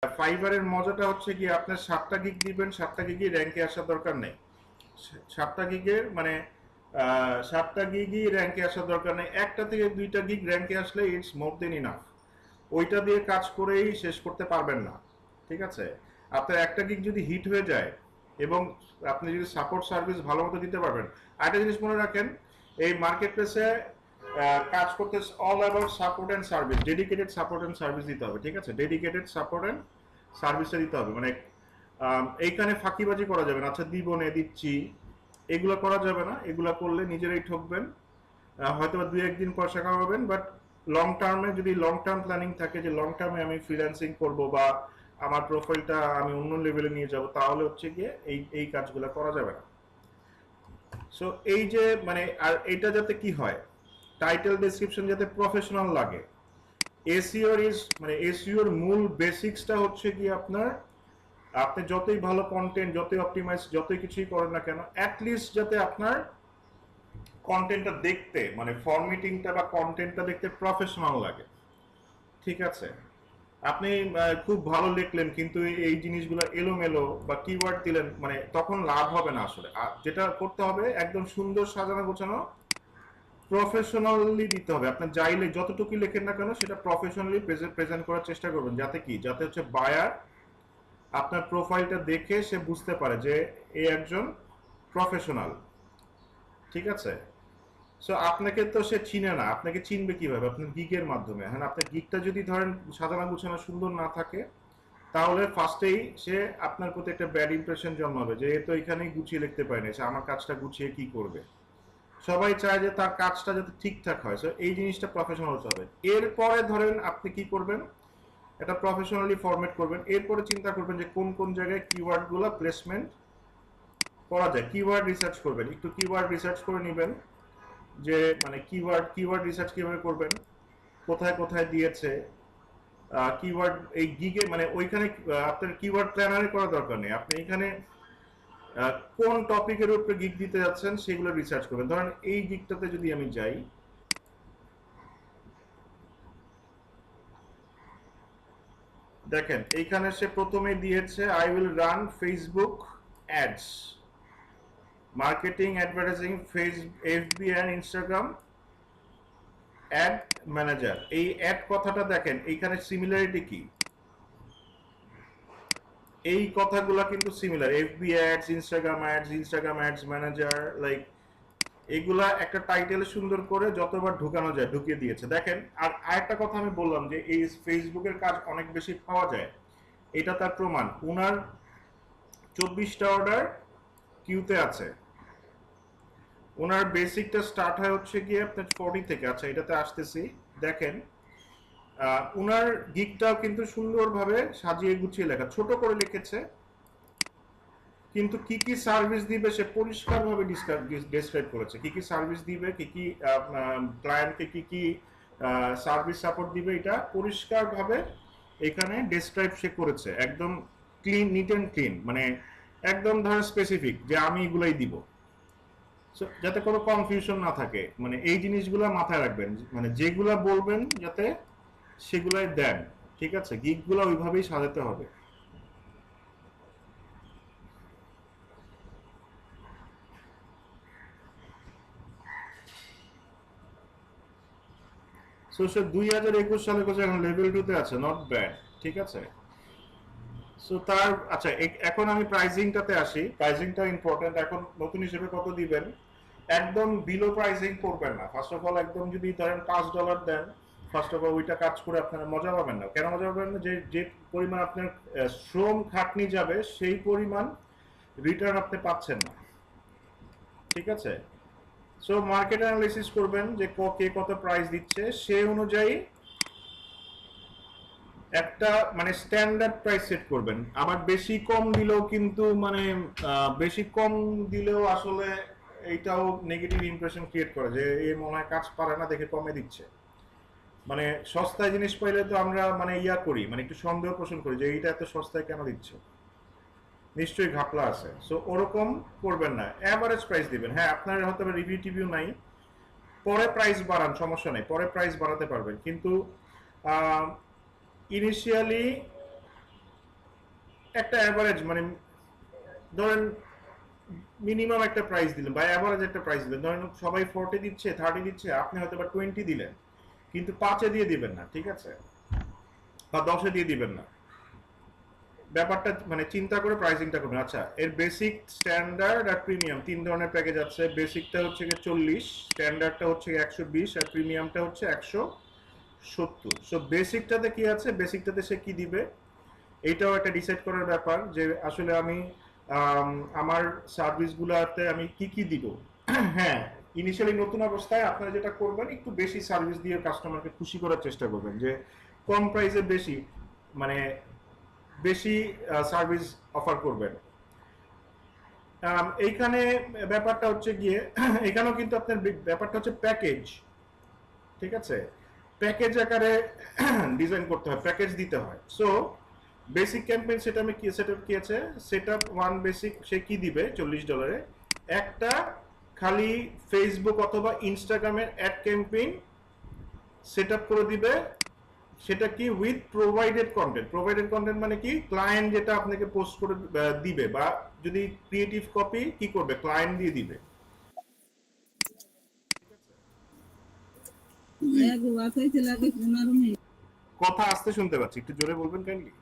ফাইবারের মজাটা হচ্ছে কি আপনার 7টা গিগ দিবেন, 7টা গিগই র্যাঙ্কে আসার দরকার নেই। 7টা গিগের মানে 7টা গিগই র্যাঙ্কে আসার দরকার নেই, 1টা থেকে 2টা গিগ র্যাঙ্কে আসলে ইটস মোর দেন ইনাফ। ওইটা দিয়ে কাজ করেই শেষ করতে পারবেন না, ঠিক আছে? আপনার একটা গিগ যদি হিট হয়ে যায় এবং আপনি যদি সাপোর্ট সার্ভিস ভালো মতো দিতে পারবেন। আরেকটা জিনিস মনে রাখেন, এই মার্কেট প্লেসে কাজ করতে all about support and service, dedicated support and service দিতে হবে, ঠিক আছে? ডেডিকেটেড সাপোর্ট অ্যান্ড সার্ভিসটা দিতে হবে। মানে এইখানে ফাঁকিবাজি করা যাবে না, আচ্ছা দিব নে দিচ্ছি, এগুলো করা যাবে না। এগুলো করলে নিজেরাই ঠকবেন, হয়তো বা 2-1 দিন পয়সা কামাবেন, বাট লং টার্মে যদি লং টার্ম প্ল্যানিং থাকে যে লং টার্মে আমি ফ্রিল্যান্সিং করব বা আমার প্রোফাইলটা আমি অন্য লেভেলে নিয়ে যাব, তাহলে হচ্ছে গিয়ে এই এই কাজগুলো করা যাবে না। সো এই যে মানে আর এটা যাতে কি হয়, টাইটেল ডেসক্রিপশন যাতে প্রফেশনাল লাগে। এসইওর ইজ মানে এসইওর মূল বেসিক্সটা হচ্ছে কি আপনার, আপনি যতই ভালো কন্টেন্ট, যতই অপটিমাইজ, যতই কিছুই করেন না কেন, অ্যাটলিস্ট যাতে আপনার কন্টেন্টটা দেখতে মানে ফরম্যাটিংটা বা কন্টেন্টটা দেখতে প্রফেশনাল লাগে, ঠিক আছে? আপনি খুব ভালো লিখলেন কিন্তু এই জিনিসগুলো এলোমেলো বা কিওয়ার্ড দিলেন, মানে তখন লাভ হবে না আসলে। যেটা করতে হবে একদম সুন্দর সাজানো গোছানো প্রফেশনালি দিতে হবে। আপনার যাইলে যতটুকু লেখেন না কেন সেটা প্রফেশনালি প্রেজেন্ট করার চেষ্টা করবেন, যাতে কি যাতে হচ্ছে বায়ার আপনার প্রোফাইলটা দেখে সে বুঝতে পারে যে এই একজন প্রফেশনাল, ঠিক আছে? সো আপনাকে তো সে চিনে না, আপনাকে চিনবে কিভাবে? আপনার গিগের মাধ্যমে। হ্যাঁ, আপনার গিগটা যদি ধরেন সাজানো গুছানো সুন্দর না থাকে, তাহলে ফার্স্টেই সে আপনার প্রতি একটা ব্যাড ইমপ্রেশন জন্মাবে যে এ তো এখানেই গুছিয়ে লিখতে পারে না, সে আমার কাজটা গুছিয়ে কি করবে। সবাই চায় যে তার কাজটা যাতে ঠিকঠাক হয়। সো এই জিনিসটা প্রফেশনাল হতে হবে। এরপরে ধরেন আপনি কি করবেন, এটা প্রফেশনালি ফরম্যাট করবেন, এরপরে চিন্তা করবেন যে কোন কোন জায়গায় কিওয়ার্ডগুলো প্লেসমেন্ট করা যায়। কিওয়ার্ড রিসার্চ করবেন, একটু কিওয়ার্ড রিসার্চ করে নেবেন যে মানে কিওয়ার্ড রিসার্চ কিভাবে করবেন, কোথায় কোথায় দিয়েছে কিওয়ার্ড এই গিগে, মানে ওইখানে আপনার কিওয়ার্ড প্ল্যানারে করা দরকার নেই। আপনি এখানে কোন টপিকের উপরে গিগ দিতে যাচ্ছেন সেগুলো রিসার্চ করবেন। ধরেন এই গিগটাতে যদি আমি যাই, দেখেন এইখানে সে প্রথমে দিয়েছে I will run Facebook ads, marketing advertising face FB and Instagram ad manager. এই অ্যাড কথাটা দেখেন এইখানে সিমিলারিটি কি, এই কথাগুলো কিন্তু similar. FB ads, Instagram ads manager, like এগুলা একটা টাইটেল সুন্দর করে যতবার ঢুকানো যায় ঢুকিয়ে দিয়েছে, দেখেন। আর আরেকটা কথা আমি বললাম যে এই ফেসবুকের কাজ অনেক বেশি পাওয়া যায়, এটা তার প্রমাণ। উনার 24টা অর্ডার কিউতে আছে, ওনার বেসিকটা স্টার্ট হয় হচ্ছে গিয়ে আপনার 40 থেকে। আচ্ছা এটাতে আসতেছি, দেখেন উনার গিকটাও কিন্তু সুন্দরভাবে সাজিয়ে গুছিয়ে লেখা, ছোট করে লিখেছে, কিন্তু কি কি সার্ভিস দিবে সে পরিষ্কারভাবে ডেসক্রাইব করেছে। কি কি সার্ভিস দিবে, কি কি ক্লায়েন্টকে কি কি সার্ভিস সাপোর্ট দিবে, এটা পরিষ্কারভাবে এখানে ডেসক্রাইব সে করেছে, একদম ক্লিন, নিট অ্যান্ড ক্লিন, মানে একদম ধরেন স্পেসিফিক যে আমি এগুলাই দিব। যাতে কোনো কনফিউশন না থাকে, মানে এই জিনিসগুলো মাথায় রাখবেন, মানে যেগুলা বলবেন যাতে সেগুলাই দেন, ঠিক আছে? গিকগুলো ওইভাবেই সাজাতে হবে। সো সে 2021 সালে কোথায় এখন লেভেল 2 তে আছে, নট ব্যাড, ঠিক আছে? সো তার আচ্ছা এখন আমি প্রাইসিংটাতে আসি, প্রাইসিংটা ইম্পর্টেন্ট। এখন নতুন হিসেবে কত দিবেন, একদম বিলো প্রাইসিং করবেন না। ফার্স্ট অফ অল একদম যদি ধরেন $5 দেন, ফার্স্ট অফ অল ওইটা কাজ করে আপনারা মজা পাবেন না। কেন মজা পাবেন না? যে যে পরিমাণ আপনার শ্রম খাটনি যাবে সেই পরিমাণ রিটার্ন আপনি পাচ্ছেন না, ঠিক আছে? সো মার্কেট অ্যানালিসিস করবেন যে কে কত প্রাইস দিচ্ছে, সেই অনুযায়ী একটা মানে স্ট্যান্ডার্ড প্রাইস সেট করবেন। আবার বেশি কম দিলেও কিন্তু মানে বেশি কম দিলেও আসলে এইটাও নেগেটিভ ইমপ্রেশন ক্রিয়েট করে যে এ মনে হয় কাজ পারে না দেখে কমে দিচ্ছে। মানে সস্তায় জিনিস পাইলে তো আমরা মানে ইয়া করি, মানে একটু সন্দেহ পোষণ করি যে এইটা এত সস্তায় কেন দিচ্ছে, নিশ্চয়ই ঘাপলা আছে। সো ওরকম করবেন না, অ্যাভারেজ প্রাইস দিবেন। হ্যাঁ আপনার হয়তো রিভিউ টিভিউ নাই, পরে প্রাইস বাড়ান, সমস্যা নেই, পরে প্রাইস বাড়াতে পারবেন, কিন্তু ইনিশিয়ালি একটা অ্যাভারেজ মানে ধরেন মিনিমাম একটা প্রাইস দিলেন বা অ্যাভারেজ একটা প্রাইস দিলেন, ধরেন সবাই 40 দিচ্ছে, 30 দিচ্ছে, আপনি হয়তো বা 20 দিলেন, কিন্তু 5-এ দিয়ে দিবেন না, ঠিক আছে, বা 10-এ দিয়ে দিবেন না। ব্যাপারটা মানে চিন্তা করে প্রাইসিংটা করবেন। আচ্ছা, এর বেসিক, স্ট্যান্ডার্ড আর প্রিমিয়াম 3 ধরনের প্যাকেজ আছে। বেসিকটা হচ্ছে গিয়ে 40, স্ট্যান্ডার্ডটা হচ্ছে 120 আর প্রিমিয়ামটা হচ্ছে 170। সো বেসিকটাতে কি আছে, বেসিকটাতে সে কি দিবে, এইটাও একটা ডিসাইড করার ব্যাপার যে আসলে আমি আমার সার্ভিসগুলোতে আমি কি কি দিব। হ্যাঁ, ইনিশিয়ালি নতুন অবস্থায় আপনারা যেটা করবেন, একটু বেশি সার্ভিস দিয়ে কাস্টমারকে খুশি করার চেষ্টা করবেন, যে কম প্রাইসে বেশি মানে বেশি সার্ভিস অফার করবেন। এইখানে ব্যাপারটা হচ্ছে গিয়ে এখানেও কিন্তু আপনার ব্যাপারটা হচ্ছে প্যাকেজ, ঠিক আছে, প্যাকেজ আকারে ডিজাইন করতে হয়, প্যাকেজ দিতে হয়। সো বেসিক ক্যাম্পেইন সেটআপে কি সেটআপ কি আছে, সেটআপ ওয়ান বেসিক সে কি দিবে $40, একটা খালি ফেসবুক অথবা ইনস্টাগ্রামের অ্যাড ক্যাম্পেইন সেটআপ করে দিবে। সেটা কি with provided content. Provided content মানে কি, ক্লায়েন্ট যেটা আপনাকে পোস্ট করে দিবে, বা যদি ক্রিয়েটিভ কপি কি করবে, ক্লায়েন্ট দিয়ে দিবে। কথা আস্তে শুনতে পাচ্ছি, একটু জোরে বলবেন কাইন্ডলি।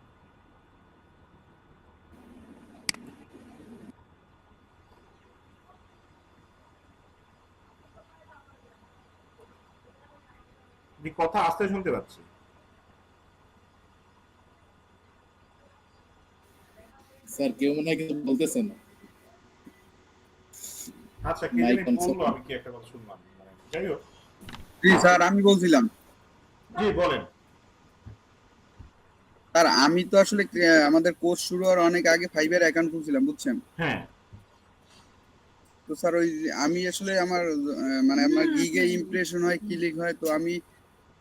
কথা আস্তে শুনতে পাচ্ছি। স্যার কেউ মনে হয় কিছু বলতেছেন। আচ্ছা, কে জানি বললো, আমি কি একটা কথা শুনলাম, মানে যাই হোক। জি স্যার, আমি বলছিলাম। জি বলেন। স্যার আমি তো আসলে আমাদের কোর্স শুরু হওয়ার অনেক আগে ফাইবার অ্যাকাউন্ট খুলছিলাম, বুঝছেন। হ্যাঁ। তো স্যার ওই আমি আসলে আমার মানে আমার গিগে ইমপ্রেশন হয়, ক্লিক হয়, তো আমি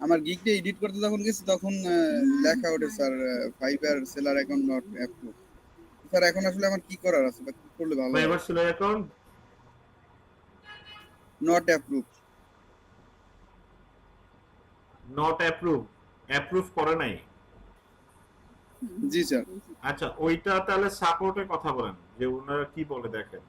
আমার গিগটা এডিট করতে যখন গেছি তখন লেখা ওঠে sir fibre seller account not approve. Sir এখন আসলে আমার কি করার আছে বা কি করলে ভালো হয়? Fibre seller account not approve. Not approve, approve করে নাই। জি স্যার। আচ্ছা, ওইটা তাহলে সাপোর্টে কথা বলেন যে ওনারা কি বলে, দেখেন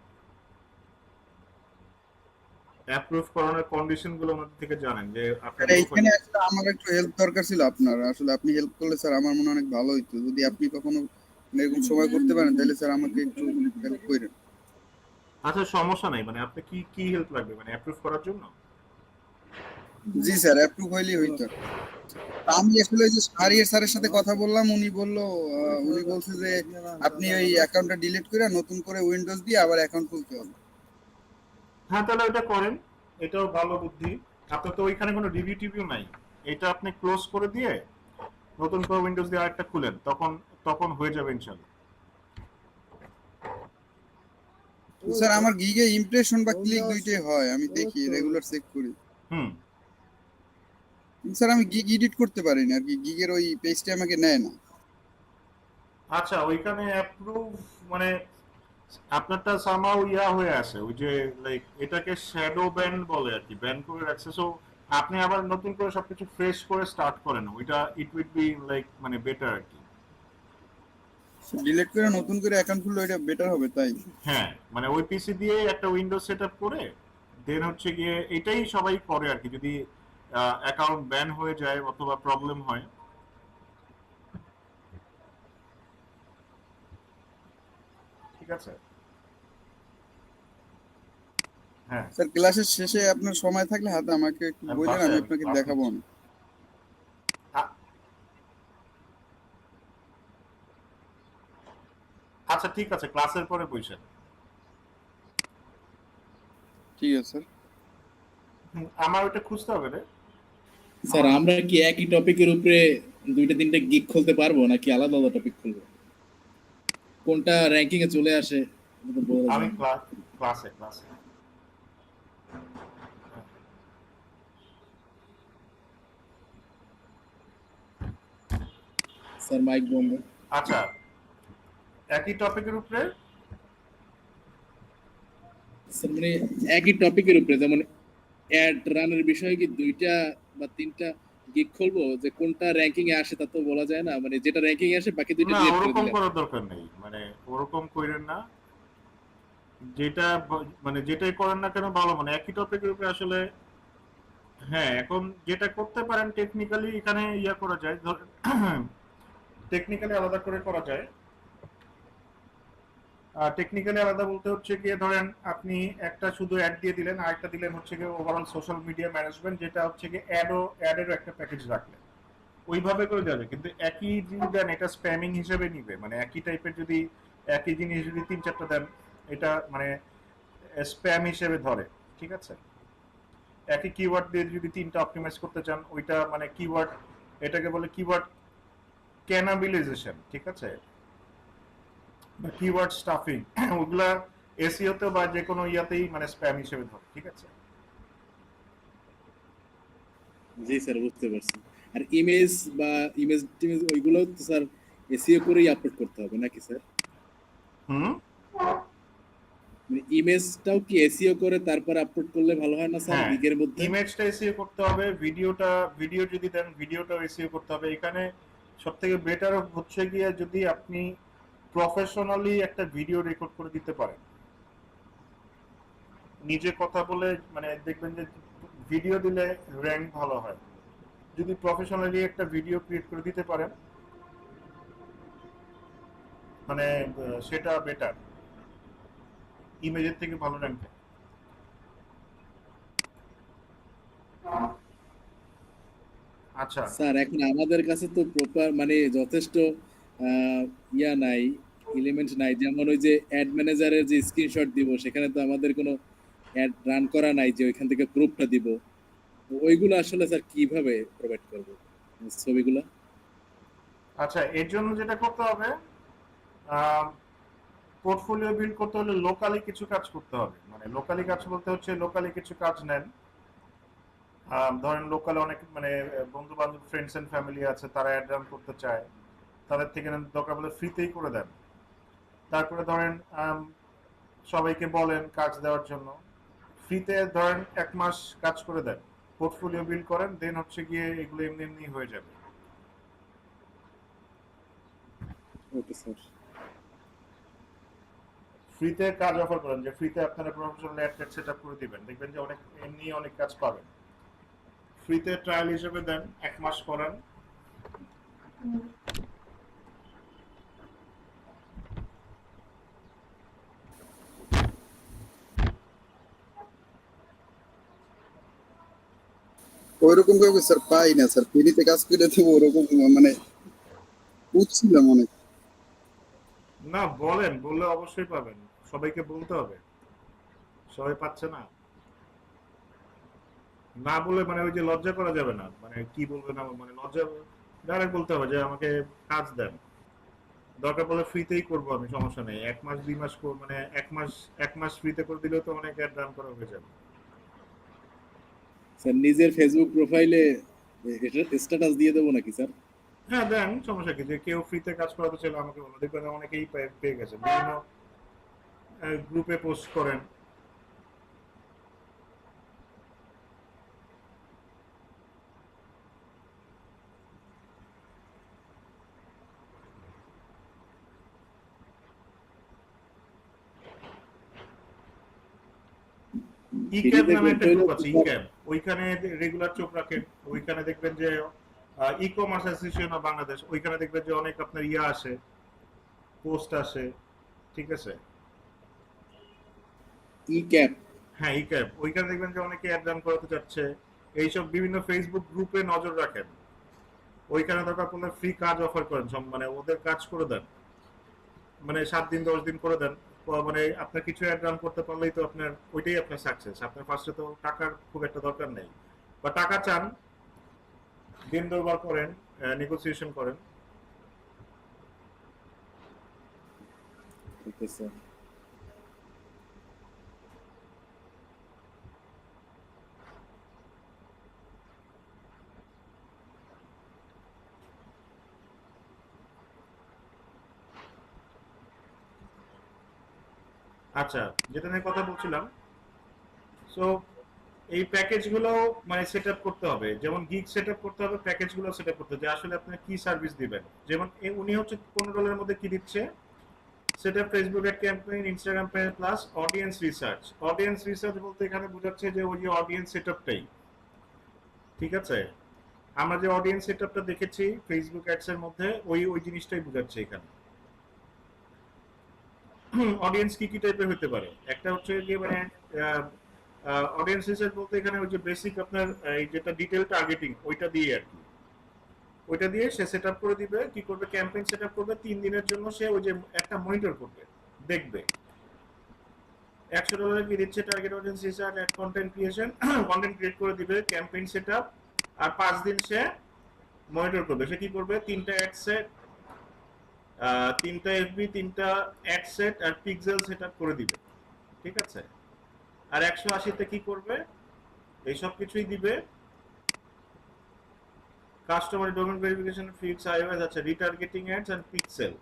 অ্যাপ্রুভ করানোর কন্ডিশন গুলো আমাদের থেকে জানেন, যে আপনার স্যার এইখানে আসলে আমার একটু হেল্প দরকার ছিল আপনার, আসলে আপনি হেল্প করলে স্যার আমার মনে অনেক ভালো হইতো। যদি আপনি কখনো এরকম সময় করতে পারেন তাহলে স্যার আমাকে একটু হেল্প করেন। আচ্ছা, সমস্যা নাই, মানে আপনি কি কি হেল্প লাগবে, মানে অ্যাপ্রুভ করার জন্য? জি স্যার, অ্যাপ্রুভ হইলেই হইতো। আমি আসলে ওই যে শাহরিয়ার স্যারের সাথে কথা বললাম, উনি বলছে যে আপনি ওই অ্যাকাউন্টটা ডিলিট করে নতুন করে উইন্ডোজ দিয়ে আবার অ্যাকাউন্ট খুলতে হবে। হ্যাঁ, তাহলে ওটা করেন, এটাও ভালো বুদ্ধি। আপনার তো ওইখানে কোনো রিভিউ টিভিউ নাই, এটা আপনি ক্লোজ করে দিয়ে নতুন করে উইন্ডোজ দিয়ে আরেকটা খুলেন, তখন তখন হয়ে যাবে ইনশাআল্লাহ। স্যার আমার গিগে ইমপ্রেশন বা ক্লিক দুইটাই হয়, আমি দেখি রেগুলার চেক করি। হুম। স্যার আমি গিগ এডিট করতে পারি না আর কি, গিগের ওই পেজটা আমাকে নেয় না। আচ্ছা, ওইখানে অ্যাপ্রুভ মানে আপনারটা সামহাউ ইয়া হয়ে আছে, ওই যে লাইক এটাকে শ্যাডো ব্যান বলে আর কি, ব্যান করে রাখছে। সো আপনি আবার নতুন করে সবকিছু ফ্রেশ করে স্টার্ট করেন, ওইটা ইট উইড বি লাইক মানে বেটার আর কি। ডিলিট করে নতুন করে অ্যাকাউন্ট খুললে এটা বেটার হবে তাই? হ্যাঁ, মানে ওই পিসি দিয়ে একটা উইন্ডোজ সেটআপ করে দেন হচ্ছে গিয়ে এটাই সবাই করে আর কি, যদি অ্যাকাউন্ট ব্যান হয়ে যায় অথবা প্রবলেম হয়। ঠিক আছে। হ্যাঁ স্যার ক্লাসের শেষে আপনার সময় থাকলে হাতে আমাকে একটু আমি বললেন, আমি বাসায়, আপনাকে ক্লাস দেখাবো। নিচ্ছি। আচ্ছা ঠিক আছে, ক্লাসের পরে বসেন। ঠিক আছে স্যার। আমার ওইটা খুঁজতে হবে রে। স্যার আমরা কি একই টপিকের উপরে দুইটা তিনটা গিগ খুলতে পারবো নাকি আলাদা আলাদা টপিক খুলবো? কোনটা র্যাঙ্কিং এ চলে আসে এটা বলা আমি যায় না। ক্লাসে স্যার মাইক বন্ধ। আচ্ছা, একই টপিকের উপরে স্যার মানে একই টপিকের উপরে, যেমন অ্যাড রানের বিষয়ে কি দুইটা বা তিনটা গিগ খুলবো যে কোনটা র্যাঙ্কিং এ আসে তা তো বলা যায় না, মানে যেটা র্যাঙ্কিং এ আসে বাকি দুইটা না, ডিলিট করে ওরকম দিলাম। করার দরকার নেই, মানে ওরকম করেন না। যেটা মানে যেটাই করেন না কেন ভালো, মানে একই টপিকের উপরে আসলে। হ্যাঁ, এখন যেটা করতে পারেন টেকনিক্যালি এখানে ইয়া করা যায়, টেকনিক্যালি আলাদা করে করা যায়। টেকনিক্যালি আলাদা বলতে হচ্ছে গিয়ে ধরেন আপনি একটা শুধু অ্যাড দিয়ে দিলেন, আর একটা দিলেন হচ্ছে গিয়ে ওভারঅল সোশ্যাল মিডিয়া ম্যানেজমেন্ট, যেটা হচ্ছে গিয়ে অ্যাডেরও একটা প্যাকেজ রাখলেন। ওইভাবে করে যাবে, কিন্তু একই যদি দেন এটা স্প্যামিং হিসেবে নিবে, মানে একই টাইপের যদি একই জিনিস যদি তিন চারটা দেন, এটা মানে স্প্যাম হিসেবে ধরে। ঠিক আছে, একই কিওয়ার্ড দিয়ে যদি তিনটা অপটিমাইজ করতে চান, ওইটা মানে কিওয়ার্ড, এটাকে বলে কিওয়ার্ড ক্যানাবিলাইজেশন। ঠিক আছে, বা কিওয়ার্ড স্টাফিং, ওগুলা এসইওতে বা যে কোনো ইয়াতেই মানে স্প্যাম হিসেবে ধরে। ঠিক আছে। জি স্যার, বুঝতে পারছি। আর ইমেজ বা ইমেজ টিমেজ ওইগুলো তো স্যার এসইও করেই আপলোড করতে হবে নাকি স্যার? হুম। মানে ইমেজটাও কি এসইও করে তারপর আপলোড করলে ভালো হয় না স্যার হ্যাঁ, গিগের মধ্যে? ইমেজটা এসইও করতে হবে, ভিডিও যদি দেন ভিডিওটাও এসইও করতে হবে। এখানে সব থেকে বেটার হচ্ছে গিয়ে যদি আপনি প্রফেশনালি একটা ভিডিও রেকর্ড করে দিতে পারেন, নিজে কথা বলে, মানে দেখবেন যে ভিডিও দিলে র্যাঙ্ক ভালো হয়। যদি প্রফেশনালি একটা ভিডিও ক্রিয়েট করে দিতে পারেন, মানে সেটা বেটার, ইমেজের থেকে ভালো র্যাঙ্ক। আচ্ছা। স্যার এখন আমাদের কাছে তো প্রপার মানে যথেষ্ট আহ, ইয়া নাই, এলিমেন্ট নাই। যেমন ওই যে অ্যাড ম্যানেজারের যে স্ক্রিনশট দিব, সেখানে তো আমাদের কোনো অ্যাড রান করা নাই যে ওইখান থেকে প্রুফটা দিব। তো ওইগুলো আসলে স্যার কিভাবে প্রোভাইড করবো ছবিগুলো? আচ্ছা, এর জন্য যেটা করতে হবে, পোর্টফোলিও বিল্ড করতে হলে লোকালি কিছু কাজ করতে হবে। মানে লোকালি কাজ বলতে হচ্ছে লোকালি কিছু কাজ নেন। ধরেন লোকালে অনেক মানে বন্ধু বান্ধব, ফ্রেন্ডস এন্ড ফ্যামিলি আছে, তারা অ্যাড রান করতে চায়, তাদের থেকে দরকার বলে ফ্রিতেই করে দেন। তারপরে ধরেন সবাইকে বলেন কাজ দেওয়ার জন্য, ফ্রিতে ধরেন 1 মাস কাজ করে দেন, পোর্টফোলিও বিল্ড করেন, দেন হচ্ছে গিয়ে এগুলো এমনি এমনি হয়ে যাবে। Okay sir. ফ্রিতে কাজ অফার করেন, যে ফ্রিতে আপনারা প্রফেশনাল অ্যাড সেট আপ করে দিবেন, দেখবেন যে অনেক এমনি অনেক কাজ পাবেন। ফ্রিতে ট্রায়াল হিসেবে দেন, 1 মাস করেন। ওইরকম ভাবে স্যার পাই না স্যার, ফ্রিতে কাজ করে তো ওরকম মানে বুঝছিলাম অনেক। না, বলেন, বললে অবশ্যই পাবেন, সবাইকে বলতে হবে, সবাই পাচ্ছে না। না বলে মানে ওই যে লজ্জা করা যাবে না, মানে কি বলবে না, মানে লজ্জা, ডাইরেক্ট বলতে হবে যে আমাকে কাজ দেন, দরকার পড়লে ফ্রিতেই করবো আমি, সমস্যা নেই। 1 মাস 2 মাস মানে 1 মাস ফ্রিতে করে দিলেও তো অনেক অ্যাড রান করা হয়ে যাবে। স্যার নিজের ফেসবুক প্রোফাইলে এটা স্ট্যাটাস দিয়ে দেবো নাকি স্যার? হ্যাঁ, দেন, সমস্যা কি, যে কেউ ফ্রিতে কাজ করাতে চাইলে আমাকে বলো, দেখবেন অনেকেই পেয়ে গেছে, বিভিন্ন গ্রুপে পোস্ট করেন। ই ক্যাব ফ্রিতে নামে করতে একটা হলে গ্রুপ তো আছে, ই স্যার, ক্যাব, ওইখানে রেগুলার চোখ রাখেন। ওইখানে দেখবেন যে e commerce association of Bangladesh, ওইখানে দেখবেন যে অনেক আপনার ইয়া আসে, পোস্ট আসে। ঠিক আছে। E cap. হ্যাঁ, ই ক্যাব, ওইখানে দেখবেন যে অনেকে অ্যাড রান করাতে চাচ্ছে। এইসব বিভিন্ন ফেসবুক গ্রুপে নজর রাখেন, ওইখানে দরকার পড়লে ফ্রি কাজ অফার করেন, মানে ওদের কাজ করে দেন, মানে 7 দিন 10 দিন করে দেন। মানে আপনার কিছু অ্যাড রান করতে পারলেই তো আপনার ওইটাই আপনার সাকসেস। আপনার ফার্স্টে তো টাকার খুব একটা দরকার নেই, বা টাকা চান, দিন দরবার করেন, নেগোসিয়েশন করেন। Okay sir. আচ্ছা, যেটা নিয়ে কথা বলছিলাম, সো এই প্যাকেজগুলো মানে সেট আপ করতে হবে, যেমন গিগ সেট আপ করতে হবে, প্যাকেজগুলো সেট আপ করতে হবে যে আসলে আপনি কি সার্ভিস দিবেন। যেমন উনি হচ্ছে $15 মধ্যে কি দিচ্ছে, set up Facebook ad campaign, Instagram page plus audience research. Audience research বলতে এখানে বোঝাচ্ছে যে ওই যে অডিয়েন্স সেট আপটাই, ঠিক আছে। আমরা যে অডিয়েন্স সেট আপটা দেখেছি ফেসবুক অ্যাডস এর মধ্যে ওই ওই জিনিসটাই বোঝাচ্ছে এখানে। অডিয়েন্স কি কি টাইপের হতে পারে, একটা হচ্ছে যে মানে অডিয়েন্স রিসার্চ বলতে এখানে ওই যে বেসিক আপনার এই যেটা ডিটেল টার্গেটিং ওইটা দিয়ে আর কি, ওইটা দিয়ে সে সেট আপ করে দিবে, কি করবে ক্যাম্পেইন সেট আপ করবে 3 দিনের জন্য, সে ওই যে একটা মনিটর করবে, দেখবে $100 কি দিচ্ছে target audience research ad content creation, content create করে দিবে, ক্যাম্পেইন সেট আপ, আর 5 দিন সে মনিটর করবে। সে কি করবে 3টা অ্যাড সেট, 3টা এফবি, 3টা অ্যাড সেট আর পিক্সেল সেট আপ করে দিবে, ঠিক আছে। আর 180-তে কি করবে, এইসব কিছুই দিবে, customer domain verification, fix iOS, আচ্ছা রিটার্গেটিং অ্যাডস এন্ড পিক্সেল,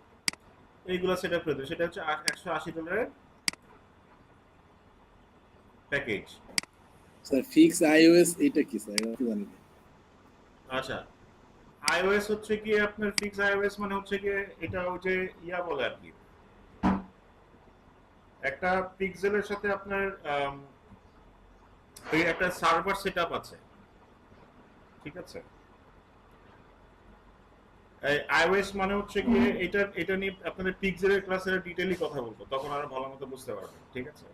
এইগুলো সেট আপ করে দেবে। সেটা হচ্ছে $180 প্যাকেজ। স্যার ফিক্স আইওএস এটা কি স্যার, এটা তো জানি না। আচ্ছা, আইওএস হচ্ছে কি আপনার ফিক্স আইওএস মানে হচ্ছে কি এটা ওই যে ইয়া বলে আর কি, একটা পিক্সেলের সাথে আপনার এই একটা সার্ভার সেটআপ আছে, ঠিক আছে। আইওএস মানে হচ্ছে কি এটা নিয়ে আপনাদের পিক্সেলের ক্লাসের ডিটেইলি কথা বলবো, তখন আরো ভালো মতো বুঝতে পারবেন, ঠিক আছে।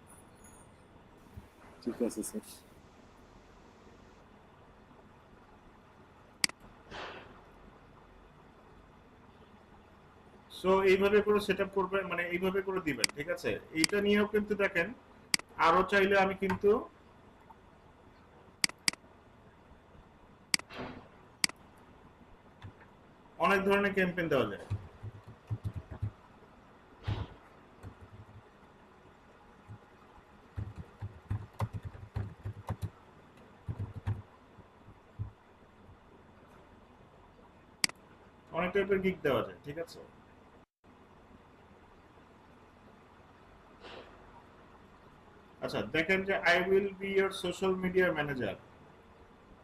ঠিক আছে স্যার। সো এইভাবে করে সেটআপ করবে, মানে এইভাবে করে দিবেন, ঠিক আছে। এইটা নিয়েও কিন্তু দেখেন আরো চাইলে আমি কিন্তু অনেক ধরনের ক্যাম্পেইন দেওয়া যায়। অনেক টাইপের গিগ দেওয়া যায়, ঠিক আছে। আচ্ছা দেখেন যে I will be your social media manager,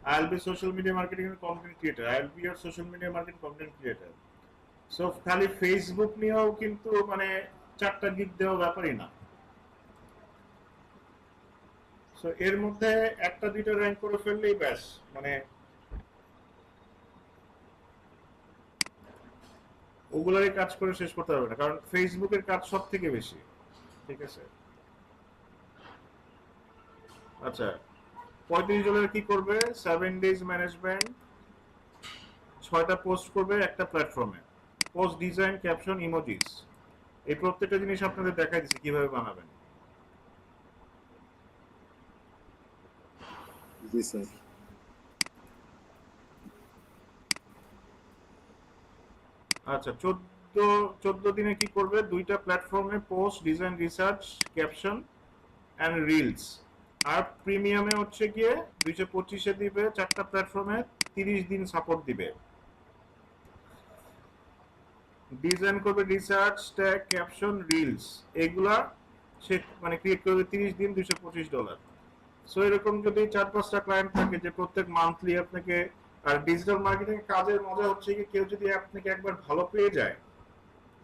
I will be social media marketing and content creator, I will be your social media marketing content creator. So খালি ফেসবুক নিয়েও কিন্তু মানে 4টা গিগ দেওয়া ব্যাপারই না। সো এর মধ্যে একটা দুইটা র্যাঙ্ক করে ফেললেই ব্যাস, মানে ওগুলারই কাজ করে শেষ করতে পারবে না, কারণ ফেসবুকের কাজ সব থেকে বেশি, ঠিক আছে। আচ্ছা $35 কি করবে, 7 ডেজ ম্যানেজমেন্ট, 6টা পোস্ট করবে একটা প্ল্যাটফর্মে, পোস্ট ডিজাইন, ক্যাপশন, ইমোজিস, এই প্রত্যেকটা জিনিস আপনাদের দেখাই দিচ্ছি কিভাবে বানাবেন। জি স্যার। আচ্ছা 14 দিনে কি করবে, 2টা প্ল্যাটফর্মে post design, research, caption and reels. আর প্রিমিয়ামে হচ্ছে গিয়ে 225-এ দিবে 4টা প্ল্যাটফর্মে 30 দিন সাপোর্ট দিবে। ডিজাইন করবে রিসার্চ, ট্যাগ, ক্যাপশন, রিলস, এগুলা সে মানে ক্রিয়েট করবে 30 দিন, $225। সো এরকম যদি 4-5টা ক্লায়েন্ট থাকে যে প্রত্যেক মান্থলি আপনাকে, আর ডিজিটাল মার্কেটিং কাজের মজা হচ্ছে কি কেউ যদি আপনাকে একবার ভালো পেয়ে যায়,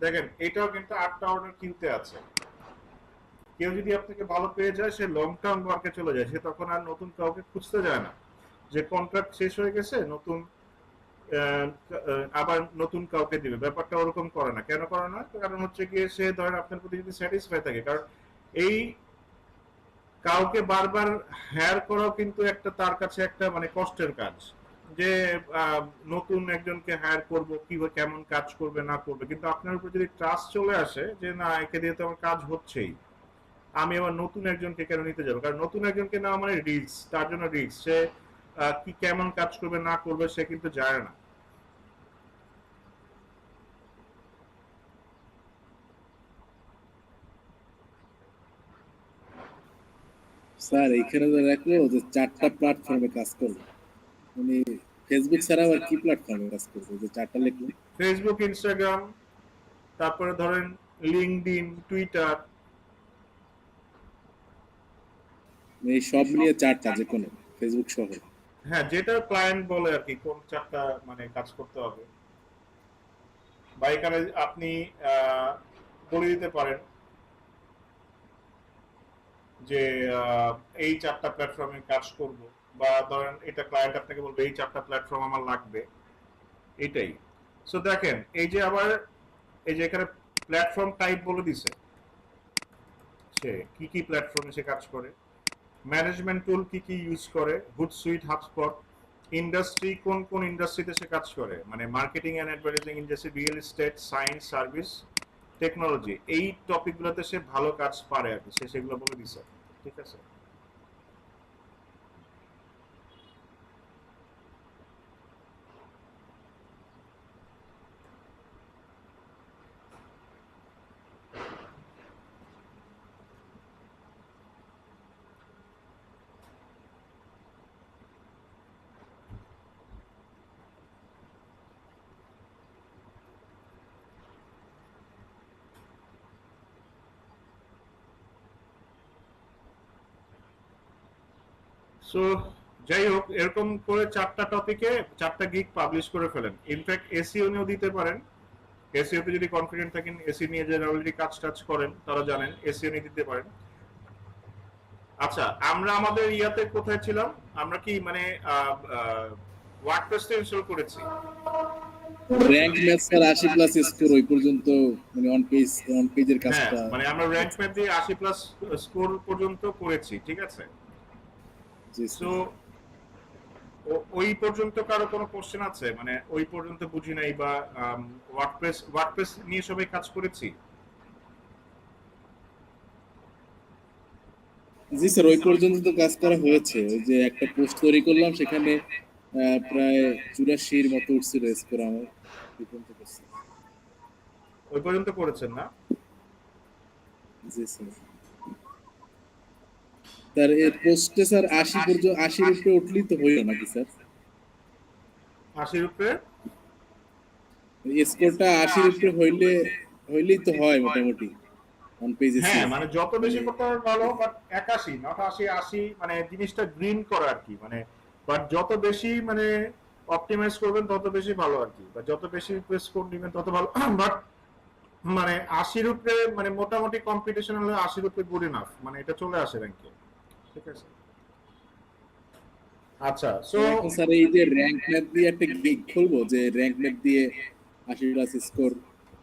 দেখেন এটাও কিন্তু 8টা অর্ডার কিউতে আছে, কেউ যদি আপনাকে ভালো পেয়ে যায় সে লং টার্ম ওয়ার্কে চলে যায়, সে তখন আর নতুন কাউকে খুঁজতে যায় না যে কন্ট্রাক্ট শেষ হয়ে গেছে নতুন আবার নতুন কাউকে দিবে, ব্যাপারটা ওরকম করে না। কেন করে না, কারণ হচ্ছে গিয়ে সে ধরেন আপনার প্রতি যদি স্যাটিসফাই থাকে, কারণ এই কাউকে বারবার হায়ার করাও কিন্তু একটা তার কাছে একটা মানে কষ্টের কাজ, যে নতুন একজনকে হায়ার করব, কিভাবে কেমন কাজ করবে না করবে, কিন্তু আপনার উপর যদি ট্রাস্ট চলে আসে যে না একে দিয়ে তো আমার কাজ হচ্ছেই, আমি আবার নতুন একজনকে কেন নিতে যাবো, কারণ নতুন একজনকে নেওয়া মানে রিস্ক, তার জন্য রিস্ক, সে কি কেমন কাজ করবে না করবে সে কিন্তু যায় না। স্যার এখানে তো রাখলো যে 4টা প্ল্যাটফর্মে কাজ করবে, মানে ফেসবুক ছাড়া আর কি প্ল্যাটফর্মে কাজ করবে, যে 4টা লিখলো। ফেসবুক, ইনস্টাগ্রাম, তারপরে ধরেন লিঙ্কডইন, টুইটার, এই সব মিলিয়ে 4টা যে কোনো ফেসবুক সহ। হ্যাঁ, যেটা ক্লায়েন্ট বলে আর কি, কোন 4টা মানে কাজ করতে হবে, বা এখানে আপনি আহ, বলে দিতে পারেন যে এই 4টা প্ল্যাটফর্মে কাজ করব, বা ধরেন এটা ক্লায়েন্ট আপনাকে বলবে এই 4টা প্ল্যাটফর্ম আমার লাগবে, এটাই। সো দেখেন এই যে আবার এই যে এখানে প্ল্যাটফর্ম টাইপ বলে দিছে, সে কি কি প্ল্যাটফর্মে সে কাজ করে, ম্যানেজমেন্ট টুল কি কি ইউজ করে, হুটসুইট, হাবস্পট, ইন্ডাস্ট্রি কোন কোন ইন্ডাস্ট্রিতে সে কাজ করে, মানে marketing and advertising industry, real estate, science, service, technology, এই টপিকগুলোতে সে ভালো কাজ পারে আর কি, সে সেগুলো বলে দিছে। ঠিক আছে। সো যাই হোক, এরকম করে 4টা টপিকে 4টা গিগ পাবলিশ করে ফেলেন। ইনফ্যাক্ট এসইও নিয়েও দিতে পারেন, এসইও তে যদি কনফিডেন্ট থাকেন, এসি নিয়ে যারা অলরেডি কাজ টাজ করেন তারা জানেন, এসইও নিয়ে দিতে পারেন। আচ্ছা, আমরা আমাদের ইয়াতে কোথায় ছিলাম, আমরা কি মানে ওয়ার্ডপ্রেসটা ইনস্টল করেছি। র‍্যাঙ্ক ম্যাচ স্যার 80+ স্কোর ওই পর্যন্ত, মানে অন পেজের হ্যাঁ, কাজটা। মানে আমরা র্যাঙ্ক ম্যাপ দিয়ে 80+ স্কোর পর্যন্ত করেছি, ঠিক আছে। জি সো স্যার। ওই পর্যন্ত কারো কোনো কোশ্চেন আছে, মানে ওই পর্যন্ত বুঝি নাই, বা ওয়ার্ডপ্রেস নিয়ে সবাই কাজ করেছি। জি স্যার, ওই পর্যন্ত তো কাজ করা হয়েছে। ওই যে একটা পোস্ট তৈরি করলাম, সেখানে প্রায় 84 মতো উঠছিল স্কোর আমার, ওই পর্যন্ত করছি। ওই পর্যন্ত করেছেন না। জি স্যার। তার এর পোস্টে স্যার 80 উপরে উঠলেই তো হইল নাকি স্যার? 80-র উপরে। স্কোরটা 80 উপরে হইলেই তো হয় মোটামুটি অন পেজ হ্যাঁ, এসিও। মানে যত মানে বেশি করতে পারবে ভালো, বাট 81 নট 80, 80 মানে জিনিসটা গ্রিন করা আর কি, মানে বাট যত বেশি মানে অপটিমাইজ করবেন তত বেশি ভালো আর কি, বা যত বেশি স্কোর দিবেন তত ভালো। বাট মানে 80-র উপরে মানে মোটামুটি কম্পিটিশন হলে 80-র উপরে গুড ইনাফ, মানে এটা চলে আসে র্যাঙ্কে। ঠিক আছে। আচ্ছা, সো এখন স্যার এই যে র‍্যাঙ্ক ম্যাপ দিয়ে একটা গিগ খুলবো, যে র‍্যাঙ্ক ম্যাপ দিয়ে 80+ স্কোর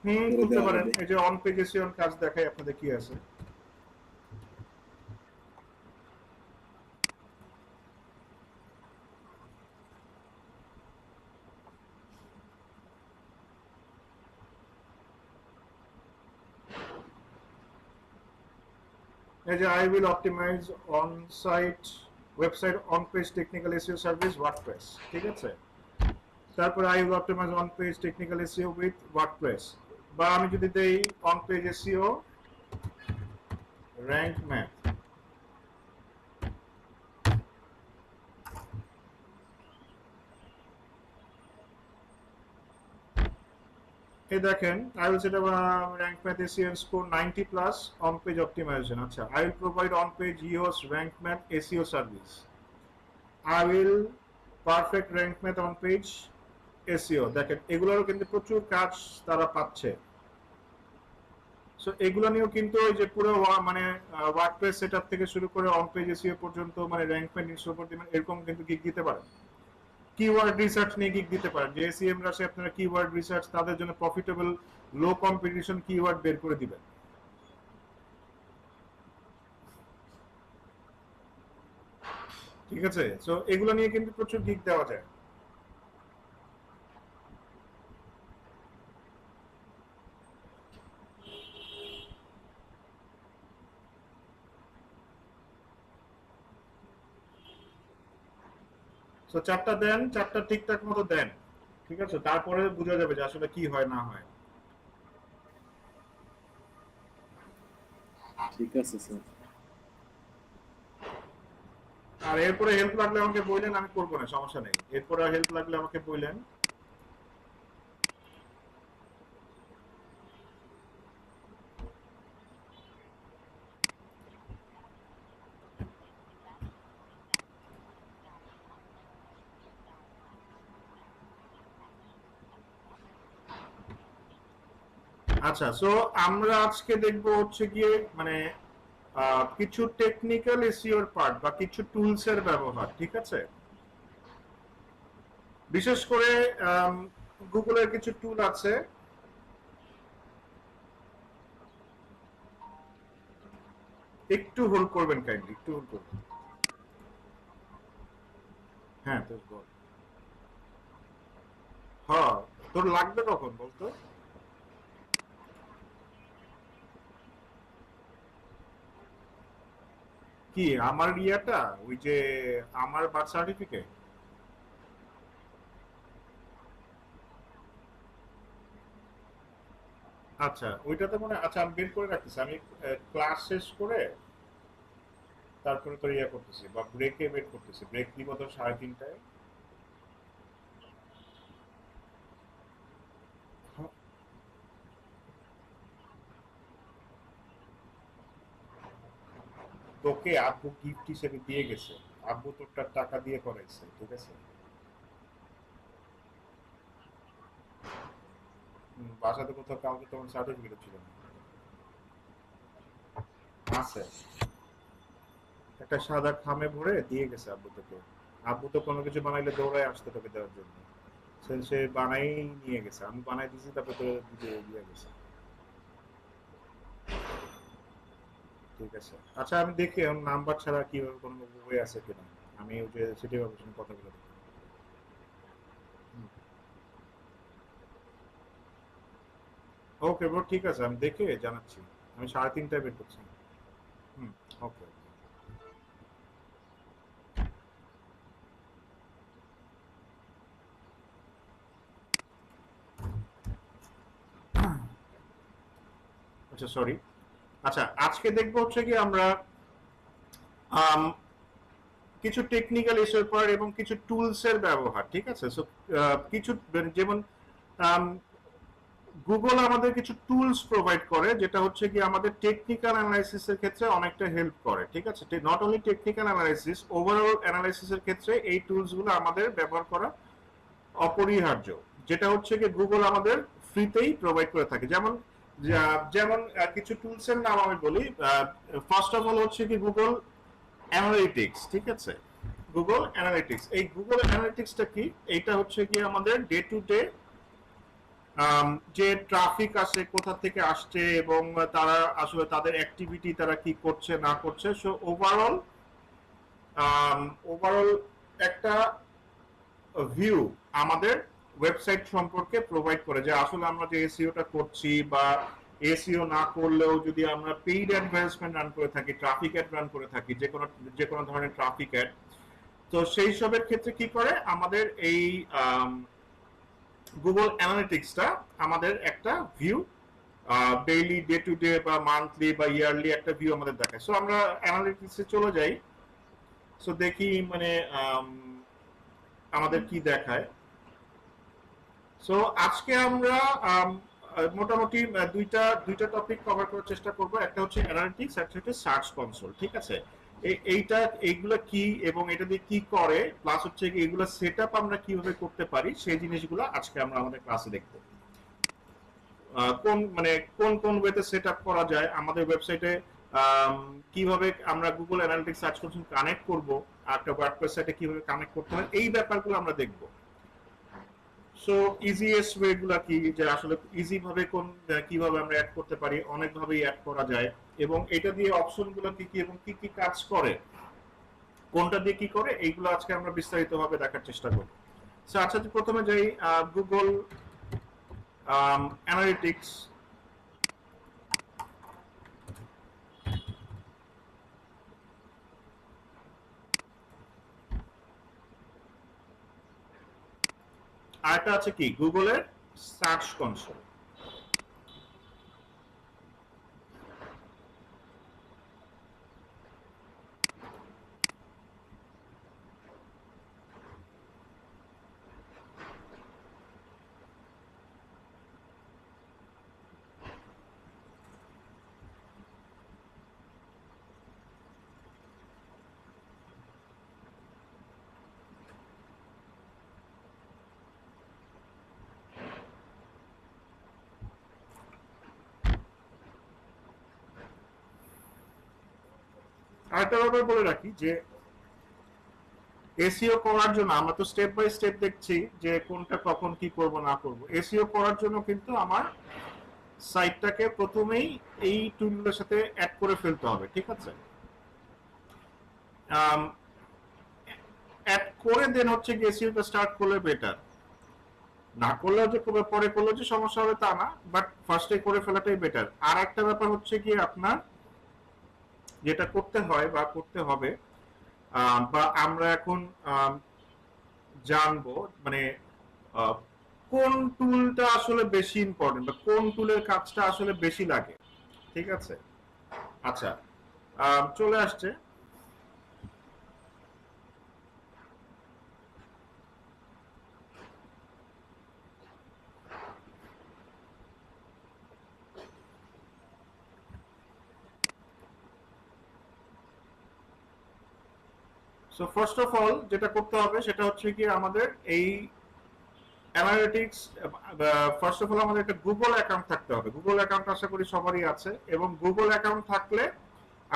করে খুলতে দেওয়া পারেন। হবে। এই যে অন পেজ এসিও কাজ দেখাই আপনাদের কি আছে। এই যে I will optimize on site website on page technical SEO service WordPress, ঠিক আছে। তারপরে I will optimize on page technical SEO with WordPress, বা আমি যদি দেই on page SEO rank map, এই দেখেন I will set up a rank math SEO score 90 plus on page optimization. আচ্ছা, I will provide on page EOS rank math SEO service. I will perfect rank math on page SEO. দেখেন এগুলোরও কিন্তু প্রচুর কাজ তারা পাচ্ছে। So এগুলো নিয়েও কিন্তু ওই যে পুরো মানে ওয়ার্ডপ্রেস সেটআপ থেকে শুরু করে অন পেজ এসইও পর্যন্ত, মানে র‍্যাঙ্ক ম্যাথ ইনস্টল করতে এরকম কিন্তু গিগ দিতে পারেন। কিওয়ার্ড রিসার্চ নিয়ে গিগ দিতে পারেন, যে এসইএম রাশে আপনারা কিওয়ার্ড রিসার্চ, তাদের জন্য প্রফিটেবল লো কম্পিটিশন কিওয়ার্ড বের করে দিবেন। ঠিক আছে। সো এগুলো নিয়ে কিন্তু প্রচুর গিগ দেওয়া যায়। সো 4টা দেন, 4টা ঠিকঠাক মতো দেন, ঠিক আছে, তারপরে বোঝা যাবে যে আসলে কি হয় না হয়। ঠিক আছে স্যার। আর এরপরে হেল্প লাগলে আমাকে বললেন, আমি করবো না, সমস্যা নেই। এরপরে হেল্প লাগলে আমাকে বললেন। আচ্ছা, সো আমরা আজকে দেখবো হচ্ছে গিয়ে মানে কিছু টেকনিক্যাল এসইওর পার্ট বা কিছু টুলস এর ব্যবহার, ঠিক আছে? বিশেষ করে গুগলের কিছু টুল আছে। একটু হোল্ড করবেন কাইন্ডলি, একটু হোল্ড করবেন। হ্যাঁ, তো বল। হ্যাঁ, তোর লাগবে কখন বলতো? কি আমার ইয়েটা, ওই যে আমার বার্থ সার্টিফিকেট? আচ্ছা, ওইটাতে মনে আচ্ছা আমি বের করে রাখতেছি। আমি ক্লাস শেষ করে তারপরে তো ইয়ে করতেছি বা ব্রেকে বের করতেছি। ব্রেক দিব তো 3:30টায়। তোকে আব্বু গিফট হিসেবে দিয়ে গেছে। আব্বু তোরটা টাকা দিয়ে করাইছে, ঠিক আছে? বাসাতে কোথাও কাউকে তোমার সার্টিফিকেট ছিল না? আছে, একটা সাদা খামে ভরে দিয়ে গেছে আব্বু তোকে। আব্বু তো কোনো কিছু বানাইলে দৌড়ায় আসতে তোকে দেওয়ার জন্য। সে বানাই নিয়ে গেছে, আমি বানাই দিছি, তারপরে তো দিয়ে গেছে। ঠিক আছে, আচ্ছা আমি দেখি এখন নাম্বার ছাড়া কি কোনো বই আছে কিনা। আমি ওই যে সিটি কর্পোরেশন কথা বলে দেখি। ওকে ব্রো, ঠিক আছে, আমি দেখে জানাচ্ছি। আমি 3:30টায় বের করছি। হুম। ওকে। আচ্ছা সরি। আচ্ছা, আজকে দেখবো হচ্ছে কি আমরা আম, কিছু টেকনিক্যাল ইস্যুর পর এবং কিছু টুলস এর ব্যবহার, ঠিক আছে? সো কিছু যেমন গুগল আমাদের কিছু টুলস প্রোভাইড করে, যেটা হচ্ছে কি আমাদের টেকনিক্যাল অ্যানালাইসিস এর ক্ষেত্রে অনেকটা হেল্প করে, ঠিক আছে? Not only technical analysis, overall analysis এর ক্ষেত্রে এই টুলস গুলো আমাদের ব্যবহার করা অপরিহার্য। যেটা হচ্ছে কি গুগল আমাদের ফ্রিতেই প্রোভাইড করে থাকে। যেমন যেমন কিছু টুলস এর নাম আমি বলি। ফার্স্ট অফ অল হচ্ছে কি গুগল অ্যানালিটিক্স, ঠিক আছে? গুগল অ্যানালিটিক্স, এই গুগল অ্যানালিটিক্সটা কি? এইটা হচ্ছে কি আমাদের ডে টু ডে যে ট্রাফিক আসে কোথা থেকে আসছে এবং তারা আসলে তাদের অ্যাক্টিভিটি তারা কি করছে না করছে, সো ওভারঅল ওভারঅল একটা ভিউ আমাদের ওয়েবসাইট সম্পর্কে প্রোভাইড করে, যে আসলে আমরা যে এসইওটা করছি বা এসইও না করলেও যদি আমরা পেইড অ্যাডভার্টাইজমেন্ট রান করে থাকি, ট্রাফিক অ্যাড রান করে থাকি, যে কোনো ধরনের ট্রাফিক অ্যাড, তো সেই সবের ক্ষেত্রে কি করে আমাদের এই গুগল অ্যানালিটিক্সটা আমাদের একটা view daily, day to day বা মান্থলি বা ইয়ারলি একটা ভিউ আমাদের দেখায়। সো আমরা অ্যানালিটিক্সে চলে যাই। সো দেখি মানে আমাদের কি দেখায়। সো আজকে আমরা মোটামুটি দুইটা টপিক কভার করার চেষ্টা করব। একটা হচ্ছে অ্যানালিটিক্স, একটা হচ্ছে সার্চ কনসোল, ঠিক আছে? এইগুলো কি এবং এটা দিয়ে কি করে, প্লাস হচ্ছে কি এগুলো সেটআপ আমরা কিভাবে করতে পারি, সেই জিনিসগুলো আজকে আমরা আমাদের ক্লাসে দেখব। কোন মানে কোন কোন ওয়েতে সেটআপ করা যায় আমাদের ওয়েবসাইটে, কিভাবে আমরা Google analytics search console connect করব, একটা ওয়ার্ডপ্রেস সাইটে কিভাবে কানেক্ট করতে হয়, এই ব্যাপারগুলো আমরা দেখব। সো ইজিয়েস্ট ওয়ে গুলা কি, যে আসলে ইজি ভাবে কিভাবে আমরা অ্যাড করতে পারি, অনেক ভাবেই অ্যাড করা যায়, এবং এটা দিয়ে অপশন গুলো কি কি এবং কি কি কাজ করে, কোনটা দিয়ে কি করে, এইগুলো আজকে আমরা বিস্তারিত ভাবে দেখার চেষ্টা করব। সো আচ্ছা, প্রথমে যাই গুগল অ্যানালিটিক্স। আরেকটা আছে কি গুগলের সার্চ কনসোল। আরেকটা ব্যাপার বলে রাখি যে এসইও করার জন্য আমরা তো স্টেপ বাই স্টেপ দেখছি যে কোনটা কখন কি করব না করব। এসইও করার জন্য কিন্তু আমার সাইটটাকে প্রথমেই এই টুলগুলোর সাথে অ্যাড করে ফেলতে হবে, ঠিক আছে? অ্যাড করে দেন হচ্ছে কি এসইওটা স্টার্ট করলে বেটার, না করলেও যে পরে করলেও যে সমস্যা হবে তা না, বাট ফার্স্টে করে ফেলাটাই বেটার। আর একটা ব্যাপার হচ্ছে কি আপনার যেটা করতে হয় বা করতে হবে বা আমরা এখন জানবো মানে কোন টুলটা আসলে বেশি ইম্পর্টেন্ট বা কোন টুলের কাজটা আসলে বেশি লাগে, ঠিক আছে? আচ্ছা, চলে আসছে। সো ফার্স্ট অফ অল যেটা করতে হবে সেটা হচ্ছে কি আমাদের এই অ্যানালিটিক্স, ফার্স্ট অফ অল আমাদের একটা গুগল অ্যাকাউন্ট থাকতে হবে। গুগল অ্যাকাউন্ট আশা করি সবারই আছে, এবং গুগল অ্যাকাউন্ট থাকলে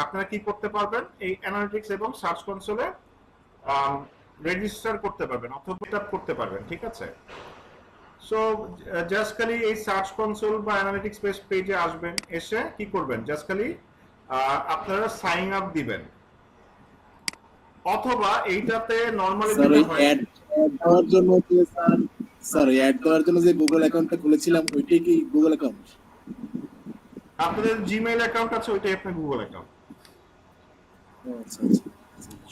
আপনারা কি করতে পারবেন, এই অ্যানালিটিক্স এবং সার্চ কনসোলে রেজিস্টার করতে পারবেন অথবা সেট আপ করতে পারবেন, ঠিক আছে? সো জাস্ট খালি এই সার্চ কনসোল বা অ্যানালিটিক্স পেজে আসবেন, এসে কি করবেন, জাস্ট খালি আপনারা সাইন আপ দিবেন, অথবা এইটাতে নরমালি স্যার যেটা ওই হয় অ্যাড দেওয়ার জন্য যে স্যার অ্যাড দেওয়ার জন্য যে গুগল অ্যাকাউন্টটা খুলেছিলাম ওইটাই কি গুগল অ্যাকাউন্ট? আপনাদের জিমেইল অ্যাকাউন্ট আছে ওইটাই আপনার গুগল অ্যাকাউন্ট। আচ্ছা আচ্ছা।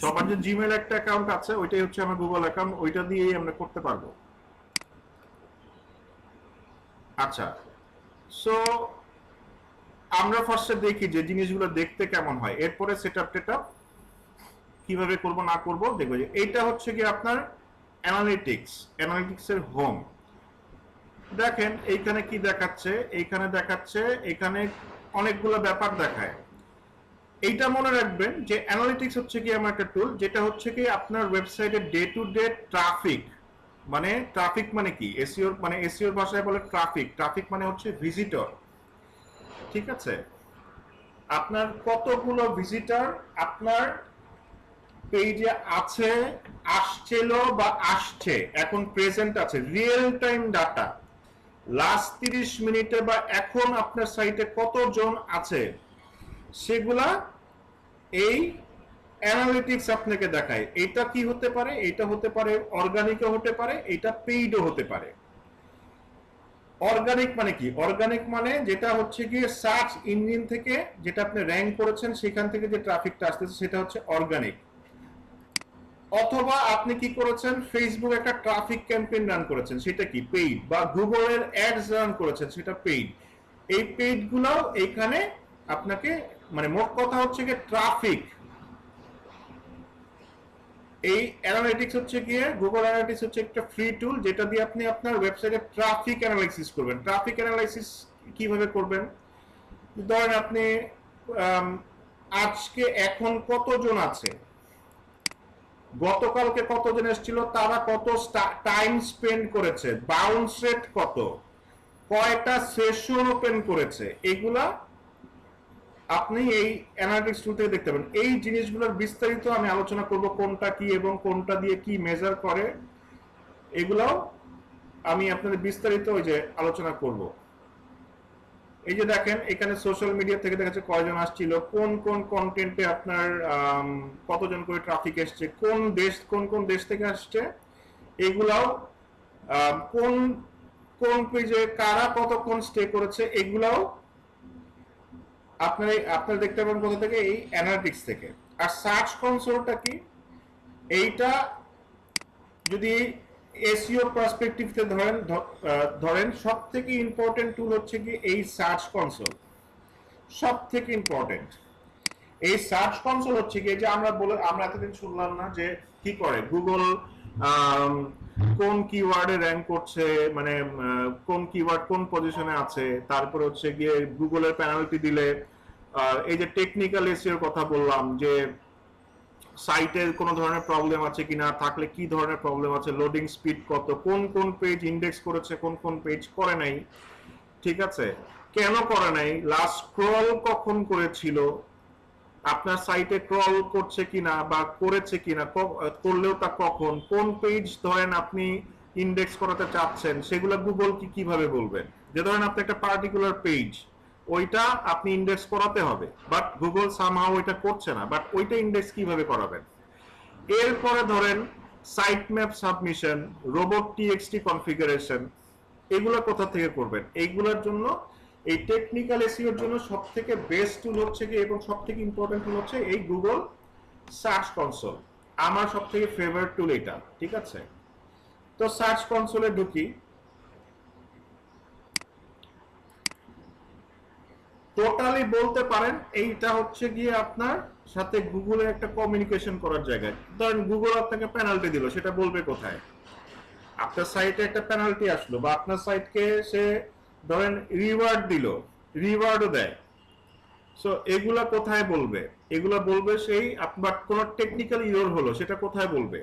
সবার যে জিমেইল একটা অ্যাকাউন্ট আছে ওইটাই হচ্ছে আমার গুগল অ্যাকাউন্ট, ওইটা দিয়েই আমরা করতে পারবো। আচ্ছা, সো আমরা ফার্স্টে দেখি যে জিনিসগুলো দেখতে কেমন হয়, এরপরে সেটআপ টেটআপ কিভাবে করব না করব দেখবো। যে এইটা হচ্ছে কি আপনার অ্যানালিটিক্স এর হোম। দেখেন এইখানে কি দেখাচ্ছে, এইখানে দেখাচ্ছে, এখানে অনেকগুলো ব্যাপার দেখায়। এইটা মনে রাখবেন যে অ্যানালিটিক্স হচ্ছে কি আমার একটা টুল যেটা হচ্ছে কি আপনার ওয়েবসাইটের ডে টু ডে ট্রাফিক, মানে ট্রাফিক মানে কি এসইও, মানে এসইওর ভাষায় বলে ট্রাফিক, ট্রাফিক মানে হচ্ছে ভিজিটর, ঠিক আছে? আপনার কতগুলো ভিজিটর আপনার পেজে আছে, আসছিল বা আসছে, এখন প্রেজেন্ট আছে, রিয়েল টাইম ডাটা, লাস্ট 30 মিনিটে বা এখন আপনার সাইটে কতজন আছে সেগুলা এই অ্যানালিটিক্স আপনাকে দেখায়। এটা কি হতে পারে, এটা হতে পারে অর্গানিকও হতে পারে, এটা পেইডও হতে পারে। অর্গানিক মানে কি, অর্গানিক মানে যেটা হচ্ছে গিয়ে সার্চ ইঞ্জিন থেকে যেটা আপনি র্যাঙ্ক করেছেন সেখান থেকে যে ট্রাফিকটা আসতেছে সেটা হচ্ছে অর্গানিক। অথবা আপনি কি করেছেন, ফেসবুক একটা ট্রাফিক ক্যাম্পেইন রান করেছেন, সেটা কি পেইড, বা গুগলের অ্যাডস রান করেছেন, সেটা পেইড। এই পেইড গুলাও এখানে আপনাকে, মানে মোট কথা হচ্ছে গিয়ে ট্রাফিক। এই অ্যানালিটিক্স হচ্ছে গিয়ে গুগল অ্যানালিটিক্স হচ্ছে একটা ফ্রি টুল যেটা দিয়ে আপনি আপনার ওয়েবসাইটে ট্রাফিক অ্যানালাইসিস করবেন। ট্রাফিক অ্যানালাইসিস কিভাবে করবেন, ধরেন আপনি আজকে এখন কতজন আছে, গতকালকে কতজন এসেছিল, তারা কত টাইম স্পেন্ড করেছে, বাউন্স রেট কত, কয়টা সেশন ওপেন করেছে, এগুলা আপনি এই অ্যানালিটিক্স টুল থেকে দেখতে পাবেন। এই জিনিসগুলোর বিস্তারিত আমি আলোচনা করব, কোনটা কি এবং কোনটা দিয়ে কি মেজার করে, এগুলাও আমি আপনাদের বিস্তারিত ওই যে আলোচনা করব। এই যে দেখেন এখানে সোশ্যাল মিডিয়া থেকে দেখাচ্ছে কয়জন আসছিল, কোন কোন কন্টেন্টে আপনার কতজন করে ট্রাফিক এসছে, কোন কোন দেশ থেকে আসছে, এগুলাও কোন কোন পেজে কারা কতক্ষণ স্টে করেছে, এগুলাও আপনারা দেখতে পাবেন কোথা থেকে, এই অ্যানালিটিক্স থেকে। আর সার্চ কনসোলটা কি, এইটা যদি এসইও পার্সপেক্টিভ থেকে ধরেন সবথেকে ইম্পর্টেন্ট টুল হচ্ছে কি এই সার্চ কনসোল, সবথেকে ইম্পর্টেন্ট। এই সার্চ কনসোল হচ্ছে কি, যে আমরা এতদিন শুনলাম না যে কি করে গুগল কোন কিওয়ার্ডে র্যাঙ্ক করছে, মানে কোন কিওয়ার্ড কোন পজিশনে আছে, তারপরে হচ্ছে গিয়ে গুগলের পেনাল্টি দিলে, এই যে টেকনিক্যাল এসইওর কথা বললাম, যে সাইটের কোনো ধরনের প্রবলেম আছে কিনা, থাকলে কি ধরনের প্রবলেম আছে, লোডিং স্পিড কত, কোন কোন পেজ ইন্ডেক্স করেছে, কোন কোন পেজ করে নাই, ঠিক আছে, কেন করে নাই, লাস্ট স্ক্রল কখন করেছিল, আপনার সাইটে ক্রল করছে কিনা বা করেছে কিনা, করলেও তা কখন, কোন পেজ ধরেন আপনি ইন্ডেক্স করাতে চাচ্ছেন, সেগুলো গুগল কিভাবে বলবেন। যে ধরেন আপনি একটা পার্টিকুলার পেজ, ওইটা আপনি ইন্ডেক্স করাতে হবে, বাট গুগল সামহাউ ওইটা করছে না, বাট ওইটা ইন্ডেক্স কিভাবে করাবেন। এরপরে ধরেন site map submission, robot TXT configuration, এগুলো কোথা থেকে করবেন। এইগুলোর জন্য এই টেকনিক্যাল এসইওর জন্য সবথেকে বেস্ট টুল হচ্ছে কি এবং সবথেকে ইম্পর্টেন্ট টুল হচ্ছে এই গুগল সার্চ কনসোল। আমার সবথেকে ফেভারিট টুল এটা, ঠিক আছে। তো সার্চ কনসোলে ঢুকি, টোটালি বলতে পারেন এইটা হচ্ছে গিয়ে আপনার সাথে গুগলের একটা কমিউনিকেশন করার জায়গা। ধরেন গুগল আপনাকে পেনাল্টি দিল, সেটা বলবে কোথায়। আপনার সাইটে একটা পেনাল্টি আসলো বা আপনার সাইটকে সে ধরেন রিওয়ার্ড দিল, রিওয়ার্ডও দেয়, সো এগুলা কোথায় বলবে। এগুলা বলবে সেই আপনার কোন টেকনিক্যাল ইরর হলো সেটা কোথায় বলবে,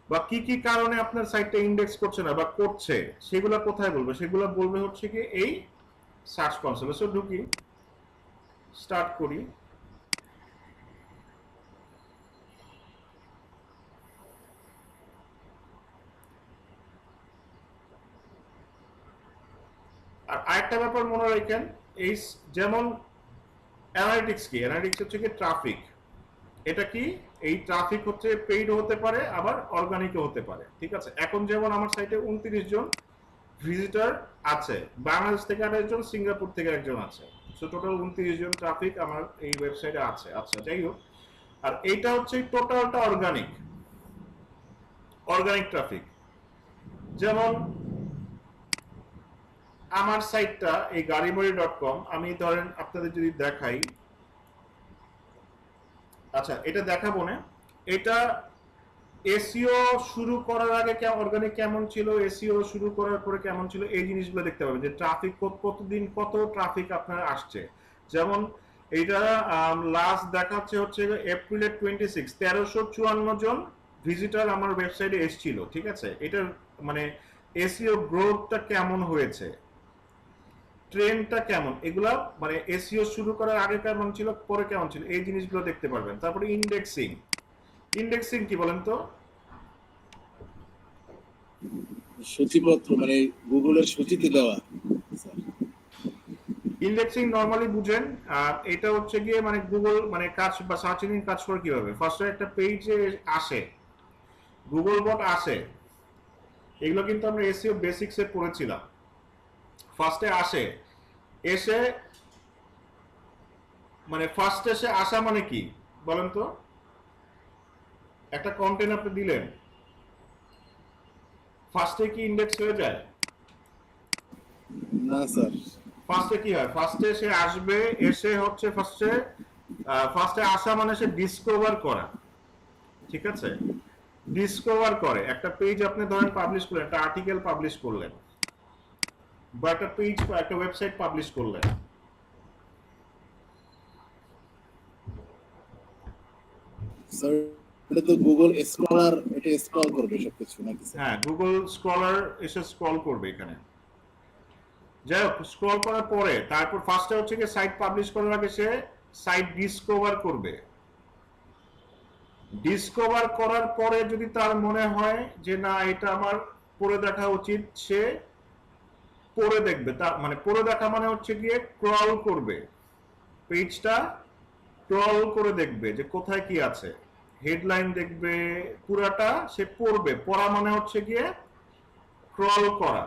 বা কি কি কারণে আপনার সাইটটা ইন্ডেক্স করছে না বা করছে সেগুলা কোথায় বলবে। সেগুলা বলবে হচ্ছে কি এই সার্চ কনসোলে। সো ঢুকি, স্টার্ট করি, আর আরেকটা ব্যাপার মনে রাখেন, এই যেমন অ্যানালিটিক্স কি, অ্যানালিটিক্স হচ্ছে কি ট্রাফিক। এটা কি, এই ট্রাফিক হচ্ছে পেইড হতে পারে আবার অর্গানিকও হতে পারে, ঠিক আছে। এখন যেমন আমার সাইটে 29 জন ভিজিটর আছে, বাংলাদেশ থেকে 28 জন, সিঙ্গাপুর থেকে একজন আছে, সো টোটাল 29 জন ট্রাফিক আমার এই ওয়েবসাইটে আছে। আচ্ছা, যাই হোক, আর এইটা হচ্ছে টোটালটা অর্গানিক, অর্গানিক ট্রাফিক। যেমন আমার সাইটটা এই গাড়িবাড়ি.com, আমি ধরেন আপনাদের যদি দেখাই, আচ্ছা এটা দেখাবো না, এটা এসইও শুরু করার আগে অর্গানিক কেমন ছিল, এসইও শুরু করার পরে কেমন ছিল, এই জিনিসগুলো দেখতে পাবেন যে ট্রাফিক কতদিন কত ট্রাফিক আপনার আসছে। যেমন এইটা লাস্ট দেখাচ্ছে হচ্ছে এপ্রিলের 26, 1354 জন ভিজিটর আমার ওয়েবসাইটে এসেছিল, ঠিক আছে। এটার মানে এসইও গ্রোথটা কেমন হয়েছে, ট্রেন্ডটা কেমন, এগুলা মানে এসইও শুরু করার আগে কেমন ছিল, পরে কেমন ছিল, এই জিনিসগুলো দেখতে পারবেন। তারপরে ইন্ডেক্সিং, ইন্ডেক্সিং কি বলেন তো? সূচিপত্র মানে গুগলের সূচিতে দেওয়া। ইন্ডেক্সিং নরমালি বুঝেন, আর এটা হচ্ছে গিয়ে মানে গুগল মানে কাজ বা সার্চ ইঞ্জিন কাজ করে কিভাবে। ফার্স্টে একটা পেজে আসে, গুগল বট আসে, এগুলো কিন্তু আমরা এসইও বেসিক্সে পড়েছিলাম। ফার্স্টে আসে, এসে মানে ফার্স্ট এসে আসা মানে কি বলেন তো। একটা কন্টেন্ট আপনি দিলেন, ফার্স্টে কি ইন্ডেক্স হয়ে যায়? না স্যার, ফার্স্টে কি হয়, ফার্স্টে সে আসবে, এসে হচ্ছে ফার্স্টে আসা মানে সে ডিসকভার করা, ঠিক আছে। ডিসকভার করে একটা পেজ আপনি ধরেন পাবলিশ করলেন, একটা আর্টিকেল পাবলিশ করলেন বা একটা পেজ একটা ওয়েবসাইট পাবলিশ করলেন, স্যার এটা তো গুগল স্ক্রলার, এটা স্ক্রল করবে সবকিছু নাকি স্যার? হ্যাঁ গুগল স্ক্রলার এসে স্ক্রল করবে এখানে। যাই হোক, স্ক্রল করার পরে তারপর ফার্স্টে হচ্ছে কি সাইট পাবলিশ করার আগে সে সাইট ডিসকভার করবে। ডিসকভার করার পরে যদি তার মনে হয় যে না এটা আমার পড়ে দেখা উচিত, সে পড়ে দেখবে। তার মানে পড়ে দেখা মানে হচ্ছে গিয়ে ক্রল করবে, পেজটা ক্রল করে দেখবে যে কোথায় কি আছে, হেডলাইন দেখবে, পুরাটা সে পড়বে। পড়া মানে হচ্ছে গিয়ে ক্রল করা,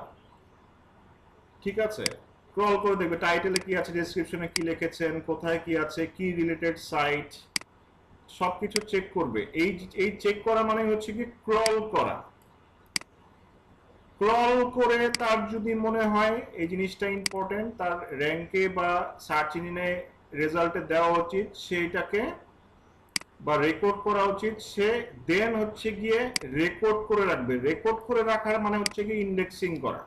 ঠিক আছে। ক্রল করে দেখবে টাইটেলে কি আছে, ডেসক্রিপশনে কি লিখেছেন, কোথায় কি আছে, কি রিলেটেড সাইট, সবকিছু চেক করবে। এই চেক করা মানে হচ্ছে কি ক্রল করা। ক্রল করে তার যদি মনে হয় এই জিনিসটা ইম্পর্টেন্ট, তার র্যাঙ্কে বা সার্চ ইঞ্জিনে রেজাল্টে দেওয়া উচিত, সেইটাকে বা রেকর্ড করা উচিত, সে দেন হচ্ছে গিয়ে রেকর্ড করে রাখবে। রেকর্ড করে রাখার মানে হচ্ছে গিয়ে ইন্ডেক্সিং করা,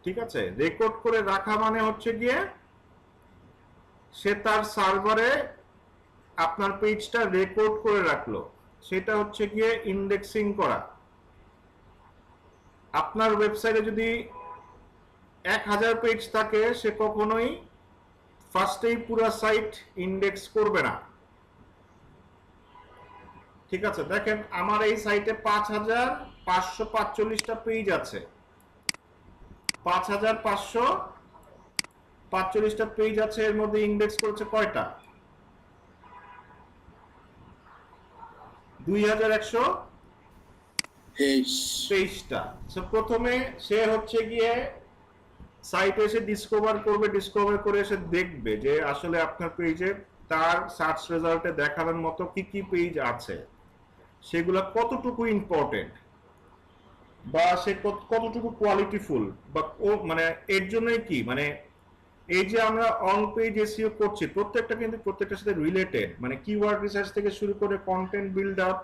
ঠিক আছে। রেকর্ড করে রাখা মানে হচ্ছে গিয়ে সে তার সার্ভারে আপনার পেজটা রেকর্ড করে রাখলো, সেটা হচ্ছে গিয়ে ইন্ডেক্সিং করা। আপনার ওয়েবসাইটে যদি 1000 পেজ থাকে, সে কখনোই ফার্স্টেই পুরো সাইট ইন্ডেক্স করবে না, ঠিক আছে, দেখেন আমার এই সাইটে 5545টা পেজ আছে। 5545টা পেজ আছে, এর মধ্যে ইন্ডেক্স করেছে কয়টা? 2123টা। সো প্রথমে সে হচ্ছে গিয়ে সাইটে এসে ডিসকভার করবে, ডিসকভার করে এসে দেখবে যে আসলে আপনার পেজে তার সার্চ রেজাল্টে দেখানোর মতো কি কি পেজ আছে, সেগুলো কতটুকু ইম্পর্টেন্ট, বা সে কতটুকু কোয়ালিটিফুল, বা ও মানে এর জন্যই কি মানে এই যে আমরা অন পেজ এসইও করছি প্রত্যেকটা কিন্তু প্রত্যেকটার সাথে রিলেটেড, মানে কিওয়ার্ড রিসার্চ থেকে শুরু করে কন্টেন্ট বিল্ড আপ,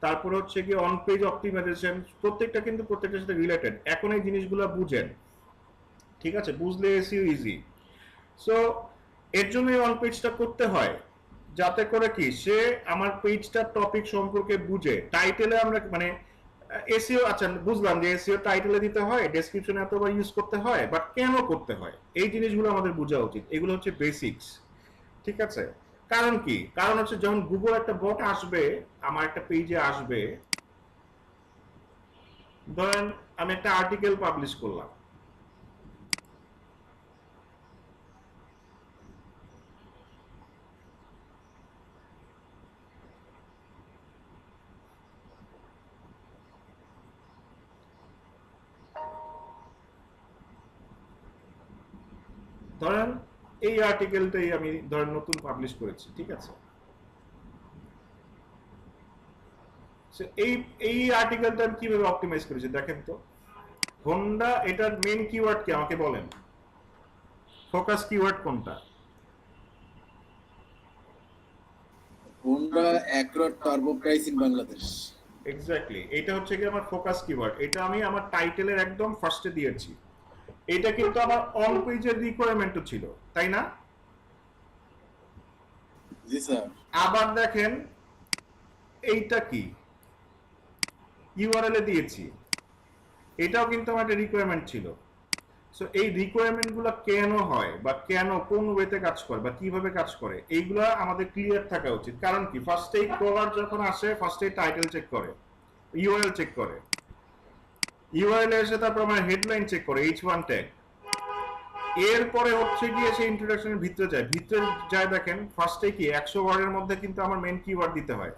তারপর হচ্ছে কি অন পেজ অপটিমাইজেশন, প্রত্যেকটা কিন্তু প্রত্যেকটার সাথে রিলেটেড। এখন এই জিনিসগুলো বুঝেন, ঠিক আছে, বুঝলে এসইও ইজি। সো এর জন্য অন পেজটা করতে হয়, যাতে করে কি সে আমার পেজটার টপিক সম্পর্কে বুঝে। টাইটেলে আমরা মানে এসইও, আচ্ছা বুঝলাম যে এসইও টাইটেলে দিতে হয়, ডেসক্রিপশনে এতবার ইউজ করতে হয়, বাট কেন করতে হয় এই জিনিসগুলো আমাদের বোঝা উচিত। এগুলো হচ্ছে বেসিক্স, ঠিক আছে। কারণ কি, কারণ হচ্ছে যখন গুগল একটা বট আসবে আমার একটা পেজে আসবে, ধরেন আমি একটা আর্টিকেল পাবলিশ করলাম, ধরেন এই আর্টিকেলটাই আমি ধরেন নতুন পাবলিশ করেছি, ঠিক আছে। এই এই আর্টিকেলটা আমি কিভাবে অপটিমাইজ করেছি দেখেন তো। হোন্ডা, এটার মেইন কিওয়ার্ড কি আমাকে বলেন, ফোকাস কিওয়ার্ড কোনটা? Honda Accord turbo price in Bangladesh. Exactly, এটা হচ্ছে কি আমার ফোকাস কিওয়ার্ড। এটা আমি আমার টাইটেলের একদম ফার্স্টে দিয়েছি। এটা কিন্তু আমার অন পেজের রিকোয়ারমেন্টও ছিল, তাই না? জি স্যার। আবার দেখেন এইটা কি ইউআরএল এ দিয়েছি, এটাও কিন্তু আমার একটা রিকোয়ারমেন্ট ছিল। সো এই রিকোয়ারমেন্ট গুলো কেন হয়, বা কেন কোন ওয়েতে কাজ করে, বা কিভাবে কাজ করে, এইগুলা আমাদের ক্লিয়ার থাকা উচিত। কারণ কি, ফার্স্টেই কভার যখন আসে ফার্স্টেই টাইটেল চেক করে, ইউআরএল চেক করে, ইউআরএল এসে তারপর আমার হেডলাইন চেক করে H1 ট্যাগ, এরপরে হচ্ছে গিয়ে সেই ইন্ট্রোডাকশনের ভিতরে যায়। ভিতরে যায় দেখেন ফার্স্টে কি 100 ওয়ার্ডের মধ্যে কিন্তু আমার মেইন কিওয়ার্ড দিতে হয়।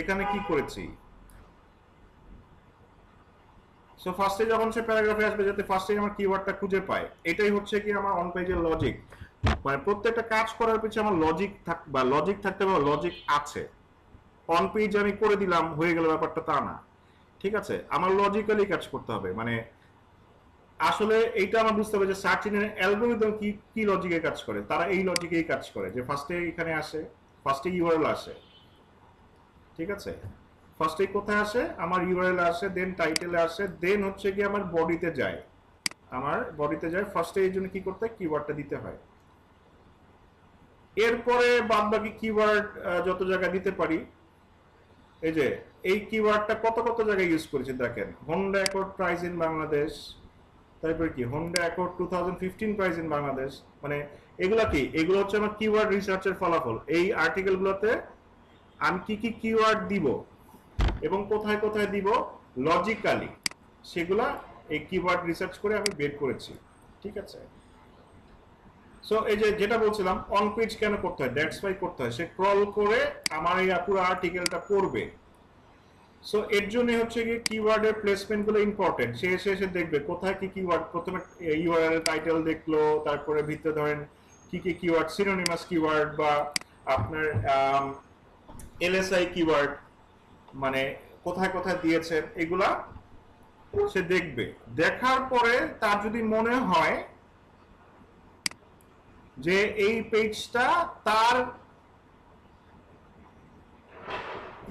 এখানে কি করেছি, সো ফার্স্টে যখন সে প্যারাগ্রাফে আসবে যাতে ফার্স্টে আমার কিওয়ার্ডটা খুঁজে পায়, এটাই হচ্ছে কি আমার অন পেজের লজিক। মানে প্রত্যেকটা কাজ করার পিছনে আমার লজিক বা লজিক থাকতে হবে, লজিক আছে। অন পেজ আমি করে দিলাম হয়ে গেল ব্যাপারটা তা না, ঠিক আছে। আমার লজিক্যালি কাজ করতে হবে, মানে আসলে এইটা আমার বুঝতে হবে যে সার্চ ইঞ্জিনের অ্যালগরিদম কি কি লজিকে কাজ করে। তারা এই লজিকেই কাজ করে যে ফার্স্টে এখানে আসে, ফার্স্টে ইউআরএল আসে, ঠিক আছে। ফার্স্টে কোথায় আসে, আমার ইউআরএল আসে, দেন টাইটেলে আসে, দেন হচ্ছে কি আমার বডিতে যায়, আমার বডিতে যায় ফার্স্টে। এই জন্য কি করতে হয়, কিওয়ার্ডটা দিতে হয়। এরপরে বাদ বাকি কিওয়ার্ড যত জায়গায় দিতে পারি, এই যে এই কিওয়ার্ডটা কত কত জায়গায় ইউজ করেছি দেখেন। Honda accord price in Bangladesh, তারপরে কি Honda accord 2015 price in Bangladesh. মানে এগুলা কি, এগুলো হচ্ছে আমার কিওয়ার্ড রিসার্চের ফলাফল। এই আর্টিকেলগুলোতে আমি কি কি কিওয়ার্ড দিব এবং কোথায় কোথায় দিব লজিক্যালি, সেগুলা এই কিওয়ার্ড রিসার্চ করে আমি বের করেছি, ঠিক আছে। সো এই যে যেটা বলছিলাম অন পেজ কেন করতে হয়, দ্যাটস ওয়াই করতে হয়। সে ক্রল করে আমার এই পুরো আর্টিকেলটা পড়বে। সো এর জন্য হচ্ছে কি কিওয়ার্ডের প্লেসমেন্ট গুলো ইম্পর্টেন্ট। সে এসে এসে দেখবে কোথায় কি কিওয়ার্ড, প্রথমে ইউআরএল টাইটেল দেখলো, তারপরে ভিতরে ধরেন কি কি কিওয়ার্ড, সিনোনিমাস কিওয়ার্ড বা আপনার এলএসআই কিওয়ার্ড, মানে কোথায় কোথায় দিয়েছেন এগুলা সে দেখবে। দেখার পরে তার যদি মনে হয় যে এই পেজটা তার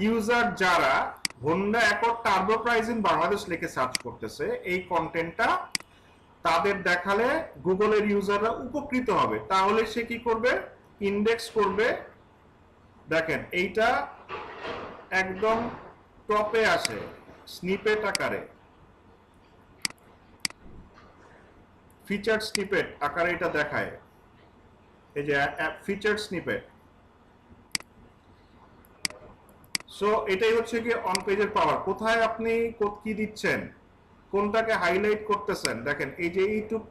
ইউজার যারা Honda Accord turbo price in Bangladesh লিখে সার্চ করতেছে, এই কন্টেন্টটা তাদের দেখালে গুগলের ইউজাররা উপকৃত হবে, তাহলে সে কি করবে, ইন্ডেক্স করবে। দেখেন এইটা একদম টপে আসে স্নিপেট আকারে, ফিচার স্নিপেট আকারে এটা দেখায়। এই যে ফিচার স্নিপেট। সো এটাই হচ্ছে কি অন পেজের পাওয়ার। কোথায় আপনি কি দিচ্ছেন, কোনটাকে হাইলাইট করতেছেন। দেখেন এই যে এইটুক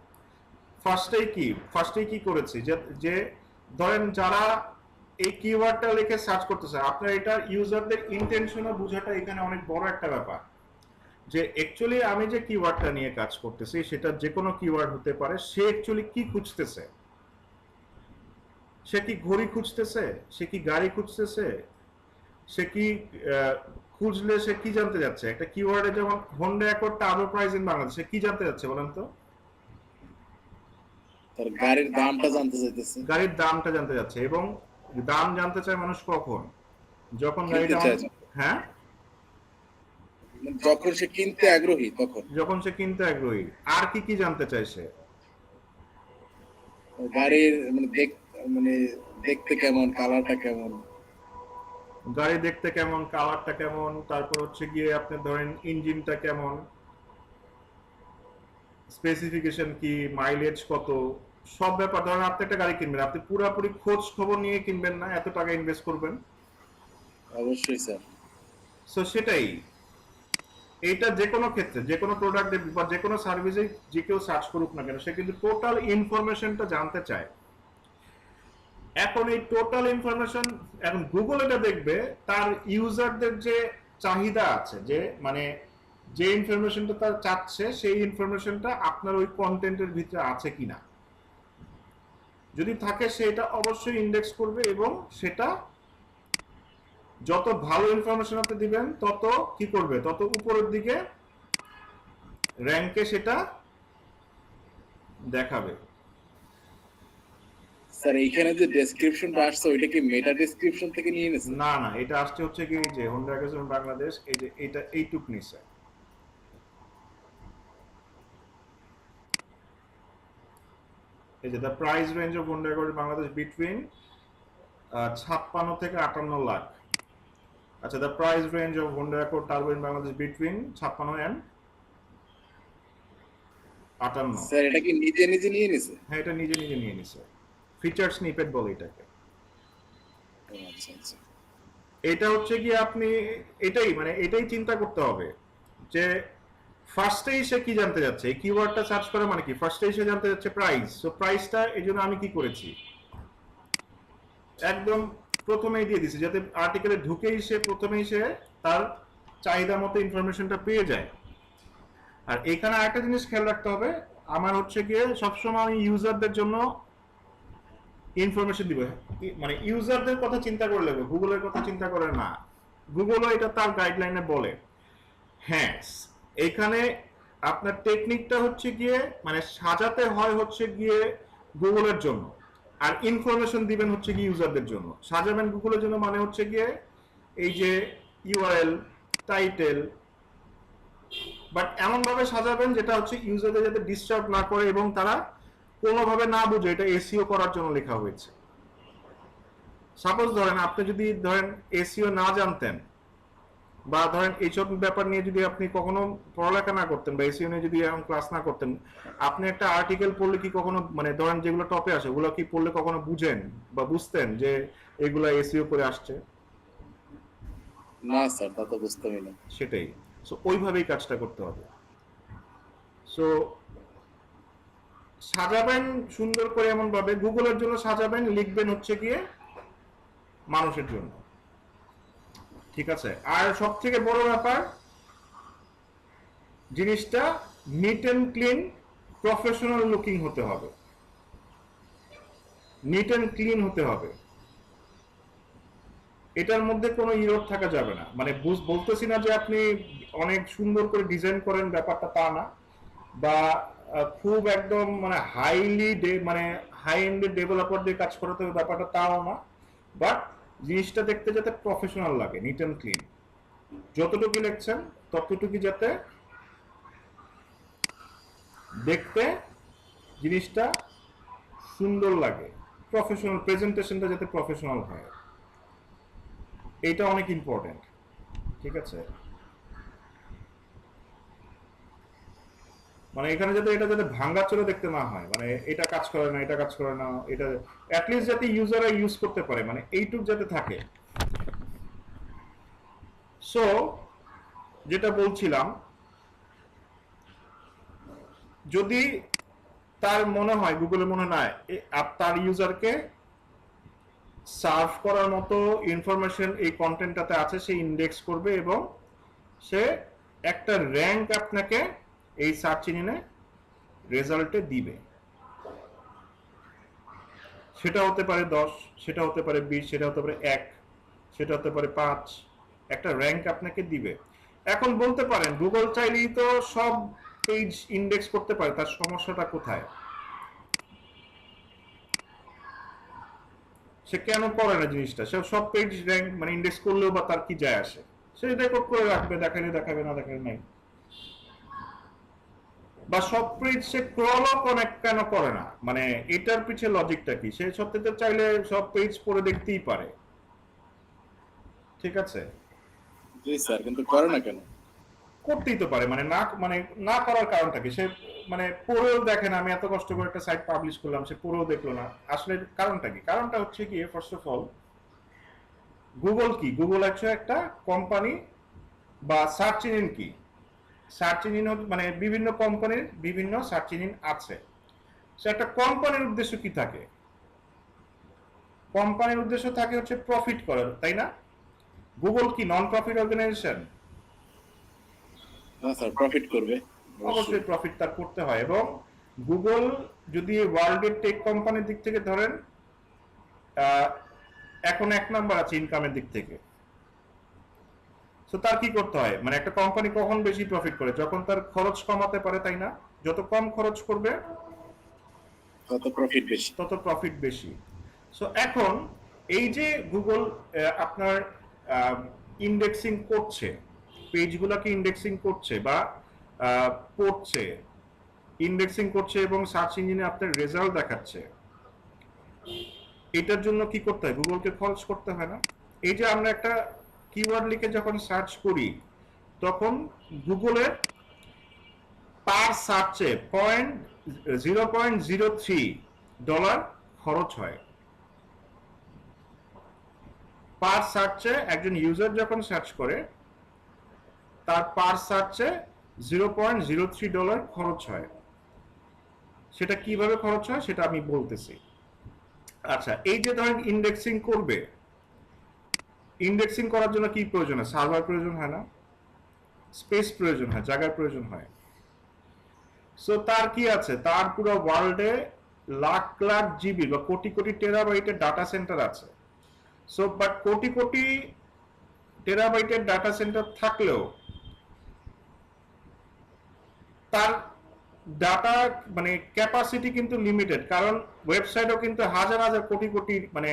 ফার্স্টেই কি করেছি, যে ধরেন যারা এই কিওয়ার্ডটা লিখে সার্চ করতেছে, আপনার এটা ইউজারদের ইন্টেনশনও বোঝাটা এখানে অনেক বড় একটা ব্যাপার। যে অ্যাকচুয়ালি আমি যে কিওয়ার্ডটা নিয়ে কাজ করতেছি সেটা যে কোনো কিওয়ার্ড হতে পারে, সে অ্যাকচুয়ালি কি খুঁজতেছে। সে কি ঘড়ি খুঁজতেছে, সে কি গাড়ি খুঁজতেছে, সে কি খুঁজলে সে কি জানতে যাচ্ছে। একটা কিওয়ার্ডে যেমন হোন্ডা অ্যাকর্ডটা আদর প্রাইস ইন বাংলাদেশ, সে কি জানতে যাচ্ছে বলেন তো? তার গাড়ির দামটা জানতে চাইতেছে, গাড়ির দামটা জানতে যাচ্ছে। এবং দাম জানতে চায় মানুষ কখন? যখন কিনতে গাড়িটা চায়, হ্যাঁ, যখন সে কিনতে আগ্রহী তখন। যখন সে কিনতে আগ্রহী। আর কি কি জানতে চায় সে? গাড়ির মানে দেখতে কেমন, কালারটা কেমন, গাড়ি দেখতে কেমন, কালারটা কেমন, তারপর হচ্ছে গিয়ে আপনি ধরেন ইঞ্জিনটা কেমন, স্পেসিফিকেশন কি, মাইলেজ কত, সব ব্যাপার। ধরেন আপনি একটা গাড়ি কিনবেন, আপনি পুরোপুরি খোঁজ খবর নিয়ে কিনবেন না, এত টাকা ইনভেস্ট করবেন। অবশ্যই স্যার। সো সেটাই, এইটা যে কোনো ক্ষেত্রে, যে কোনো প্রোডাক্ট বা যে কোনো সার্ভিসে যে কেউ সার্চ করুক না কেন, সে কিন্তু টোটাল ইনফরমেশনটা জানতে চায়। এখন এই টোটাল ইনফরমেশন, এখন গুগল এটা দেখবে তার ইউজারদের যে চাহিদা আছে, যে মানে যে ইনফরমেশনটা তার চাচ্ছে, সেই ইনফরমেশনটা আপনার ওই কন্টেন্টের ভিতরে আছে কিনা। যদি থাকে সেটা অবশ্যই ইন্ডেক্স করবে, এবং সেটা যত ভালো ইনফরমেশন আপনি দিবেন তত কি করবে, তত উপরের দিকে র্যাঙ্কে সেটা দেখাবে। স্যার এইখানে যে ডেসক্রিপশনটা আসছে ওইটা কি মেটা ডেসক্রিপশন থেকে নিয়ে নিয়েছে? না না, এটা আসছে হচ্ছে কি যে হোন্ডা অ্যাসোসিয়েশন বাংলাদেশ, এই যে এটা এইটুক নিছে। এই যে the price range of Honda Accord Bangladesh between 56 থেকে 58 লাখ। আচ্ছা, the price range of Honda Accord turbo in Bangladesh between 56 and 58। Sir এটা কি নিজে নিজে নিয়ে নিয়েছে? হ্যাঁ, এটা নিজে নিজে নিয়ে নিছে। ফিচার স্নিপেট বলে এটাকে। আচ্ছা আচ্ছা। এটা হচ্ছে কি আপনি এটাই মানে এটাই চিন্তা করতে হবে যে ফার্স্টেই সে কি জানতে যাচ্ছে। এই কিওয়ার্ডটা সার্চ করা মানে কি, ফার্স্টেই সে জানতে যাচ্ছে প্রাইস। সো প্রাইসটা এই জন্য আমি কি করেছি, একদম প্রথমেই দিয়ে দিছি, যাতে আর্টিকেলে ঢুকেই সে প্রথমেই সে তার চাহিদা মতো ইনফরমেশনটা পেয়ে যায়। আর এখানে আরেকটা জিনিস খেয়াল রাখতে হবে, আমার হচ্ছে গিয়ে সবসময় আমি ইউজারদের জন্য ইনফরমেশন দিব, মানে ইউজারদের কথা চিন্তা করে লাগবে, গুগলের কথা চিন্তা করে না। গুগলও এটা তার গাইডলাইনে বলে। হ্যাঁ, এখানে আপনার টেকনিকটা হচ্ছে গিয়ে মানে সাজাতে হয় হচ্ছে গিয়ে গুগলের জন্য, আর ইনফরমেশন দিবেন হচ্ছে গিয়ে ইউজারদের জন্য। সাজাবেন গুগলের জন্য মানে হচ্ছে গিয়ে এই যে ইউআরএল, টাইটেল, বাট এমন ভাবে সাজাবেন যেটা হচ্ছে ইউজারদের যাতে ডিস্টার্ব না করে এবং তারা কোনোভাবে না বুঝে এটা এসইও করার জন্য লেখা হয়েছে। সাপোজ ধরেন আপনি যদি ধরেন এসইও না জানতেন, বা ধরেন এইসব ব্যাপার নিয়ে যদি আপনি কখনো পড়ালেখা না করতেন বা এসইও নিয়ে যদি এখন ক্লাস না করতেন, আপনি একটা আর্টিকেল পড়লে কি কখনো মানে ধরেন যেগুলো টপে আসে ওগুলো কি পড়লে কখনো বুঝেন বা বুঝতেন যে এগুলা এসইও করে আসছে? না স্যার, তা তো বুঝতেই না। সেটাই। সো ওইভাবেই কাজটা করতে হবে। সো সাজাবেন সুন্দর করে, এমন ভাবে গুগলের জন্য সাজাবেন, লিখবেন হচ্ছে গিয়ে মানুষের জন্য। ঠিক আছে। আর সব থেকে বড় ব্যাপার, জিনিসটা neat and clean, professional looking হতে হবে, নিট এন্ড ক্লিন হতে হবে। এটার মধ্যে কোনো ইরোড থাকা যাবে না। মানে বলতেছি না যে আপনি অনেক সুন্দর করে ডিজাইন করেন, ব্যাপারটা তা না, বা খুব একদম মানে মানে হাই এন্ডের ডেভেলপারদের কাজ করাতে হবে, ব্যাপারটা তাও না। বাট জিনিসটা দেখতে যাতে প্রফেশনাল লাগে, নিট এন্ড ক্লিন। যতটুকু লিখছেন ততটুকু যাতে দেখতে জিনিসটা সুন্দর লাগে, প্রফেশনাল প্রেজেন্টেশনটা যাতে প্রফেশনাল হয়, এটা অনেক ইম্পর্টেন্ট। ঠিক আছে। মানে এখানে যাতে এটা যাতে ভাঙ্গাচোরা দেখতে না হয়, মানে এটা কাজ করে না, এটা কাজ করে না, এটা অ্যাটলিস্ট যাতে ইউজাররা ইউজ করতে পারে, মানে এইটুক যাতে থাকে। সো যেটা বলছিলাম, যদি তার মনে হয়, গুগলের মনে হয় তার ইউজারকে সার্ভ করার মতো ইনফরমেশন এই কন্টেন্টটাতে আছে, সে ইন্ডেক্স করবে এবং সে একটা র্যাঙ্ক আপনাকে এই সার্চ ইঞ্জিনে রেজাল্টে দিবে। সেটা হতে পারে 10, সেটা হতে পারে 20, সেটা হতে পারে 1, সেটা হতে পারে 5, একটা র্যাঙ্ক আপনাকে দিবে। এখন বলতে পারেন গুগল চাইলেই তো সব পেজ ইন্ডেক্স করতে পারে, তার সমস্যাটা কোথায়? সে কেন করে না জিনিসটা? সে সব পেজ র্যাঙ্ক মানে ইন্ডেক্স করলেও বা তার কি যায় আসে? সে রেকর্ড করে রাখবে, দেখালে দেখাবে, না দেখালে নাই। বা সব পেজ সে ক্রলও কানেক্ট কেন করে না? মানে এটার পিছে লজিকটা কি? সে সত্যিতে চাইলে সব পেজ পড়ে দেখতেই পারে, ঠিক আছে? জি স্যার, কিন্তু করে না কেন? করতেই তো পারে, মানে না করার কারণটা কি? সে মানে পড়েও দেখে না, আমি এত কষ্ট করে একটা সাইট পাবলিশ করলাম, সে পড়েও দেখলো না। আসলে কারণটা কি? কারণটা হচ্ছে কি, ফার্স্ট অফ অল গুগল কি? গুগল হচ্ছে একটা কোম্পানি বা সার্চ ইঞ্জিন। কি সার্চ ইঞ্জিন? মানে বিভিন্ন কোম্পানির বিভিন্ন সার্চ ইঞ্জিন আছে। সে একটা কোম্পানির উদ্দেশ্য কি থাকে? কোম্পানির উদ্দেশ্য থাকে হচ্ছে প্রফিট করার, তাই না? গুগল কি নন প্রফিট অর্গানাইজেশন? হ্যাঁ স্যার, প্রফিট করবে অবশ্যই প্রফিট তার করতে হয়। এবং গুগল যদি ওয়ার্ল্ডের টেক কোম্পানির দিক থেকে ধরেন, এখন 1 নাম্বার আছে ইনকামের দিক থেকে। তো তার কি করতে হয়? মানে একটা কোম্পানি কখন বেশি প্রফিট করে? যখন তার খরচ কমাতে পারে, তাই না? যত কম খরচ করবে তত প্রফিট বেশি। তত প্রফিট বেশি। সো এখন এই যে গুগল আপনার ইন্ডেক্সিং করছে, পেজগুলোকে ইন্ডেক্সিং করছে বা পড়ছে, ইন্ডেক্সিং করছে এবং সার্চ ইঞ্জিনে আপনার রেজাল্ট দেখাচ্ছে, এটার জন্য কি করতে হয়? গুগলকে খরচ করতে হয় না? এই যে আমরা একটা কিওয়ার্ড লিখে যখন সার্চ করি, তখন গুগলের পার সার্চে $0.03 খরচ হয়। পার সার্চে একজন ইউজার যখন সার্চ করে, তার পার সার্চে $0.03 খরচ হয়। সেটা কিভাবে খরচ হয় সেটা আমি বলতেছি। আচ্ছা, এই যে ধরেন ইন্ডেক্সিং করবে, ইন্ডেক্সিং করার জন্য কি প্রয়োজন হয়? সার্ভার প্রয়োজন হয় না? স্পেস প্রয়োজন হয়, জায়গার প্রয়োজন হয়। সো তার কি আছে? তার পুরো ওয়ার্ল্ডে লাখ লাখ জিবি বা কোটি কোটি টেরাবাইটের ডাটা সেন্টার আছে। So but crore crore টেরাবাইটের data centre থাকলেও তার ডাটা মানে ক্যাপাসিটি কিন্তু লিমিটেড, কারণ ওয়েবসাইটও কিন্তু হাজার হাজার কোটি কোটি মানে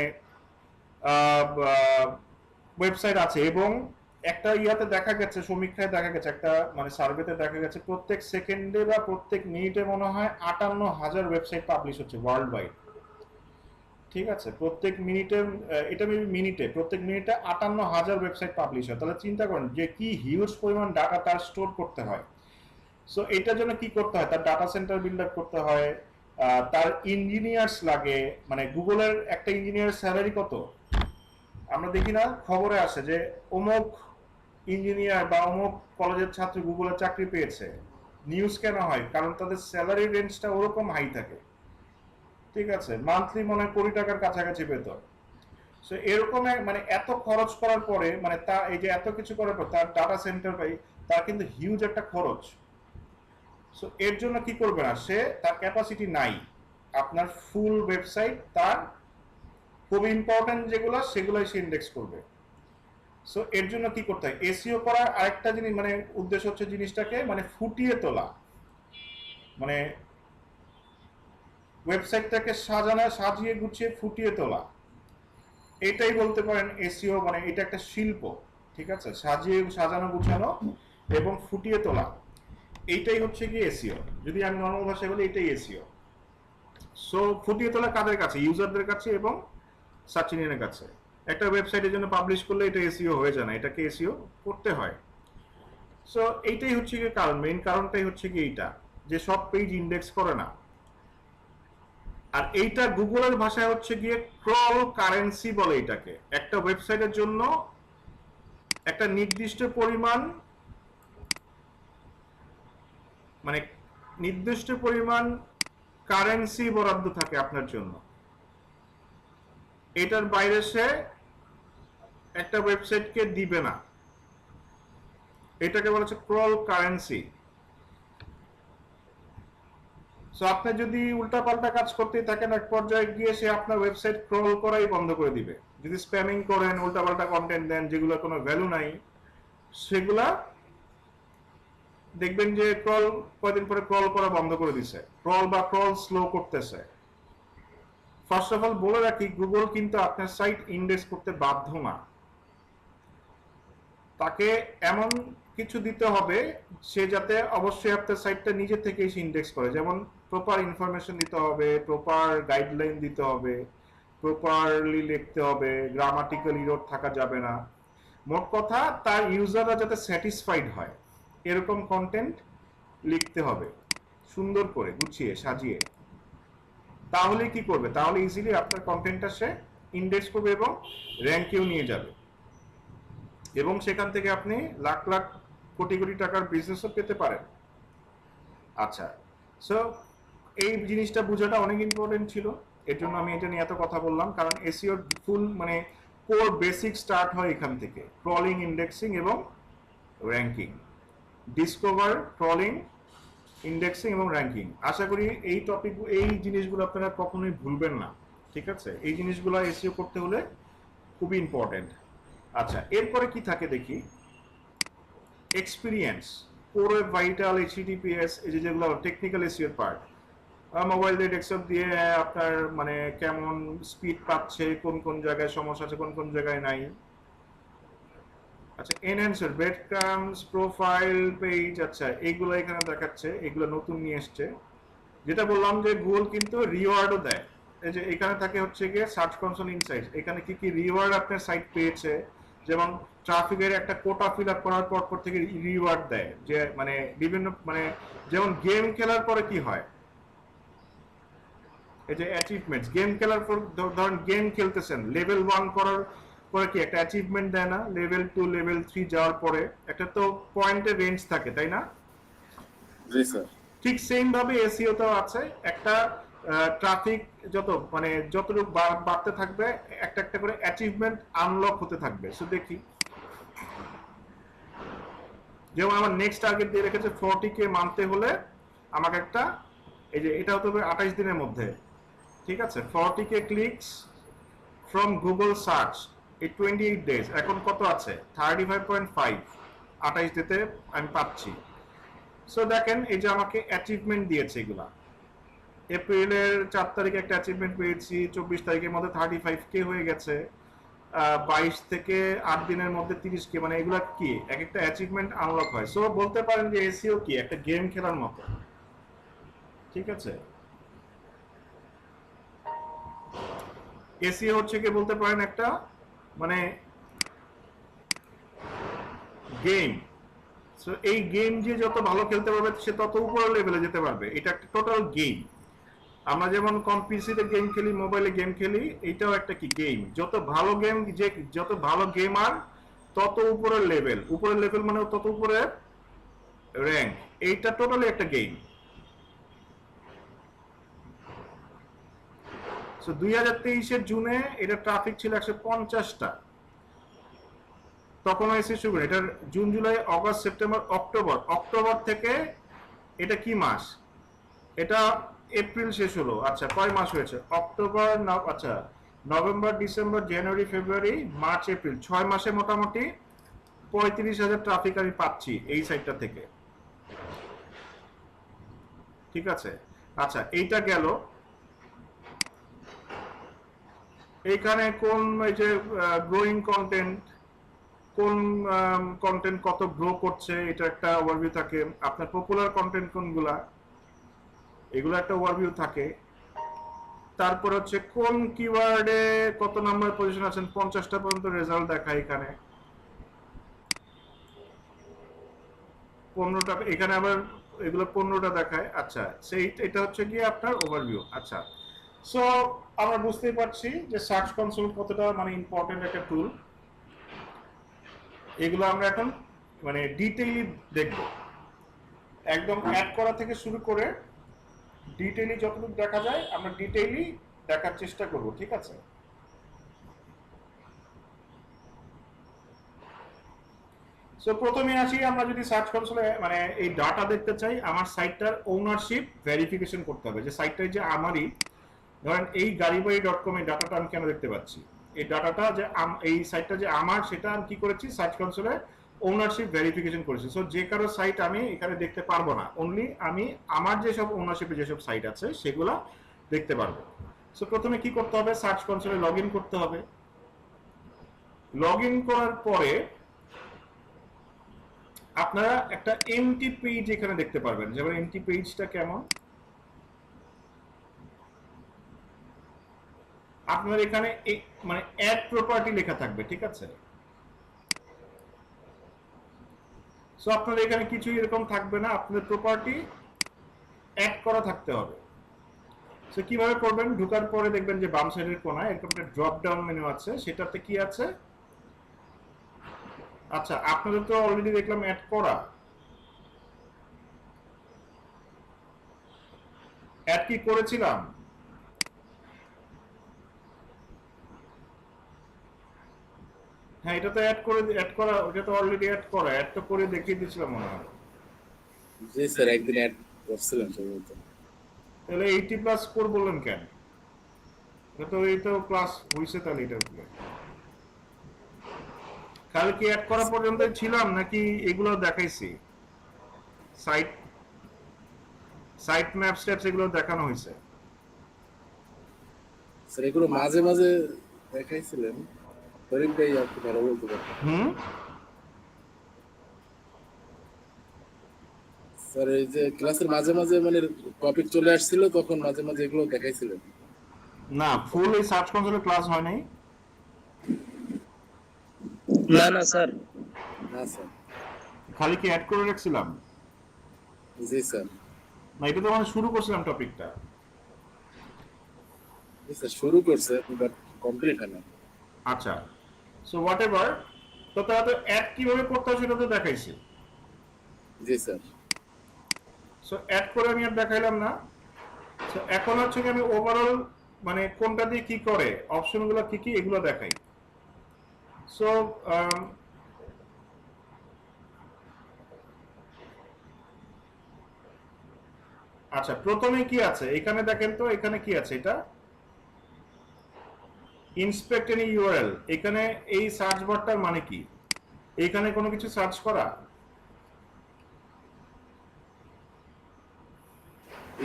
ওয়েবসাইট আছে। এবং একটা ইয়াতে দেখা গেছে, সমীক্ষায় দেখা গেছে, একটা মানে সার্ভেতে দেখা গেছে, প্রত্যেক সেকেন্ডে বা প্রত্যেক মিনিটে মনে হয় 58,000 ওয়েবসাইট পাবলিশ হচ্ছে ওয়ার্ল্ড ওয়াইড। ঠিক আছে, প্রত্যেক মিনিটে, এটা মিনিটে, প্রত্যেক মিনিটে 58,000 ওয়েবসাইট পাবলিশ হয়। তাহলে চিন্তা করেন যে কি হিউজ পরিমাণ ডাটা তার স্টোর করতে হয়। সো এটার জন্য কি করতে হয়? তার ডাটা সেন্টার বিল্ড আপ করতে হয়, তার ইঞ্জিনিয়ার্স লাগে। মানে গুগলের একটা ইঞ্জিনিয়ার স্যালারি কত? আমরা দেখি না, খবরে আসে যে অমুক ইঞ্জিনিয়ার বা অমুক কলেজের ছাত্র গুগলের চাকরি পেয়েছে। নিউজ কেন হয়? কারণ তাদের স্যালারি রেঞ্জটা ওরকম হাই থাকে। ঠিক আছে, মান্থলি মনে হয় $1,000,000 কাছাকাছি বেতন। সো এরকম মানে এত খরচ করার পরে, মানে তা এই যে এত কিছু করার পর তার ডাটা সেন্টার পাই, তার কিন্তু হিউজ একটা খরচ। সো এর জন্য কি করবে না? সে তার ক্যাপাসিটি নাই আপনার ফুল ওয়েবসাইট, তার খুব ইম্পর্টেন্ট যেগুলো সেগুলোই সে ইন্ডেক্স করবে। সো এর জন্য কি করতে হয়? এসইও করার আরেকটা জিনিস মানে উদ্দেশ্য হচ্ছে জিনিসটাকে মানে ফুটিয়ে তোলা, মানে ওয়েবসাইটটাকে সাজিয়ে গুছিয়ে ফুটিয়ে তোলা। এটাই বলতে পারেন এসইও, মানে এটা একটা শিল্প। ঠিক আছে, সাজানো গুছানো এবং ফুটিয়ে তোলা, এইটাই হচ্ছে কি এসইও। যদি আমি নর্মাল ভাষায় বলি, এটাই এসইও। সো ফুটিয়ে তোলা কাদের কাছে? ইউজারদের কাছে এবং সার্চ ইঞ্জিনের কাছে। একটা ওয়েবসাইটের জন্য পাবলিশ করলে এটা এসইও হয়ে যায় না, এটাকে এসইও করতে হয়। সো এইটাই হচ্ছে কি কারণ, মেইন কারণটাই হচ্ছে কি এইটা, যে সব পেজ ইন্ডেক্স করে না। আর এইটা গুগলের ভাষায় হচ্ছে গিয়ে ক্রল কারেন্সি বলে এটাকে। একটা ওয়েবসাইটের জন্য একটা নির্দিষ্ট পরিমাণ, মানে নির্দিষ্ট পরিমাণ কারেন্সি বরাদ্দ থাকে আপনার জন্য। এটার বাইরে সে একটা ওয়েবসাইটকে দিবে না। এটাকে বলা হচ্ছে ক্রল কারেন্সি। সো আপনি যদি উল্টাপাল্টা কাজ করতে থাকেন, এক পর্যায়ে গিয়ে সে আপনার ওয়েবসাইট ক্রল করাই বন্ধ করে দিবে। যদি স্প্যামিং করেন, উল্টাপাল্টা কন্টেন্ট দেন যেগুলো কোনো ভ্যালু নাই, সেগুলা দেখবেন যে কয়দিন পরে ক্রল করা বন্ধ করে দিছে, ক্রল স্লো করতেছে। ফার্স্ট অফ অল বলে রাখি, গুগল কিন্তু আপনার সাইট ইন্ডেক্স করতে বাধ্য না। তাকে এমন কিছু দিতে হবে সে যাতে অবশ্যই আপনার সাইটটা নিজে থেকেই ইন্ডেক্স করে। যেমন প্রপার ইনফরমেশন দিতে হবে, প্রপার গাইডলাইন দিতে হবে, প্রপারলি লিখতে হবে, গ্রামাটিক্যাল ইরর থাকা যাবে না। মোট কথা তার ইউজাররা যাতে স্যাটিসফাইড হয় এরকম কন্টেন্ট লিখতে হবে, সুন্দর করে গুছিয়ে সাজিয়ে। তাহলে কি করবে? তাহলে ইজিলি আপনার কন্টেন্টটা সে ইন্ডেক্স করবে এবং র্যাঙ্কেও নিয়ে যাবে, এবং সেখান থেকে আপনি লাখ লাখ কোটি কোটি টাকার বিজনেসও পেতে পারেন। আচ্ছা, সো এই জিনিসটা বোঝাটা অনেক ইম্পর্টেন্ট ছিল, এর জন্য আমি এটা নিয়ে এত কথা বললাম। কারণ এসইওর ফুল মানে কোর বেসিক স্টার্ট হয় এখান থেকে, ক্রলিং, ইন্ডেক্সিং এবং র্যাঙ্কিং। ডিসকভার, ক্রলিং, ইন্ডেক্সিং এবং র্যাঙ্কিং। আশা করি এই জিনিসগুলো আপনারা কখনোই ভুলবেন না, ঠিক আছে? এই জিনিসগুলো এসইও করতে হলে খুবই ইম্পর্টেন্ট। আচ্ছা, এরপরে কি থাকে দেখি। এক্সপিরিয়েন্স, কোর ভাইটাল, এইচটিটিপিএস, এই যেগুলো টেকনিক্যাল এসইওর পার্ট। মোবাইল দিয়ে ডেস্কটপ দিয়ে আপনার মানে কেমন স্পিড পাচ্ছে, কোন কোন জায়গায় সমস্যা আছে, কোন কোন জায়গায় নাই। আচ্ছা, enhancer, bread crumbs, profile page, আচ্ছা এইগুলো এখানে দেখাচ্ছে, এগুলো নতুন নিয়ে এসছে। যেটা বললাম যে গুগল কিন্তু রিওয়ার্ডও দেয়। এই যে এখানে থাকে হচ্ছে গিয়ে সার্চ কনসোল ইনসাইটস, এখানে কি কি রিওয়ার্ড আপনার সাইট পেয়েছে। যেমন ট্রাফিকের একটা কোটা ফিল আপ করার পর থেকে রিওয়ার্ড দেয়, যে মানে বিভিন্ন মানে যেমন গেম খেলার পরে কি হয়, এই যে অ্যাচিভমেন্টস, গেম খেলার পর ধরেন গেম খেলতেছেন, লেভেল 1 করার পরে কি একটা অ্যাচিভমেন্ট দেয় না? লেভেল 2, লেভেল 3 যাওয়ার পরে একটা তো পয়েন্টের রেঞ্জ থাকে, তাই না? জি স্যার। ঠিক সেম ভাবে এসইও তো আছে, একটা ট্রাফিক যতটুকু বাড়তে থাকবে একটা একটা করে অ্যাচিভমেন্ট আনলক হতে থাকবে। সো দেখি, যেমন আমার নেক্সট টার্গেট দিয়ে রেখেছে 40K মানতে হলে আমাকে একটা, এই যে এটা হতে হবে 28 দিনের মধ্যে, ঠিক আছে? 40K clicks from Google search এই 28 ডেজ। এখন কত আছে? 35.5, 28 দিতে আমি পাচ্ছি। সো দেখেন, এই যে আমাকে অ্যাচিভমেন্ট দিয়েছে এগুলা। এপ্রিলের 4 তারিখে একটা অ্যাচিভমেন্ট পেয়েছি, 24 তারিখের মধ্যে 35K হয়ে গেছে, 22 থেকে 8 দিনের মধ্যে 30K। মানে এগুলা কি এক একটা অ্যাচিভমেন্ট আনলক হয়। সো বলতে পারেন যে এসইও কি একটা গেম খেলার মতো, ঠিক আছে? এসইও হচ্ছে কি বলতে পারেন একটা মানে গেম। সো এই গেম যে যত ভালো খেলতে পারবে সে তত উপরের লেভেলে যেতে পারবে। এটা একটা টোটাল গেম। আমরা যেমন কম্পিউটারে গেম খেলি, মোবাইলে গেম খেলি, এইটাও একটা কি গেম। যত ভালো গেম, যে যত ভালো গেমার তত উপরের লেভেল, উপরের লেভেল মানে তত উপরের র্যাঙ্ক। এইটা টোটালি একটা গেম। সো 2023-এর জুনে এটা ট্রাফিক ছিল 150টা, তখন এসে শুরু। এটার June, July, August, September, October থেকে এটা কি মাস? এটা এপ্রিল শেষ হলো। আচ্ছা, কয় মাস হয়েছে? অক্টোবর, আচ্ছা নভেম্বর, ডিসেম্বর, জানুয়ারি, ফেব্রুয়ারি, মার্চ, এপ্রিল, 6 মাসে মোটামুটি 35,000 ট্রাফিক আমি পাচ্ছি এই সাইটটা থেকে, ঠিক আছে? আচ্ছা, এইটা গেল। এইখানে কোন এই যে গ্রোয়িং কন্টেন্ট, কোন কন্টেন্ট কত গ্রো করছে এটা একটা ওভারভিউ থাকে। আপনার পপুলার কন্টেন্ট কোনগুলা, এগুলো একটা ওভারভিউ থাকে। তারপর হচ্ছে কোন কিওয়ার্ডে কত নাম্বার পজিশন আছেন, 50টা পর্যন্ত রেজাল্ট দেখায় এখানে। 15টা এখানে আবার, এগুলো 15টা দেখায়। আচ্ছা, এটা হচ্ছে গিয়ে আপনার ওভারভিউ। আচ্ছা, সো আমরা বুঝতেই পারছি যে সার্চ কনসোল কতটা মানে ইম্পর্টেন্ট একটা টুল। এগুলো আমরা এখন মানে ডিটেইলি দেখব, একদম অ্যাড করা থেকে শুরু করে ডিটেইলি যতটুকু দেখা যায় আমরা ডিটেইলি দেখার চেষ্টা করব, ঠিক আছে? সো প্রথমে আসি, আমরা যদি সার্চ কনসোলে মানে এই ডাটা দেখতে চাই, আমার সাইটটার ওনারশিপ ভেরিফিকেশন করতে হবে, যে সাইটটা যে আমারই। ধরেন এই গাড়িবাড়ি.com এই ডাটাটা আমি কেন দেখতে পাচ্ছি, এই ডাটাটা যে এই সাইটটা যে আমার, সেটা আমি কি করেছি, সার্চ কনসোলে ওনারশিপ ভেরিফিকেশন করেছি। সো যে কারো সাইট আমি এখানে দেখতে পারবো না, অনলি আমি আমার যেসব ওনারশিপে যেসব সাইট আছে সেগুলো দেখতে পারবো। সো প্রথমে কি করতে হবে, সার্চ কনসোলে লগ ইন করতে হবে। লগ ইন করার পরে আপনারা একটা এমটি পেজ এখানে দেখতে পারবেন, যেমন এমটি পেজটা কেমন, আপনার এখানে মানে অ্যাড প্রপার্টি লেখা থাকবে, ঠিক আছে? সো আপনার এখানে কিছু এরকম থাকবে না, আপনাদের প্রপার্টি অ্যাড করা থাকতে হবে। সো কিভাবে করবেন, ঢোকার পরে দেখবেন যে বাম সাইডের কোনায় এরকম একটা ড্রপ ডাউন মেনু আছে, সেটাতে কি আছে, আচ্ছা আপনাদের তো অলরেডি দেখলাম অ্যাড করা, অ্যাড কি করেছিলাম, হ্যাঁ এটা তো অ্যাড করা, ওটা তো অলরেডি অ্যাড করা, অ্যাড তো করে দেখিয়ে দিয়েছিলাম মনে হয়। জি স্যার, একদিন অ্যাড করছিলেন সম্ভবত। তাহলে 80+ স্কোর বললেন কেন? এটা তো এই তো ক্লাস হইছে, তাহলে এটা উপরে খালি কি অ্যাড করা পর্যন্ত ছিলাম নাকি এগুলো দেখাইছি, সাইট সাইট ম্যাপ স্টেপস এগুলো দেখানো হয়েছে? স্যার এগুলো মাঝে মাঝে দেখাইছিলেন, ফরিদ ভাই আপনি ভালো বলতে পারবেন। স্যার এই যে ক্লাসের মাঝে মাঝে মানে টপিক চলে আসছিল, তখন মাঝে মাঝে এগুলো দেখাইছিলেন। না, ফুল এই সার্চ কনসোলে ক্লাস হয় নাই। না না স্যার, না স্যার। খালি কি অ্যাড করে রাখছিলাম? জি স্যার। না, এটা তো মানে শুরু করছিলাম টপিকটা। জি স্যার, শুরু করছে বাট কমপ্লিট হয় না। আচ্ছা, সো হোয়াটএভার, তো তারা তো অ্যাড কিভাবে করতে হয় সেটা তো দেখাইছি। জি স্যার। সো অ্যাড করে আমি আর দেখাইলাম না। সো এখন হচ্ছে কি আমি ওভারঅল মানে কোনটা দিয়ে কি করে, অপশনগুলো কি কি এগুলো দেখাই। সো আচ্ছা, প্রথমে কি আছে এখানে দেখেন তো, এখানে কি আছে, এটা ইন্সপেক্ট এনি ইউআরএল। এখানে এই সার্চ বারটার মানে কি, এখানে কোনো কিছু সার্চ করা?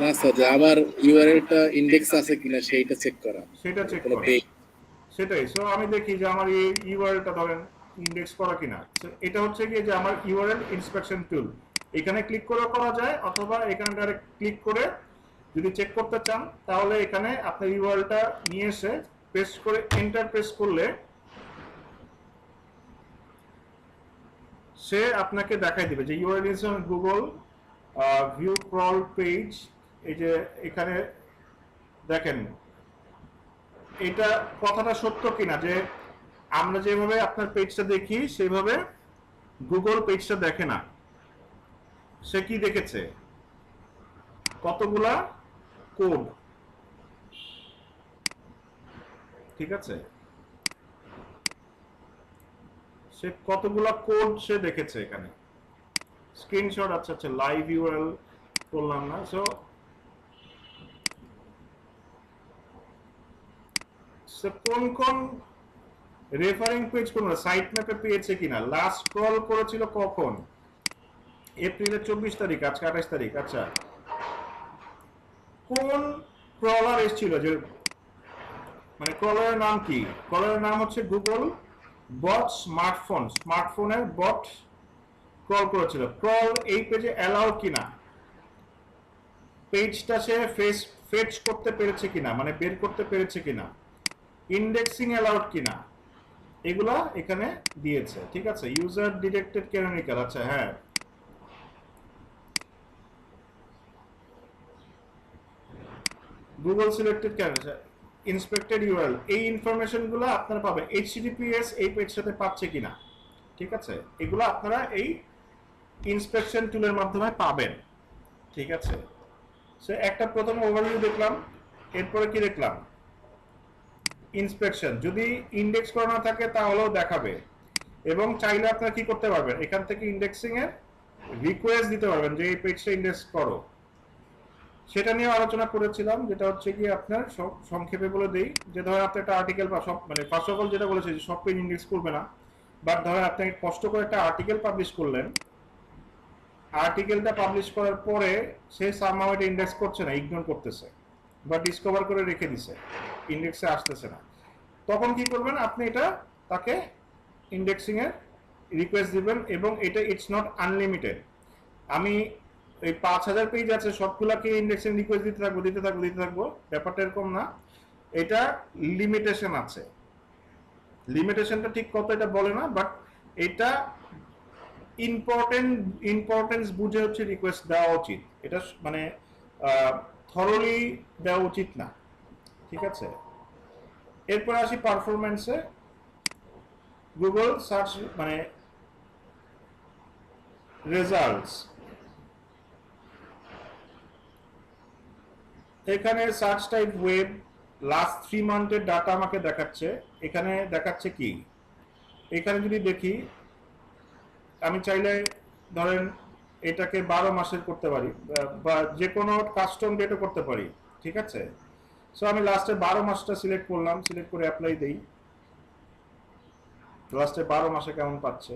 না স্যার, যে আমার ইউআরএলটা ইনডেক্স আছে কিনা সেইটা চেক করা, সেটা চেক কোনো করা, পেজ। সেটাই। সো আমি দেখি যে আমার এই ইউআরএলটা ধরেন ইনডেক্স করা কিনা। এটা হচ্ছে কি যে আমার ইউআরএল ইন্সপেকশন টুল, এখানে ক্লিক করে করা যায়, অথবা এখানে ডাইরেক্ট ক্লিক করে যদি চেক করতে চান তাহলে এখানে আপনার ইউআরএলটা নিয়ে এসে পেস্ট করে এন্টার প্রেস করলে সে আপনাকে দেখাই দিবে যে URL is on Google view crawl page. এই যে এখানে দেখেন এটা কথাটা সত্য কিনা, যে আমরা যেভাবে আপনার পেজটা দেখি সেভাবে গুগল পেজটা দেখে না। সে কি দেখেছে, কতগুলা কোড, ঠিক আছে, সে কতগুলা কোড সে দেখেছে এখানে স্ক্রিনশট। আচ্ছা আচ্ছা, লাইভ ইউআরএল করলাম না। সো কোন কোন রেফারিং পেজ কোন সাইট ম্যাপে পেয়েছে কিনা, লাস্ট স্ক্রল করেছিল কখন, এপ্রিলের 24 তারিখ, আজকে 28 তারিখ। আচ্ছা, কোন ক্রলার এসেছিল, যে মানে ক্রলারের নাম কি, ক্রলারের নাম হচ্ছে গুগল বট স্মার্টফোন, স্মার্টফোনের বট ক্রল করেছিল। ক্রল এই পেজে অ্যালাউ কিনা, পেজটা সে ফেচ করতে পেরেছে কিনা, মানে বের করতে পেরেছে কিনা, ইন্ডেক্সিং অ্যালাউড কিনা, এগুলা এখানে দিয়েছে, ঠিক আছে। ইউজার ডিরেক্টেড ক্যানোনিক্যাল, আচ্ছা হ্যাঁ, Google selected canonical, inspected URL, এই ইনফরমেশনগুলো আপনারা পাবেন। এইচটিটিপিএস এই পেজটাতে পাচ্ছে কিনা, ঠিক আছে, এগুলো আপনারা এই ইন্সপেকশন টুলের মাধ্যমে পাবেন। ঠিক আছে, সো একটা প্রথম ওভারভিউ দেখলাম, এরপরে কি দেখলাম, ইন্সপেকশন। যদি ইন্ডেক্স করা না থাকে তাহলেও দেখাবে, এবং চাইলে আপনারা কি করতে পারবেন, এখান থেকে ইন্ডেক্সিং এর রিকোয়েস্ট দিতে পারবেন যে এই পেজটা ইন্ডেক্স করো। সেটা নিয়ে আলোচনা করেছিলাম, যেটা হচ্ছে কি আপনার সংক্ষেপে বলে দেই, যে ধরেন আপনি একটা আর্টিকেল বা সব মানে ফার্স্ট অফ অল যেটা বলেছে যে সব পেজ ইন্ডেক্স করবে না, বাট ধরেন আপনি কষ্ট করে একটা আর্টিকেল পাবলিশ করলেন, আর্টিকেলটা পাবলিশ করার পরে সে সামহাউ এটা ইন্ডেক্স করছে না, ইগনোর করতেছে বা ডিসকভার করে রেখে দিছে, ইন্ডেক্সে আসতেছে না, তখন কি করবেন, আপনি এটা তাকে ইন্ডেক্সিং এর রিকোয়েস্ট দিবেন, এবং এটা ইটস নট আনলিমিটেড। আমি এই 5000 পেজ আছে সবগুলাকে ইন্ডেক্সিং রিকোয়েস্ট দিতে থাকবো, ব্যাপারটা এরকম না, এটা লিমিটেশন আছে। লিমিটেশনটা ঠিক কত এটা বলে না, বাট এটা ইম্পর্টেন্স বুঝে হচ্ছে রিকোয়েস্ট দেওয়া উচিত, এটা মানে থরলি দেওয়া উচিত না। ঠিক আছে, এরপর আসি পারফরম্যান্সে। গুগল সার্চ মানে রেজাল্টস, এখানে সার্চ টাইপ ওয়েব লাস্ট 3 মান্থের ডাটা আমাকে দেখাচ্ছে। এখানে দেখাচ্ছে কি, এখানে যদি দেখি, আমি চাইলে ধরেন এটাকে 12 মাসের করতে পারি, বা যে কোনো কাস্টম ডেটও করতে পারি। ঠিক আছে, সো আমি লাস্টে 12 মাসটা সিলেক্ট করলাম, সিলেক্ট করে অ্যাপ্লাই দেই, লাস্টে 12 মাসে কেমন পাচ্ছে।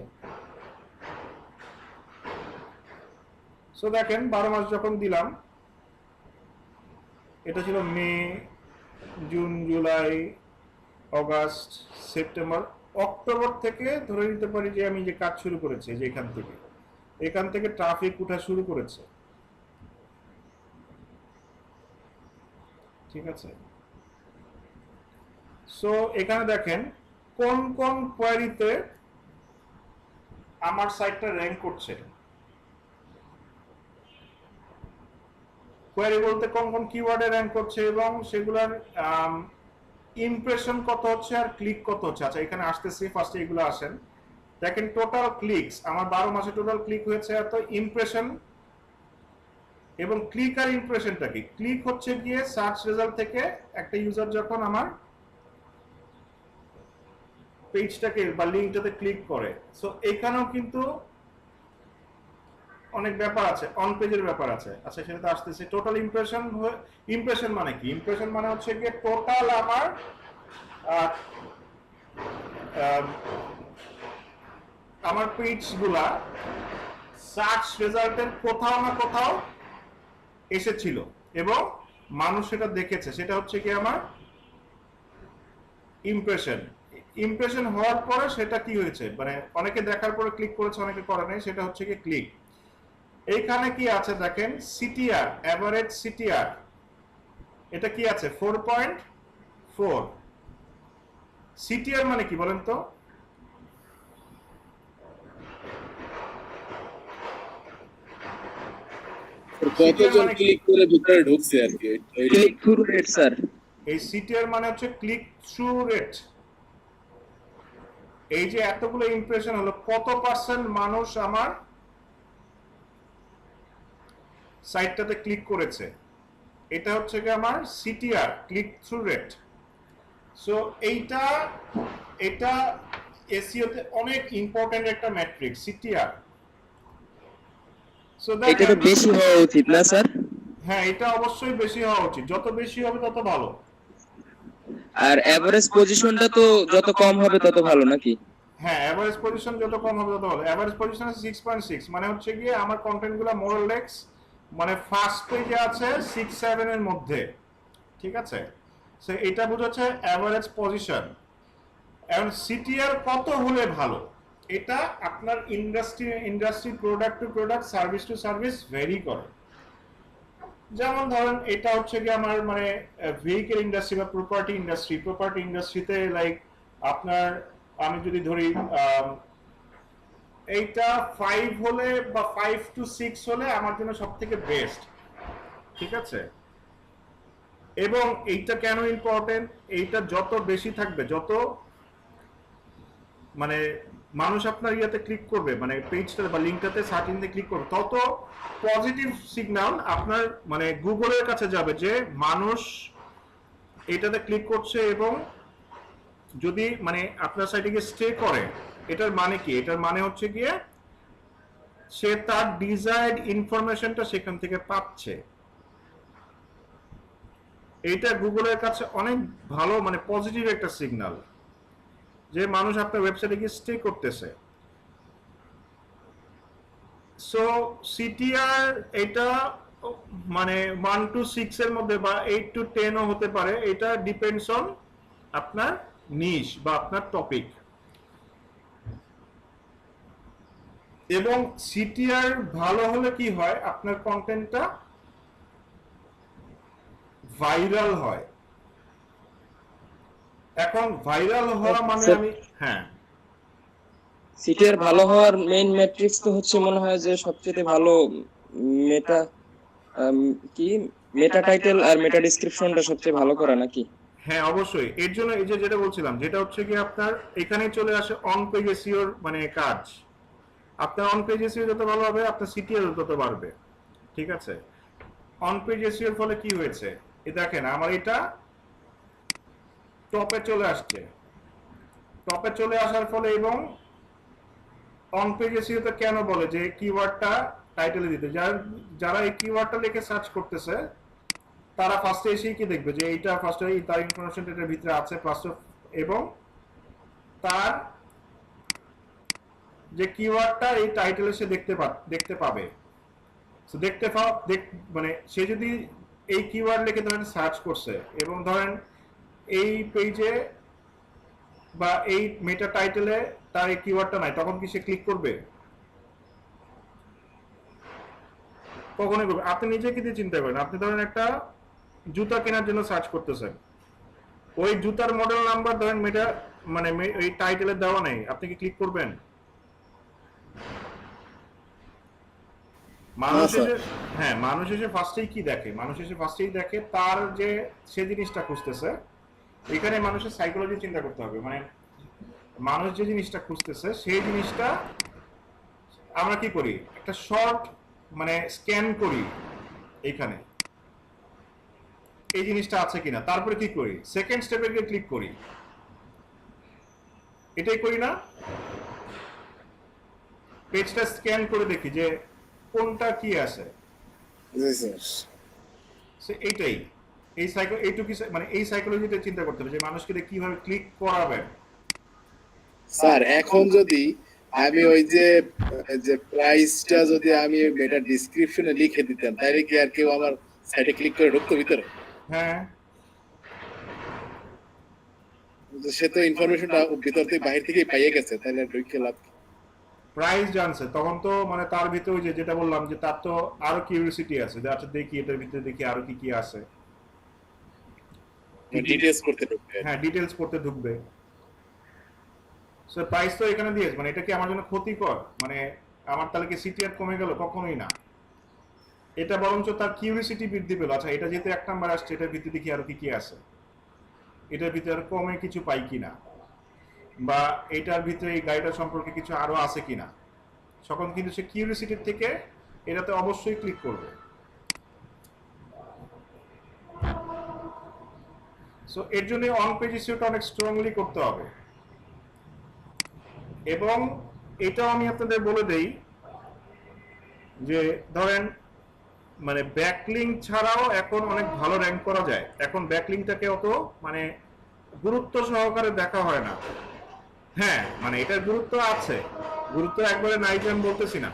সো দেখেন 12 মাস যখন দিলাম, এটা ছিল May, June, July, August, September, October থেকে ধরে নিতে পারি যে আমি যে কাজ শুরু করেছি, যে এখান থেকে ট্রাফিক উঠা শুরু করেছে। ঠিক আছে, সো এখানে দেখেন কোন কোন কোয়ারিতে আমার সাইটটা র্যাঙ্ক করছে। কোয়ারি বলতে কোন কোন কিওয়ার্ডে র্যাঙ্ক করছে এবং সেগুলোর ইমপ্রেশন কত হচ্ছে আর ক্লিক কত হচ্ছে। আচ্ছা, এখানে আসতেছি, ফার্স্টে এগুলো আসেন, দেখেন টোটাল ক্লিকস আমার 12 মাসে টোটাল ক্লিক হয়েছে এত, ইমপ্রেশন এবং ক্লিক আর ইমপ্রেশনটা কি, ক্লিক হচ্ছে গিয়ে সার্চ রেজাল্ট থেকে একটা ইউজার যখন আমার পেজটাকে বা লিঙ্কটাতে ক্লিক করে। সো এখানেও কিন্তু অনেক ব্যাপার আছে, অন পেজের ব্যাপার আছে। আচ্ছা, সেটাতে আসতেছে। টোটাল ইমপ্রেশন, ইমপ্রেশন মানে কি, ইমপ্রেশন মানে হচ্ছে গিয়ে টোটাল আমার পেজগুলা সার্চ রেজাল্টের কোথাও না কোথাও এসেছিল এবং মানুষ সেটা দেখেছে, সেটা হচ্ছে কি আমার ইমপ্রেশন। ইমপ্রেশন হওয়ার পরে সেটা কি হয়েছে, মানে অনেকে দেখার পরে ক্লিক করেছে, অনেকে করে নাই, সেটা হচ্ছে কি ক্লিক। এইখানে কি আছে দেখেন, সিটিআর, এভারেজ সিটিআর, এটা কি আছে 4.4। সিটিআর মানে কি বলেন তো, কতজন ক্লিক করে ভিতরে ঢুকছে আর কি, ক্লিক থ্রু রেট স্যার। এই সিটিআর মানে হচ্ছে ক্লিক থ্রু রেট। এই যে এতগুলো ইমপ্রেশন হলো, কত পার্সেন্ট মানুষ আমার সাইটটাতে ক্লিক করেছে, এটা হচ্ছে কি আমার CTR, click through rate. So এটা এসইও তে অনেক ইম্পর্টেন্ট একটা ম্যাট্রিক, সিটিআর। সো এটা তো বেশি হওয়া উচিত না স্যার? হ্যাঁ, এটা অবশ্যই বেশি হওয়া উচিত, যত বেশি হবে তত ভালো। আর এভারেজ পজিশনটা তো যত কম হবে তত ভালো নাকি? হ্যাঁ, এভারেজ পজিশন যত কম হবে তত ভালো। এভারেজ পজিশন আছে 6.6, মানে হচ্ছে গিয়ে আমার কন্টেন্টগুলো মোরলেক্স মানে ফার্স্ট পেজে আছে 6-7 এর মধ্যে। ঠিক আছে, সো এটা বোঝাচ্ছে এভারেজ পজিশন। এখন সিটিআর কত হলে ভালো, এটা আপনার industry product to product, service to service very করে। যেমন ধরেন এটা হচ্ছে কি আমার মানে ভেহিকেল ইন্ডাস্ট্রি বা প্রপার্টি ইন্ডাস্ট্রিতে লাইক আপনার, আমি যদি ধরি এইটা 5 হলে বা 5 to 6 হলে আমার জন্য সব থেকে বেস্ট। ঠিক আছে, এবং এইটা কেন ইম্পর্টেন্ট, এইটা যত বেশি থাকবে, যত মানে মানুষ আপনার ইয়াতে ক্লিক করবে, মানে পেজটা বা লিঙ্কটাতে সার্চ ইঞ্জিনে ক্লিক করবে, তত পজিটিভ সিগন্যাল আপনার মানে গুগলের কাছে যাবে যে মানুষ এটাতে ক্লিক করছে, এবং যদি মানে আপনার সাইটে গিয়ে স্টে করে, এটার মানে কি? এটার মানে হচ্ছে গিয়ে সে তার ডিজায়ার্ড ইনফরমেশনটা সেখান থেকে পাচ্ছে। এইটা গুগলের কাছে অনেক ভালো মানে পজিটিভ একটা সিগন্যাল যে মানুষ আপনার ওয়েবসাইটে গিয়ে স্টে করতেছে। সো সিটিআর এটা মানে 1 to 6 এর মধ্যে বা 8 to 10 ও হতে পারে, এটা ডিপেন্ডস অন আপনার নিশ বা আপনার টপিক। এবং সিটিআর ভালো হলে কি হয়, আপনার কন্টেন্টটা ভাইরাল হয়। এখন ভাইরাল হওয়া মানে স্যার, আমি, হ্যাঁ সিটিআর ভালো হওয়ার মেইন ম্যাট্রিক্স তো হচ্ছে মনে হয় যে সবচেয়ে ভালো মেটা কি মেটা টাইটেল আর মেটা ডেসক্রিপশনটা সবচেয়ে ভালো করা নাকি? হ্যাঁ অবশ্যই। এর জন্য এই যে যেটা বলছিলাম, যেটা হচ্ছে কি আপনার এখানে চলে আসে অন পেজ এসইওর মানে কাজ। আপনার অন পেজ এসইও যত ভালো হবে, আপনার সিটিআর তত বাড়বে। ঠিক আছে? অন পেজ এসইওর ফলে কি হয়েছে, এই দেখেন আমার এটা টপে চলে আসছে। টপে চলে আসার ফলে এবং অন পেজ এসইওতে কেন বলে যে কিওয়ার্ডটা টাইটেলে দিতে, যারা এই কিওয়ার্ডটা লিখে সার্চ করতেছে তারা ফার্স্টে এসেই কি দেখবে যে এইটা ফার্স্টে তার ইনফরমেশন এটার ভিতরে আছে ফার্স্ট, এবং তার যে কিওয়ার্ডটা এই টাইটেলে সে দেখতে পাবে। সো মানে সে যদি এই কিওয়ার্ড লিখে ধরেন সার্চ করছে এবং ধরেন এই পেজে বা এই মেটা টাইটেলে তার এই কিওয়ার্ডটা নাই, তখন কি সে ক্লিক করবে? কখনোই করবে। আপনি নিজে কি দিয়ে চিন্তা করেন, আপনি ধরেন একটা জুতা কেনার জন্য সার্চ করতেছেন, ওই জুতার মডেল নাম্বার ধরেন মেটা মানে এই টাইটেলে দেওয়া নেই, আপনি কি ক্লিক করবেন? মানুষ স্যার। এসে, হ্যাঁ মানুষ এসে ফার্স্টেই কি দেখে, মানুষ এসে ফার্স্টেই দেখে তার যে সে জিনিসটা খুঁজতেছে। এখানে মানুষের সাইকোলজি চিন্তা করতে হবে, মানে মানুষ যে জিনিসটা খুঁজতেছে সেই জিনিসটা আমরা কি করি, একটা শর্ট মানে স্ক্যান করি এইখানে এই জিনিসটা আছে কিনা, তারপরে কি করি, সেকেন্ড স্টেপে গিয়ে ক্লিক করি, এটাই করি না? পেজটা স্ক্যান করে দেখি যে কোনটা কি আছে। জি স্যার। এইটাই এইটুকু মানে এই সাইকোলজিটা চিন্তা করতে হবে যে মানুষকে দিয়ে কিভাবে ক্লিক করাবেন। স্যার এখন যদি আমি ওই যে যে প্রাইসটা যদি আমি এটা ডেসক্রিপশনে লিখে দিতাম, তাহলে কি আর কেউ আমার সাইটে ক্লিক করে ঢুকতো ভিতরে? হ্যাঁ সে তো ইনফরমেশনটা ভিতর থেকে বাইরে থেকেই পাইয়ে গেছে, তাহলে ঢুকে লাভ কি? প্রাইস জানছে, তখন তো মানে তার ভিতরে ওই যে যেটা বললাম যে তার তো আরো কিউরিওসিটি আছে যে আচ্ছা দেখি এটার ভিতরে দেখি আরো কি কি আছে। ডিটেইলস করতে ঢুকবে। হ্যাঁ ডিটেলস করতে ঢুকবে। সো প্রাইস তো এখানে দিয়েছে, মানে এটা কি আমার জন্য ক্ষতিকর, মানে আমার তাহলে কি সিটিআর কমে গেল? কখনোই না। এটা বরঞ্চ তার কিউরিওসিটি বৃদ্ধি পেল, আচ্ছা এটা যেহেতু 1 নাম্বার আসছে, এটার ভিতরে দেখি আরো কি কি আছে, এটার ভিতরে আর কমে কিছু পাই কিনা, বা এটার ভিতরে এই গাড়িটা সম্পর্কে কিছু আরো আছে কিনা, তখন কিন্তু সে কিউরিওসিটির থেকে এটাতে অবশ্যই ক্লিক করবে। সো এর জন্য অন পেজ এসইওটা অনেক স্ট্রংলি করতে হবে। এবং এটাও আমি আপনাদের বলে দেই যে ধরেন মানে ব্যাকলিংক ছাড়াও এখন অনেক ভালো র্যাঙ্ক করা যায়। এখন ব্যাকলিংকটাকে অত মানে গুরুত্ব সহকারে দেখা হয় না। হ্যাঁ মানে এটার গুরুত্ব আছে, গুরুত্ব একবারে নাই যে আমি বলতেছি না,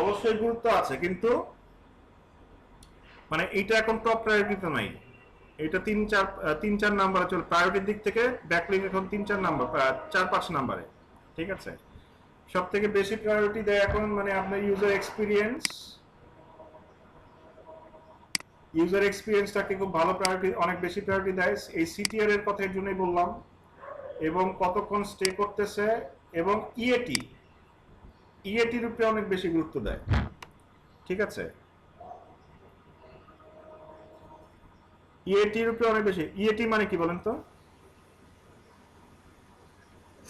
অবশ্যই গুরুত্ব আছে, কিন্তু মানে এটা এখন টপ প্রায়োরিটিতে নাই। এটা 3-4 নাম্বারে চলে প্রায়োরিটির দিক থেকে, ব্যাকলিংক এখন 3-4 নাম্বার 4-5 নাম্বারে। ঠিক আছে? সব থেকে বেশি প্রায়োরিটি দেয় এখন মানে আপনার ইউজার এক্সপিরিয়েন্সটাকে খুব ভালো প্রায়োরিটি, অনেক বেশি প্রায়োরিটি দেয়। এই সিটিআর এর কথা এর জন্যই বললাম, এবং কতক্ষণ স্টে করতেছে, এবং ইএটির উপরে অনেক বেশি গুরুত্ব দেয়। ঠিক আছে? ইএটির উপরে অনেক বেশি। ইএটি মানে কি বলেন তো?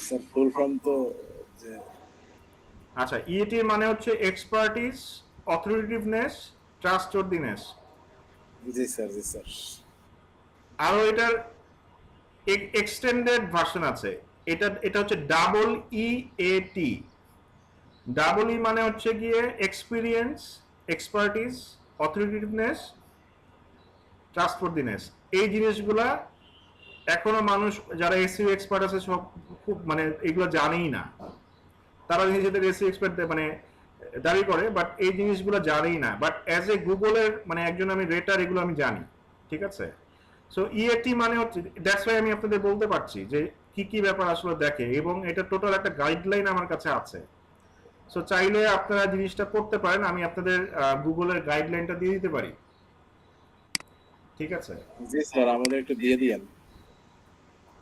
স্যার ফুল ফর্ম তো যে আচ্ছা, ইএটি মানে হচ্ছে এক্সপার্টিস, অথরিটিভনেস, ট্রাস্টওয়ার্দিনেস। জি স্যার, জি স্যার। আরো এটার এক্সটেন্ডেড ভার্সন আছে। এটা হচ্ছে ডাবল ইএটি। ডাবল ই মানে হচ্ছে গিয়ে এক্সপিরিয়েন্স, এক্সপার্টিস, অথরিটিভনেস, ট্রাস্টওয়ার্দিনেস। এই জিনিসগুলা এখনো মানুষ যারা এসইও এক্সপার্ট আছে সব খুব মানে এগুলো জানেই না। তারা নিজেদের এসইও এক্সপার্ট মানে দাবি করে, বাট এই জিনিসগুলো জানেই না। বাট অ্যাজ এ গুগলের মানে একজন আমি রেটার, এগুলো আমি জানি। ঠিক আছে? সো ইএটি মানে হচ্ছে, দ্যাটস ওয়াই আমি আপনাদের বলতে পারছি যে কি কি ব্যাপার আসলে দেখে, এবং এটা টোটাল একটা গাইডলাইন আমার কাছে আছে। সো চাইলে আপনারা জিনিসটা করতে পারেন, আমি আপনাদের গুগলের গাইডলাইনটা দিয়ে দিতে পারি। ঠিক আছে? জি স্যার, আমাদের একটু দিয়ে দিয়েন।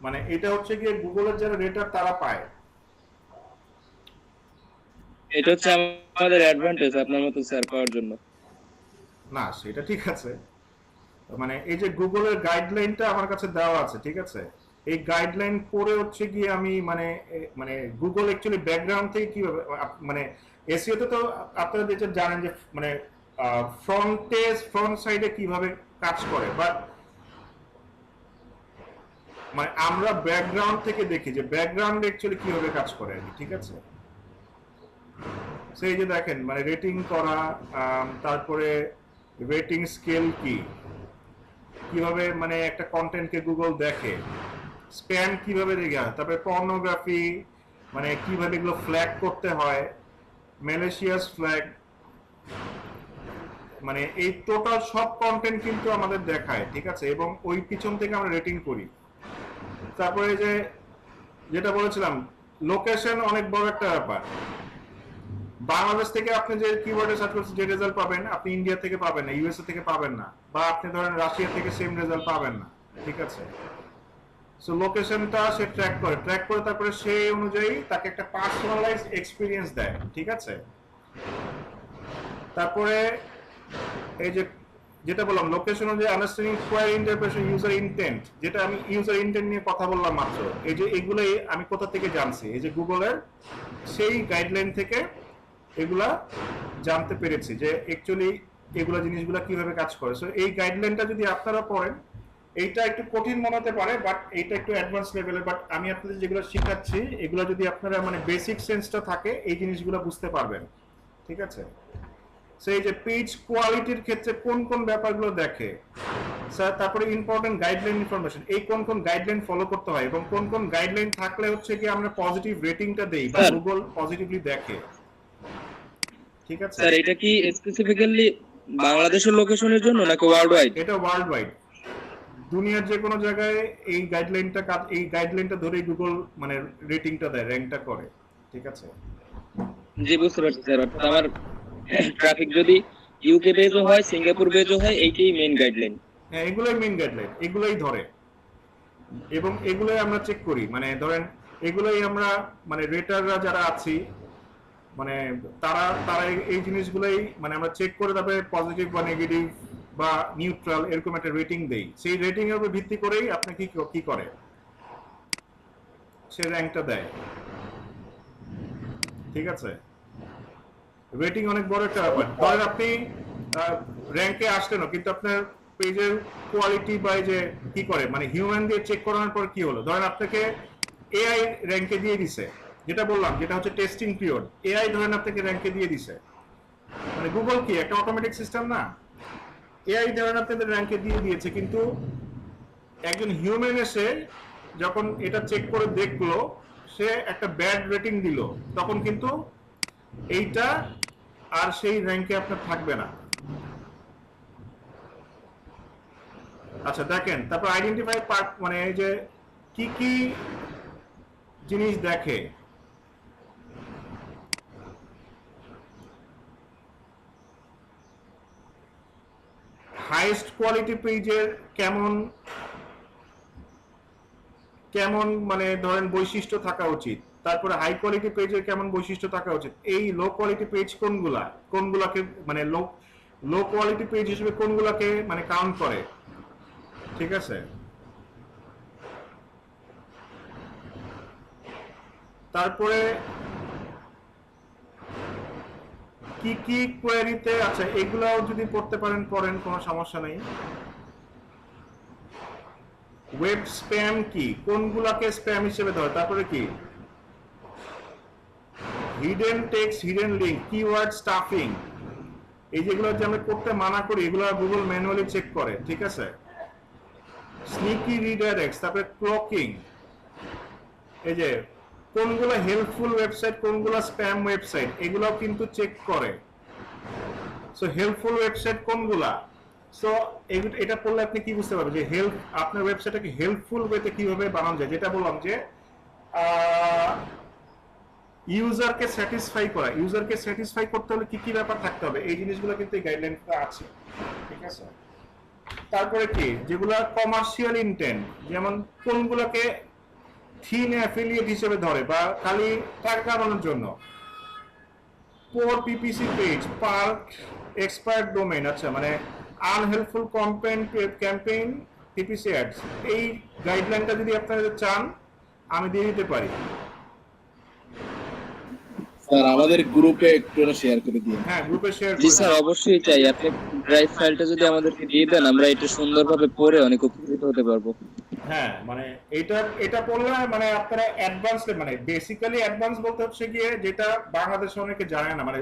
মানে এটা হচ্ছে গিয়ে গুগলের যারা রেটার তারা পায়। এটা হচ্ছে আমাদের অ্যাডভান্টেজ আপনার মতো স্যার পাওয়ার জন্য। না, সেটা ঠিক আছে। মানে এই যে গুগলের গাইডলাইনটা আমার কাছে দেওয়া আছে, ঠিক আছে? এই গাইডলাইন পড়ে হচ্ছে গিয়ে আমি মানে মানে গুগল অ্যাকচুয়ালি ব্যাকগ্রাউন্ড থেকে কিভাবে মানে এসইও তে তো আপনারা যেটা জানেন যে মানে ফ্রন্ট সাইডে কিভাবে কাজ করে, বাট মানে আমরা ব্যাকগ্রাউন্ড থেকে দেখি যে ব্যাকগ্রাউন্ড অ্যাকচুয়ালি কিভাবে কাজ করে আর কি। ঠিক আছে? সেই যে দেখেন মানে রেটিং করা, তারপরে রেটিং স্কেল কি, কিভাবে মানে একটা কন্টেন্টকে গুগল দেখে, স্প্যান কিভাবে দেখে, তারপরে পর্নোগ্রাফি মানে কিভাবে এগুলো ফ্ল্যাগ করতে হয়, ম্যালেশিয়াস ফ্ল্যাগ, মানে এই টোটাল সব কন্টেন্ট কিন্তু আমাদের দেখায়। ঠিক আছে? এবং ওই পিছন থেকে আমরা রেটিং করি। তারপরে যে যেটা বলেছিলাম, লোকেশন অনেক বড় একটা ব্যাপার। বাংলাদেশ থেকে আপনি যে কিওয়ার্ডে সার্চ করছেন যে রেজাল্ট পাবেন, আপনি ইন্ডিয়া থেকে পাবেন না, ইউএসএ থেকে পাবেন না, বা আপনি ধরেন রাশিয়া থেকে সেম রেজাল্ট পাবেন না। ঠিক আছে? সো লোকেশনটা সে ট্র্যাক করে তারপরে সেই অনুযায়ী তাকে একটা পার্সোনালাইজড এক্সপিরিয়েন্স দেয়। ঠিক আছে? তারপরে এই যে যেটা বললাম লোকেশন অনুযায়ী আন্ডারস্ট্যান্ডিং কোয়ারি ইন্টারপ্রেশন ইউজার ইনটেন্ট, যেটা আমি ইউজার ইনটেন্ট নিয়ে কথা বললাম মাত্র, এই যে এগুলোই আমি কোথা থেকে জানছি, এই যে গুগলের সেই গাইডলাইন থেকে এগুলা জানতে পেরেছি যে অ্যাকচুয়ালি এগুলা জিনিসগুলা কিভাবে কাজ করে। সো এই গাইডলাইনটা যদি আপনারা পড়েন, এইটা একটু কঠিন মনে হতে পারে, বাট এইটা একটু অ্যাডভান্স লেভেলের, বাট আমি আপনাদের যেগুলো শেখাচ্ছি এগুলো যদি আপনারা মানে বেসিক সেন্সটা থাকে এই জিনিসগুলো বুঝতে পারবেন। ঠিক আছে? সেই যে পেজ কোয়ালিটির ক্ষেত্রে কোন কোন ব্যাপারগুলো দেখে স্যার, তারপরে ইম্পর্টেন্ট গাইডলাইন ইনফরমেশন, এই কোন কোন গাইডলাইন ফলো করতে হয় এবং কোন কোন গাইডলাইন থাকলে হচ্ছে কি আমরা পজিটিভ রেটিংটা দেই বা স্যার। গুগল পজিটিভলি দেখে। ঠিক আছে? স্যার এটা কি স্পেসিফিক্যালি বাংলাদেশের লোকেশনের জন্য নাকি ওয়ার্ল্ড ওয়াইড? এটা ওয়ার্ল্ড ওয়াইড, দুনিয়ার যে কোনো জায়গায় এই গাইডলাইনটা ধরেই গুগল মানে রেটিংটা দেয়, র্যাঙ্কটা করে। ঠিক আছে? জি বুঝতে পারছি স্যার। অর্থাৎ আমার ট্রাফিক যদি ইউকে বেজও হয়, সিঙ্গাপুর বেজও হয়, এইটাই মেইন গাইডলাইন। হ্যাঁ, এগুলোই মেইন গাইডলাইন, এগুলোই ধরে এবং এগুলোই আমরা চেক করি। মানে ধরেন এগুলোই আমরা মানে রেটাররা যারা আছি মানে তারা তারা এই জিনিসগুলোই মানে আমরা চেক করে তারপরে পজিটিভ বা নেগেটিভ বা নিউট্রাল এরকম একটা রেটিং দেই। সেই রেটিং এর উপর ভিত্তি করেই আপনি কি করে সে র্যাঙ্কটা দেয়। ঠিক আছে? রেটিং অনেক বড় একটা ব্যাপার। ধরেন আপনি র্যাঙ্কে আসলেন কিন্তু আপনার পেজের কোয়ালিটি বা এই যে কি করে মানে হিউম্যান দিয়ে চেক করানোর পর কি হলো, ধরেন আপনাকে এআই র্যাঙ্কে দিয়ে দিছে, যেটা বললাম যেটা হচ্ছে টেস্টিং পিরিয়ড, এআই ধরেন আপনাকে র্যাঙ্কে দিয়ে দিছে। মানে গুগল কি একটা অটোমেটিক সিস্টেম না, এআই ধরেন আপনাদের র্যাঙ্কে দিয়ে দিয়েছে, কিন্তু একজন হিউম্যান এসে যখন এটা চেক করে দেখলো সে একটা ব্যাড রেটিং দিল, তখন কিন্তু এইটা আর সেই র্যাঙ্কে আপনার থাকবে না। আচ্ছা দেখেন, তারপর আইডেন্টিফাই পার্ট মানে এই যে কি কি জিনিস দেখে, হাইয়েস্ট কোয়ালিটি পেজের কেমন কেমন মানে ধরেন বৈশিষ্ট্য থাকা উচিত, তারপরে হাই কোয়ালিটি পেজের কেমন বৈশিষ্ট্য থাকা উচিত, এই লো কোয়ালিটি পেজ কোনগুলাকে মানে লো কোয়ালিটি পেজ হিসেবে কোনগুলাকে মানে কাউন্ট করে। ঠিক আছে? তারপরে কি কি কোয়েরিতে, আচ্ছা এগুলাও যদি পড়তে পারেন পড়েন, কোনো সমস্যা নেই। ওয়েব স্প্যাম কি, কোনগুলাকে স্প্যাম হিসেবে ধরে, তারপরে কি hidden text, hidden link, keyword stuffing, এই যেগুলো যে আমরা করতে মানা করি এগুলো গুগল ম্যানুয়ালি চেক করে, ঠিক আছে। স্নিকি রিডাইরেক্টস, তারপরে ক্লকিং, এই যে কোনগুলো হেল্পফুল ওয়েবসাইট কোনগুলো স্প্যাম ওয়েবসাইট এগুলোও কিন্তু চেক করে। সো হেল্পফুল ওয়েবসাইট কোনগুলা, সো এটা পড়লে আপনি কি বুঝতে পারবেন যে হেল্প আপনার ওয়েবসাইটটাকে হেল্পফুল ওয়েতে কিভাবে বানানো যায়, যেটা বললাম যে ইউজারকে স্যাটিসফাই করা, ইউজারকে স্যাটিসফাই করতে হলে কি কি ব্যাপার থাকতে হবে, এই জিনিসগুলো কিন্তু এই গাইডলাইনটা আছে, ঠিক আছে। তারপরে কি যেগুলো কমার্শিয়াল ইন্টেন্ট, যেমন কোনগুলোকে থিন অ্যাফিলিয়েট হিসেবে ধরে বা খালি টাকা কামানোর জন্য, poor PPC page, park expired domain, আচ্ছা মানে আনহেল্পফুল ক্যাম্পেইন পিপিসি অ্যাডস, এই গাইডলাইনটা যদি আপনারা চান আমি দিয়ে দিতে পারি। স্যার আমাদের গ্রুপে একটু শেয়ার করে দিন। হ্যাঁ গ্রুপে শেয়ার জি স্যার, অবশ্যই চাই। আপনি ড্রাইভ ফাইলটা যদি আমাদেরকে দিয়ে দেন, আমরা এটা সুন্দরভাবে পড়ে অনেক উপকৃত হতে পারবো। হ্যাঁ মানে এটা পড়লে মানে আপনারা অ্যাডভান্স, মানে বেসিক্যালি অ্যাডভান্স বলতে হচ্ছে গিয়ে যেটা বাংলাদেশে অনেকে জানে না, মানে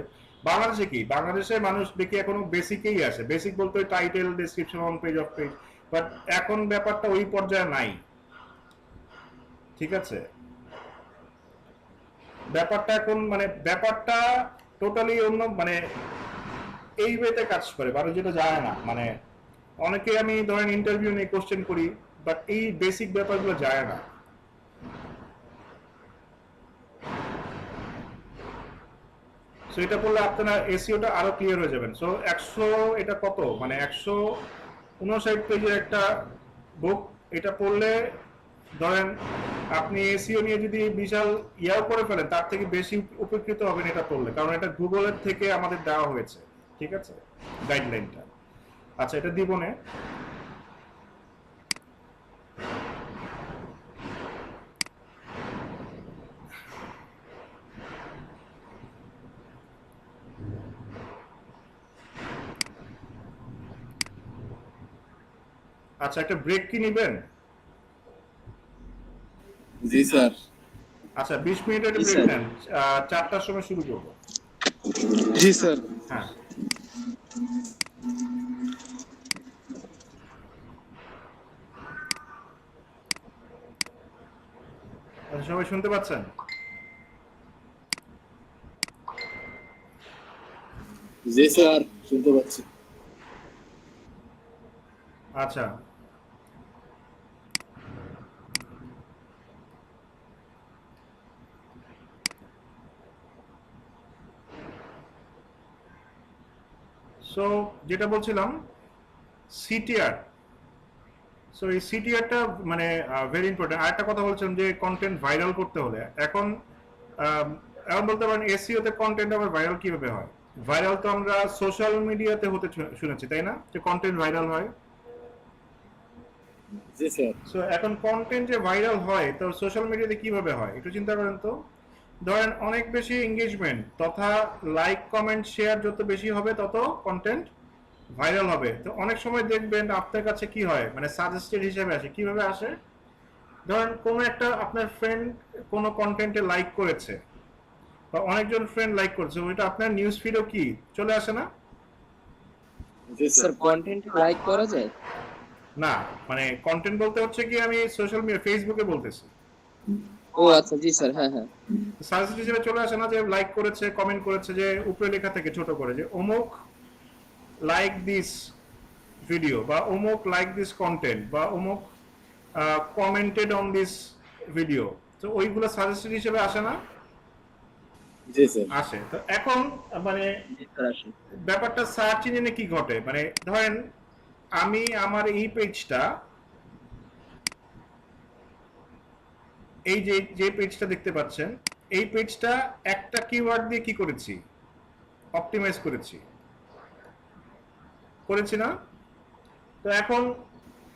বাংলাদেশে কি, বাংলাদেশে মানুষ দেখি এখনো বেসিকেই আসে, বেসিক বলতে ওই title, description, on page, of page, but এখন ব্যাপারটা ওই পর্যায়ে নাই, ঠিক আছে। ব্যাপারটা এখন মানে ব্যাপারটা টোটালি অন্য, মানে এই ওয়েতে কাজ করে, মানুষ যেটা জানে না, মানে অনেকে আমি ধরেন ইন্টারভিউ নিয়ে কোশ্চেন করি বাট এই বেসিক ব্যাপারগুলো যায় না। সো এটা করলে আপনারা এসইওটা আরো ক্লিয়ার হয়ে যাবেন। সো 100 এটা কত, মানে 159 পেজের একটা বুক, এটা পড়লে ধরেন আপনি এসইও নিয়ে যদি বিশাল ইয়াও করে ফেলেন তার থেকে বেশি উপকৃত হবেন এটা পড়লে, কারণ এটা গুগলের থেকে আমাদের দেওয়া হয়েছে, ঠিক আছে গাইডলাইনটা। আচ্ছা এটা দিব না, আচ্ছা একটা ব্রেক কি নেবেন? জি স্যার। আচ্ছা 20 মিনিটের একটা জি, ব্রেক স্যার। নেন, 4টার সময় শুরু করব। জি স্যার। হ্যাঁ আচ্ছা, সবাই শুনতে পাচ্ছেন? জি স্যার শুনতে পাচ্ছি। আচ্ছা সো যেটা বলছিলাম সিটিআর, সো এই সিটিআরটা মানে ভেরি ইম্পর্টেন্ট। আরেকটা কথা বলছিলাম যে কন্টেন্ট ভাইরাল করতে হলে এখন এখন বলতে পারেন এসইও তে কন্টেন্ট আবার ভাইরাল কিভাবে হয়। ভাইরাল তো আমরা সোশ্যাল মিডিয়াতে হতে শুনেছি তাই না, যে কন্টেন্ট ভাইরাল হয়। জি স্যার। সো এখন কন্টেন্ট যে ভাইরাল হয় তো সোশ্যাল মিডিয়াতে কিভাবে হয় একটু চিন্তা করেন তো। ধরেন অনেক বেশি এঙ্গেজমেন্ট তথা লাইক কমেন্ট শেয়ার যত বেশি হবে তত কন্টেন্ট ভাইরাল হবে। তো অনেক সময় দেখবেন আপনার কাছে কি হয়, মানে সাজেস্টেড হিসেবে আসে, কিভাবে আসে, ধরেন কোনো একটা আপনার ফ্রেন্ড কোনো কন্টেন্টে লাইক করেছে বা অনেকজন ফ্রেন্ড লাইক করেছে, ওইটা আপনার নিউজ ফিডও কি চলে আসে না? জি স্যার স্যার। কন্টেন্ট লাইক করা যায়? না মানে কন্টেন্ট বলতে হচ্ছে কি আমি সোশ্যাল মিডিয়া ফেসবুকে বলতেছি, ও আচ্ছা, জি স্যার, হ্যাঁ হ্যাঁ। সাজেস্ট হিসেবে চলে আসে না যে লাইক করেছে, কমেন্ট করেছে, যে উপরে লেখা থেকে ছোট করে যে অমুক লাইক দিস ভিডিও বা অমুক লাইক দিস কন্টেন্ট বা অমুক কমেন্টেড অন দিস ভিডিও, তো ওইগুলো সাজেস্টেড হিসেবে আসে না? জি স্যার। আসে। তো এখন মানে জি স্যার, আসুন। ব্যাপারটা সার্চ ইঞ্জিনে কি ঘটে, মানে ধরেন আমি আমার এই পেজটা, এই যে যে পেজটা দেখতে পাচ্ছেন এই পেজটা একটা কিওয়ার্ড দিয়ে কি করেছি, অপটিমাইজ করেছি না? তো এখন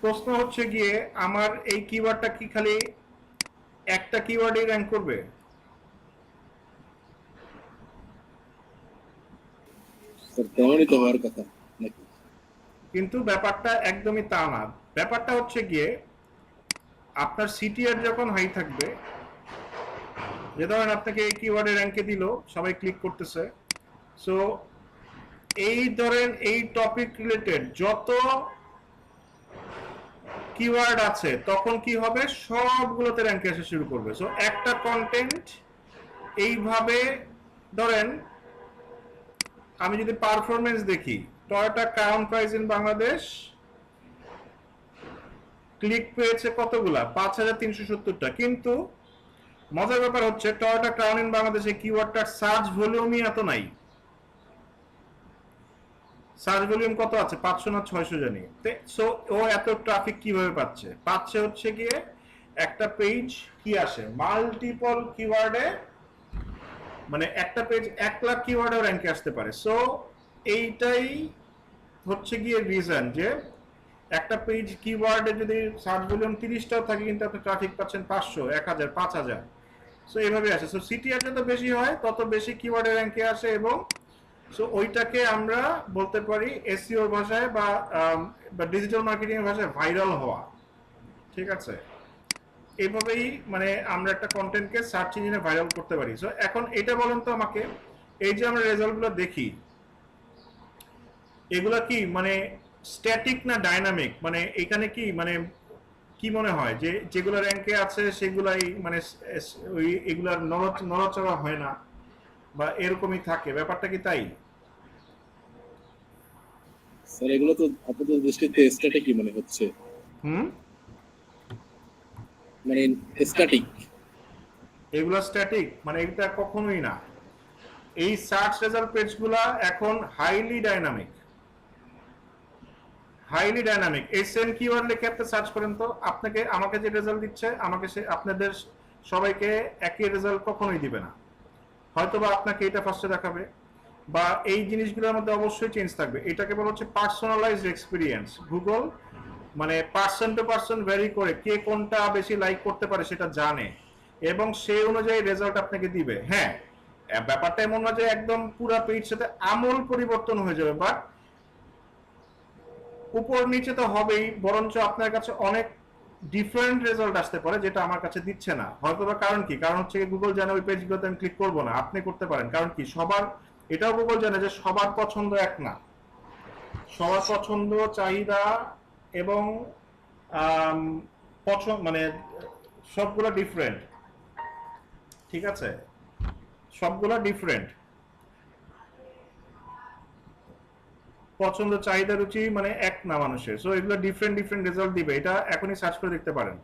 প্রশ্ন হচ্ছে গিয়ে আমার এই কিওয়ার্ডটা কি খালি একটা কিওয়ার্ডেই র্যাঙ্ক করবে? স্যার তেমনই তো হওয়ার কথা নাকি? কিন্তু ব্যাপারটা একদমই তা না। ব্যাপারটা হচ্ছে গিয়ে আপনার সিটিআর যখন হাই থাকবে, যে ধরেন আপনাকে এই কিওয়ার্ডে র্যাঙ্কে দিল, সবাই ক্লিক করতেছে, সো এই ধরেন এই টপিক রিলেটেড যত কিওয়ার্ড আছে তখন কি হবে, সবগুলোতে র্যাঙ্কে আসা শুরু করবে। সো একটা কন্টেন্ট এইভাবে ধরেন, আমি যদি পারফরমেন্স দেখি, Toyota crown price in Bangladesh click পেয়েছে কতগুলা, 5370টা, কিন্তু মজার ব্যাপার হচ্ছে টয়োটা ক্রাউন ইন বাংলাদেশে কিওয়ার্ডটার সার্চ ভলিউমই এত নাই। সার্চ ভলিউম কত আছে, 500 না 600 জানি। সো ও এত ট্রাফিক কিভাবে পাচ্ছে হচ্ছে গিয়ে একটা পেজ কি আসে মাল্টিপল কিওয়ার্ডে, মানে একটা পেজ 1 লাখ কিওয়ার্ডেও র্যাঙ্কে আসতে পারে। সো এইটাই হচ্ছে গিয়ে রিজন যে একটা পেজ কিওয়ার্ডে যদি সার্চ ভলিউম 30টাও থাকে, কিন্তু আপনি ট্রাফিক পাচ্ছেন 500, 1000, 5000। সো এইভাবে আসে। সো সিটিআর যত বেশি হয় তত বেশি কিওয়ার্ডে র্যাঙ্কে আসে, এবং সো ওইটাকে আমরা বলতে পারি এসইওর ভাষায় বা ডিজিটাল মার্কেটিং এর ভাষায় ভাইরাল হওয়া। ঠিক আছে, এইভাবেই মানে আমরা একটা কন্টেন্টকে সার্চ ইঞ্জিনে ভাইরাল করতে পারি। সো এখন এটা বলেন তো আমাকে, এই যে আমরা রেজাল্টগুলো দেখি, এগুলা কি মানে স্ট্যাটিক না ডাইনামিক? মানে এখানে কি মানে কি মনে হয় যে যেগুলো র্যাঙ্কে আছে সেগুলাই মানে ওই এগুলার নড়াচড়া হয় না বা এরকমই থাকে, ব্যাপারটা কি তাই? স্যার এগুলো তো আপাতত দৃষ্টিতে স্ট্যাটিকই মনে হচ্ছে, হুম, মানে স্ট্যাটিক। এগুলা স্ট্যাটিক মানে এটা কখনোই না। এই সার্চ রেজাল্ট পেজগুলা এখন হাইলি ডাইনামিক। এই সেম কিওয়ার্ড লিখে আপনি সার্চ করেন তো, আপনাকে আমাকে যে রেজাল্ট দিচ্ছে, আমাকে সে আপনাদের সবাইকে একই রেজাল্ট কখনোই দিবে না। হয়তোবা আপনাকে এটা ফার্স্টে দেখাবে, বা এই জিনিসগুলোর মধ্যে অবশ্যই চেঞ্জ থাকবে। এটাকে বলা হচ্ছে পার্সোনালাইজড এক্সপিরিয়েন্স। গুগল মানে পার্সন টু পার্সন ভ্যারি করে, কে কোনটা বেশি লাইক করতে পারে সেটা জানে, এবং সেই অনুযায়ী রেজাল্ট আপনাকে দিবে। হ্যাঁ, ব্যাপারটা এমন না যে একদম পুরো পেজ সাথে আমূল পরিবর্তন হয়ে যাবে, বাট উপর নিচে তো হবেই, বরঞ্চ আপনার কাছে অনেক ডিফারেন্ট রেজাল্ট আসতে পারে যেটা আমার কাছে দিচ্ছে না। হয়তো বা কারণ কি, কারণ হচ্ছে গুগল জানে ওই পেজগুলোতে আমি ক্লিক করবো না, আপনি করতে পারেন। কারণ কি, সবার এটাও গুগল জানে যে সবার পছন্দ এক না, সবার পছন্দ চাহিদা এবং পছন্দ মানে সবগুলো ডিফারেন্ট। ঠিক আছে, সবগুলো ডিফারেন্ট, পছন্দ চাহিদা রুচি মানে এক না মানুষের। সো এগুলো ডিফারেন্ট রেজাল্ট দিবে, এটা এখনই সার্চ করে দেখতে পারেন।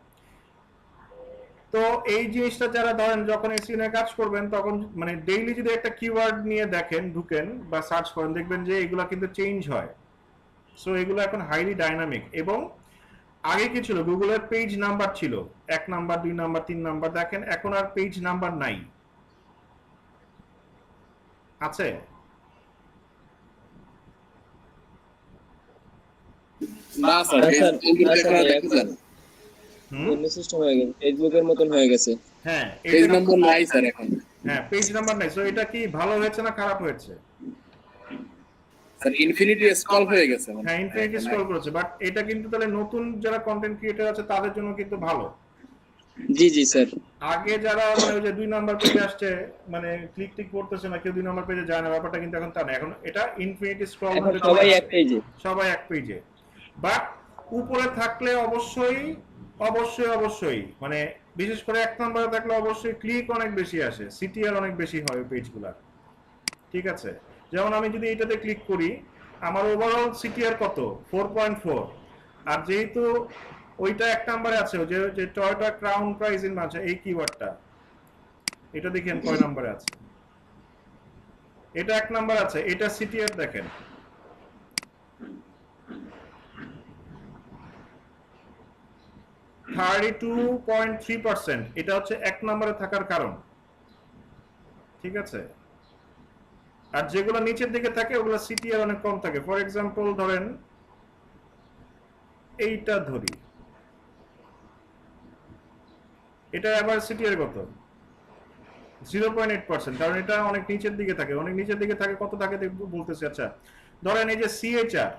তো এই জিনিসটা যারা ধরেন যখন এসইও নিয়ে কাজ করবেন, তখন মানে ডেইলি যদি একটা কিওয়ার্ড নিয়ে দেখেন, ঢুকেন বা সার্চ করেন, দেখবেন যে এগুলো কিন্তু চেঞ্জ হয়। সো এগুলো এখন হাইলি ডাইনামিক। এবং আগে কি ছিল, গুগলের পেজ নাম্বার ছিল 1 নাম্বার, 2 নাম্বার, 3 নাম্বার, দেখেন এখন আর পেজ নাম্বার নাই। আছে? না স্যার, স্যার, ফেসবুকের স্যার, দেখা দেখা যায়। হুম, অন্য সিস্টেম হয়ে গেছে, ফেসবুকের মতন হয়ে গেছে। হ্যাঁ পেজ এটা, নম্বর নাই স্যার এখন। হ্যাঁ পেজ নাম্বার নাই। সো এটা কি ভালো হয়েছে না খারাপ হয়েছে? স্যার ইনফিনিটি স্ক্রল হয়ে গেছে মানে। হ্যাঁ, ইনফিনিটি স্ক্রল করেছে, বাট এটা কিন্তু তাহলে নতুন যারা কন্টেন্ট ক্রিয়েটর আছে তাদের জন্য কিন্তু ভালো। জি জি স্যার। আগে যারা মানে ওই যে 2 নাম্বার পেজে আসছে, মানে ক্লিক করতেছে না, কেউ 2 নাম্বার পেজে যায় না, ব্যাপারটা কিন্তু এখন তা না। এখন এটা ইনফিনিটি স্ক্রল এখন সবাই এক পেজে। সবাই এক পেজে। বাট উপরে থাকলে অবশ্যই মানে বিশেষ করে 1 নম্বরে থাকলে অবশ্যই ক্লিক অনেক বেশি আসে, সিটিআর অনেক বেশি হয় ওই পেজগুলোর। ঠিক আছে, যেমন আমি যদি এটাতে ক্লিক করি, আমার ওভারঅল সিটিআর কত, 4.4। আর যেহেতু ওইটা 1 নম্বরে আছে, যে টয়োটা ক্রাউন প্রাইস ইন আছে এই কিওয়ার্ডটা, এটা দেখেন কয় নম্বরে আছে, এটা 1 নম্বর আছে, এটা সিটিআর দেখেন 32.3%। এটা হচ্ছে 1 নম্বরে থাকার কারণ। ঠিক আছে, আর যেগুলো নিচের দিকে থাকে ওগুলো সিটিআর অনেক কম থাকে। ফর এক্সাম্পল ধরেন এইটা ধরি, এটা আবার সিটিআর কত, 0.8%, কারণ এটা অনেক নিচের দিকে থাকে, অনেক নিচের দিকে থাকে, কত থাকে বলতেছে। আচ্ছা ধরেন এই যে সিএচআর,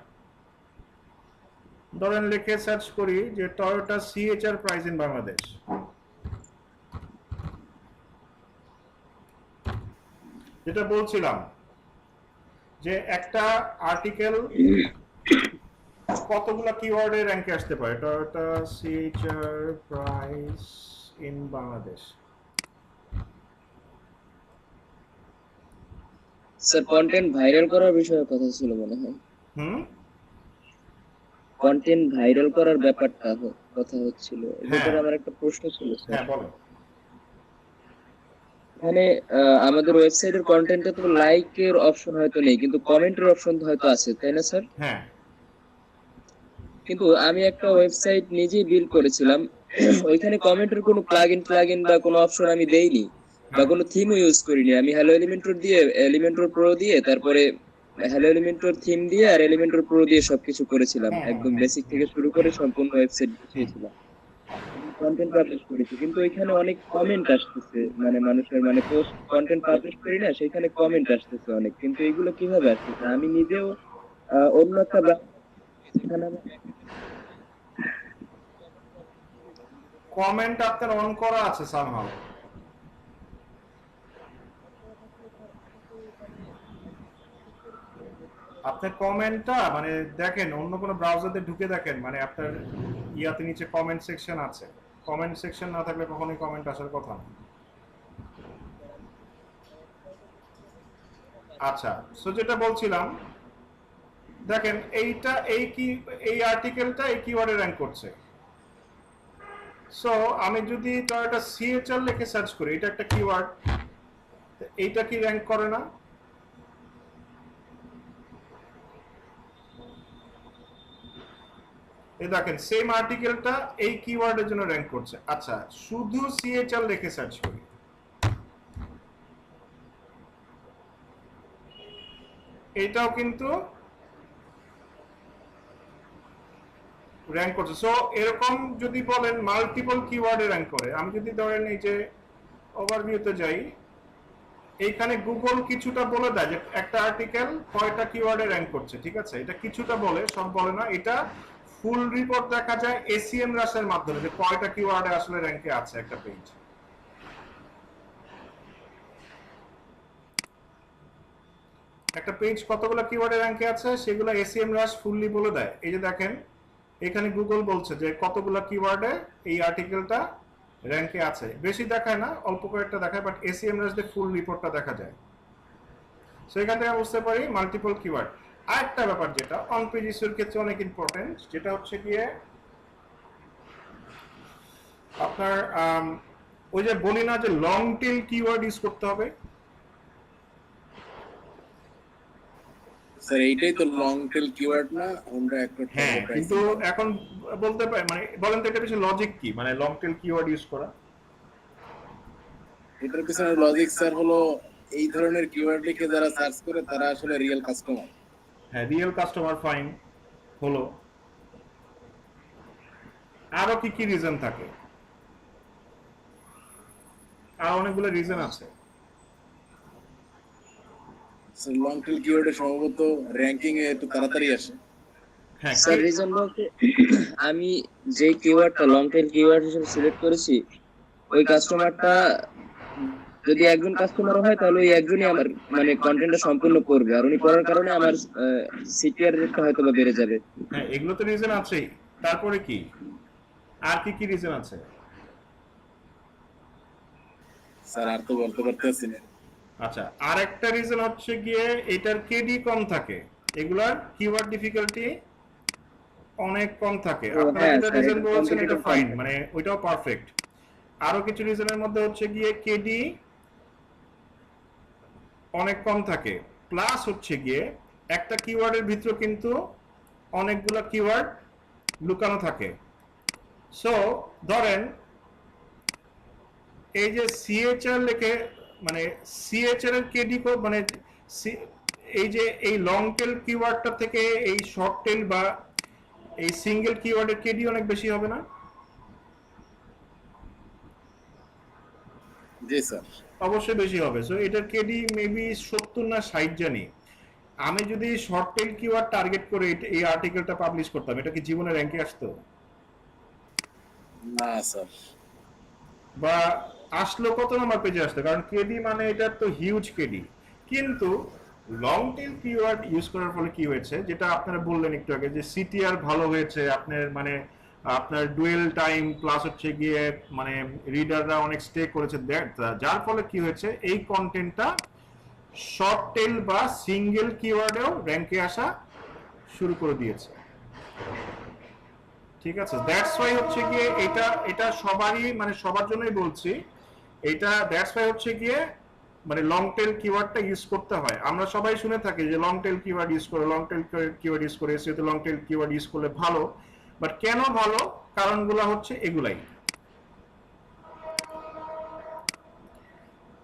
ধরেন লিখে সার্চ করি যে Toyota CHR price in Bangladesh. যেটা বলছিলাম যে একটা আর্টিকেল কতগুলা কিওয়ার্ডে র্যাঙ্কে আসতে পারে, Toyota CHR price in Bangladesh. Sir content viral করার বিষয়ে কথা ছিল মনে হয়, হুম, কন্টেন্ট ভাইরাল করার ব্যাপারটা কথা হচ্ছিল। এই হ্যাঁ। ব্যাপারে আমার একটা প্রশ্ন ছিল স্যার। হ্যাঁ বলেন। এখানে আমাদের ওয়েবসাইটের কন্টেন্টে তো লাইকের অপশন হয়তো নেই, কিন্তু কমেন্টের অপশন হয়তো আছে, তাই না স্যার? হ্যাঁ কিন্তু আমি একটা ওয়েবসাইট নিজেই বিল্ড করেছিলাম, ওইখানে কমেন্টের কোনো প্লাগইন বা কোনো অপশন আমি দেইনি, বা কোনো থিমও ইউজ করিনি। আমি হ্যালো এলিমেন্টর দিয়ে, এলিমেন্টর প্রো দিয়ে, তারপরে হ্যালো এলিমেন্টর থিম দিয়ে আর এলিমেন্টর প্রো দিয়ে সবকিছু করেছিলাম, একদম বেসিক থেকে শুরু করে সম্পূর্ণ ওয়েবসাইট গুছিয়েছিলাম, কন্টেন্ট পাবলিশ করেছি। কিন্তু ওইখানে অনেক কমেন্ট আসতেছে, মানে মানুষের, মানে পোস্ট কন্টেন্ট পাবলিশ করি না, সেখানে কমেন্ট আসতেছে অনেক। কিন্তু এগুলো কিভাবে আসতেছে? আমি নিজেও অন্য একটা যেখানে আমার কমেন্ট আপনার অন করা আছে সামহাউ। আপনার কমেন্টটা মানে দেখেন অন্য কোনো ব্রাউজারে ঢুকে দেখেন, মানে আপনার ইয়াতে নিচে কমেন্ট সেকশন আছে, কমেন্ট সেকশন না থাকলে কখনোই কমেন্ট আসার কথা না। আচ্ছা, সো যেটা বলছিলাম, দেখেন এইটা এই আর্টিকেলটা এই কিওয়ার্ডে র্যাঙ্ক করছে। সো আমি যদি টয়োটা সিএচআর লিখে সার্চ করি, এটা একটা কিওয়ার্ড, এইটা কি র্যাঙ্ক করে না? এই দেখেন সেম আর্টিকেলটা এই কিওয়ার্ডের জন্য র্যাঙ্ক করছে। আচ্ছা শুধু সিএচআর লিখে সার্চ করি, এটাও কিন্তু র্যাঙ্ক করছে। সো এরকম যদি বলেন মাল্টিপল কিওয়ার্ডে র্যাঙ্ক করে, আমি যদি ধরেন এই যে ওভারভিউতে যাই, এইখানে গুগল কিছুটা বলে দেয় যে একটা আর্টিকেল কয়টা কিওয়ার্ডে র্যাঙ্ক করছে, ঠিক আছে, এটা কিছুটা বলে, সব বলে না। এটা ফুল রিপোর্ট দেখা যায় এসিএম রাশের মাধ্যমে, যে কয়টা কিওয়ার্ডে আসলে র্যাঙ্কে আছে একটা পেজ। একটা পেজ কতগুলো কিওয়ার্ডে র্যাঙ্কে আছে সেগুলো এসিএম রাশ ফুললি বলে দেয়। এই যে দেখেন এখানে গুগল বলছে যে কতগুলো কিওয়ার্ডে এই আর্টিকেলটা র্যাঙ্কে আছে, বেশি দেখায় না, অল্প কয়েকটা দেখায়, বাট এসিএম রাশ দিয়ে ফুল রিপোর্টটা দেখা যায়। সো এখান থেকে বুঝতে পারি মাল্টিপল কিওয়ার্ড। আরেকটা ব্যাপার যেটা অন পেজ ইস্যুর ক্ষেত্রে অনেক ইম্পর্টেন্ট, যেটা হচ্ছে গিয়ে আপনার ওই যে বলি না যে লং টেল কিওয়ার্ড ইউজ করতে হবে। স্যার এইটাই তো লং টেল কিওয়ার্ড না, আমরা একটা হ্যাঁ, কিন্তু এখন বলতে পারি, মানে বলেন তো এটা পিছনে লজিক কি, মানে লং টেল কিওয়ার্ড ইউজ করা? এটার পিছনে লজিক স্যার হলো এই ধরনের কিওয়ার্ড লিখে যারা সার্চ করে তারা আসলে রিয়েল কাস্টমার। হ্যাঁ, রিয়েল কাস্টমার ফাইন হলো। আরো কি কি রিজন থাকে? আর অনেকগুলো রিজন আছে। স্যার লং টেল কিওয়ার্ডে সম্ভবত র‍্যাঙ্কিং এ একটু তাড়াতাড়ি আসে। হ্যাঁ, স্যার রিজন বলতে আমি যে কিওয়ার্ডটা লং টেল কিওয়ার্ড হিসেবে সিলেক্ট করেছি, ওই কাস্টমারটা যদি একজন কাস্টমার হয় তাহলে ওই একজনই আমার মানে কন্টেন্টটা সম্পূর্ণ করবে, আর উনি করার কারণে আমার সিটিআর রেটটা হয়তো বা বেড়ে যাবে। হ্যাঁ, এগুলো তো রিজন আছেই। তারপরে কি আর কি কি রিজন আছে? স্যার আর তো বলতে পারতেছি না। আচ্ছা, আর একটা রিজন হচ্ছে গিয়ে এটার কেডি কম থাকে, এগুলার কিওয়ার্ড ডিফিকাল্টি অনেক কম থাকে। আপনারা হ্যাঁ যেটা স্যার, রিজন এটা বলছেন এটা competitive ফাইন, কম। মানে ওইটাও পারফেক্ট। আরো কিছু রিজনের মধ্যে হচ্ছে গিয়ে কেডি অনেক কম থাকে, প্লাস হচ্ছে গিয়ে একটা কিওয়ার্ডের ভিতরে কিন্তু অনেকগুলো কিওয়ার্ড লুকানো থাকে। সো ধরেন এই যে সিএচআর লেখে, মানে সিএচআর এর কেডি মানে এই যে এই লং টেল কিওয়ার্ডটা থেকে এই শর্ট টেল বা এই সিঙ্গেল কিওয়ার্ডের কেডি অনেক বেশি হবে না? জি স্যার। অবশ্যই বেশি হবে। সো এটার কেডি মেবি 70 না 60 জানি। আমি যদি শর্ট টেল কিওয়ার্ড টার্গেট করে এই আর্টিকেলটা পাবলিশ করতাম, এটা কি জীবনে র্যাঙ্কে আসতো? না স্যার। বা আসলো কত নাম্বার পেজে আসতো? কারণ কেডি মানে এটা তো হিউজ কেডি। কিন্তু লং টেল কিওয়ার্ড ইউজ করার ফলে কি হয়েছে, যেটা আপনারা বললেন একটু আগে, যে সিটিআর ভালো হয়েছে, আপনার মানে আপনার ডুয়েল টাইম প্লাস হচ্ছে গিয়ে মানে রিডাররা অনেক স্টে করেছে, যার ফলে কি হয়েছে, এই কন্টেন্টটা শর্ট টেল বা সিঙ্গেল কিওয়ার্ডেও র্যাঙ্কে আসা শুরু করে দিয়েছে। ঠিক আছে, দ্যাটস ওয়াই হচ্ছে গিয়ে এটা এটা সবারই মানে সবার জন্যই বলছি, এটা দ্যাটস ওয়াই হচ্ছে গিয়ে মানে লং টেল কিওয়ার্ডটা ইউজ করতে হয়। আমরা সবাই শুনে থাকি যে লং টেল কিওয়ার্ড ইউজ করে, লং টেল কিওয়ার্ড ইউজ করে, এসইওতে লং টেল কিওয়ার্ড ইউজ করলে ভালো। বাট কেন ভালো, কারণগুলো হচ্ছে এগুলাই।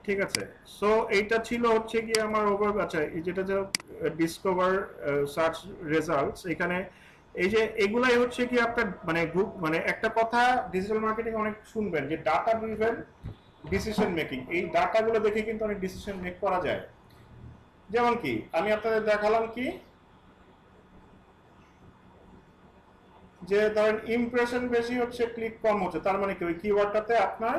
ঠিক আছে, সো এইটা ছিল হচ্ছে গিয়ে আমার ওভার, আচ্ছা এই যেটা যে ডিসকভার সার্চ রেজাল্টস, এখানে এই যে এগুলাই হচ্ছে কি আপনার মানে গ্রুপ মানে একটা কথা ডিজিটাল মার্কেটিং অনেক শুনবেন যে ডাটা ড্রিভেন ডিসিশন মেকিং, এই ডাটাগুলো দেখে কিন্তু অনেক ডিসিশন মেক করা যায়। যেমন কি আমি আপনাদের দেখালাম কি, যে ধরেন ইমপ্রেশন বেশি হচ্ছে, ক্লিক কম হচ্ছে, তার মানে কি ওই কিওয়ার্ডটাতে আপনার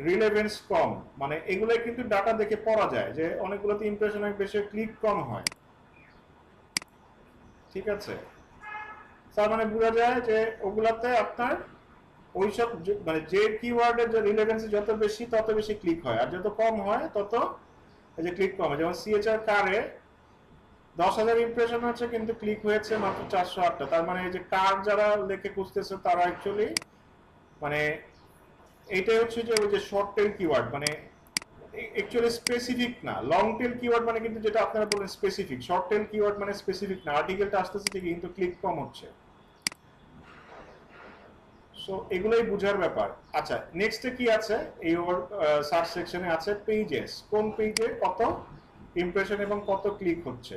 রিলেভেন্স কম, মানে এগুলো কিন্তু ডাটা দেখে পড়া যায় যে অনেকগুলোতে ইমপ্রেশন অনেক বেশি, ক্লিক কম হয়। ঠিক আছে, তার মানে বোঝা যায় যে ওগুলাতে আপনার ওইসব মানে যে কিওয়ার্ডের যে রিলেভেন্স যত বেশি তত বেশি ক্লিক হয়, আর যত কম হয় তত এই যে ক্লিক কম হয়। যেমন সিএচআর কারে 10,000 ইমপ্রেশন হচ্ছে কিন্তু ক্লিক হয়েছে মাত্র 408টা, তার মানে এই যে কার যারা লেখে খুঁজতেছে তারা অ্যাকচুয়ালি মানে এইটাই হচ্ছে যে ওই যে শর্ট টেল কিওয়ার্ড মানে অ্যাকচুয়ালি স্পেসিফিক না। লং টেল কিওয়ার্ড মানে কিন্তু যেটা আপনারা বলেন স্পেসিফিক, শর্ট টেল কিওয়ার্ড মানে স্পেসিফিক না, আর্টিকেলটা আসতেছে ঠিকই কিন্তু ক্লিক কম হচ্ছে। সো এগুলোই বুঝার ব্যাপার। আচ্ছা নেক্সটে কি আছে, এই ওভার সার্চ সেকশনে আছে পেজেস, কোন পেজে কত ইমপ্রেশন এবং কত ক্লিক হচ্ছে।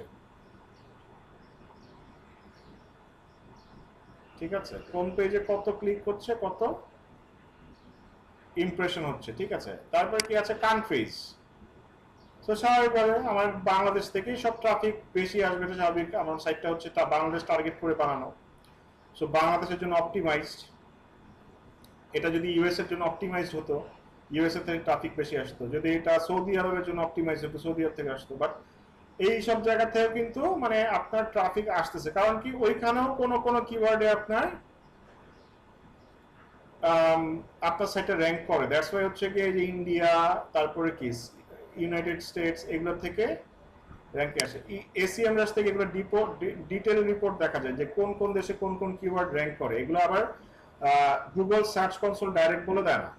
ঠিক আছে, কোন পেজে কত ক্লিক হচ্ছে, কত ইমপ্রেশন হচ্ছে। ঠিক আছে, তারপর কি আছে কান্ট্রিজ। তো স্বাভাবিকভাবে আমার বাংলাদেশ থেকেই সব ট্রাফিক বেশি আসবে, এটা স্বাভাবিক, আমার সাইটটা হচ্ছে তা বাংলাদেশ টার্গেট করে বানানো। সো বাংলাদেশের জন্য অপটিমাইজড। এটা যদি ইউএস এর জন্য অপটিমাইজড হতো, ইউএসএ থেকে ট্রাফিক বেশি আসতো। যদি এটা সৌদি আরবের জন্য অপটিমাইজ হতো, সৌদি আরব থেকে আসতো। বাট এই সব জায়গা থেকে কিন্তু মানে আপনার ট্রাফিক আসতেছে, কারণ কি ওইখানেও কোনো কোনো কিওয়ার্ডে আপনার আপনার সাইটে র্যাঙ্ক করে। দ্যাটস ওয়াই হচ্ছে কি যে ইন্ডিয়া, তারপরে কি ইউনাইটেড স্টেটস, এগুলো থেকে র্যাঙ্কে আসে। এসিএম রাশ থেকে এগুলো ডিটেল রিপোর্ট দেখা যায় যে কোন কোন দেশে কোন কোন কিওয়ার্ড র্যাঙ্ক করে। এগুলো আবার গুগল সার্চ কনসোল ডাইরেক্ট বলে দেয় না।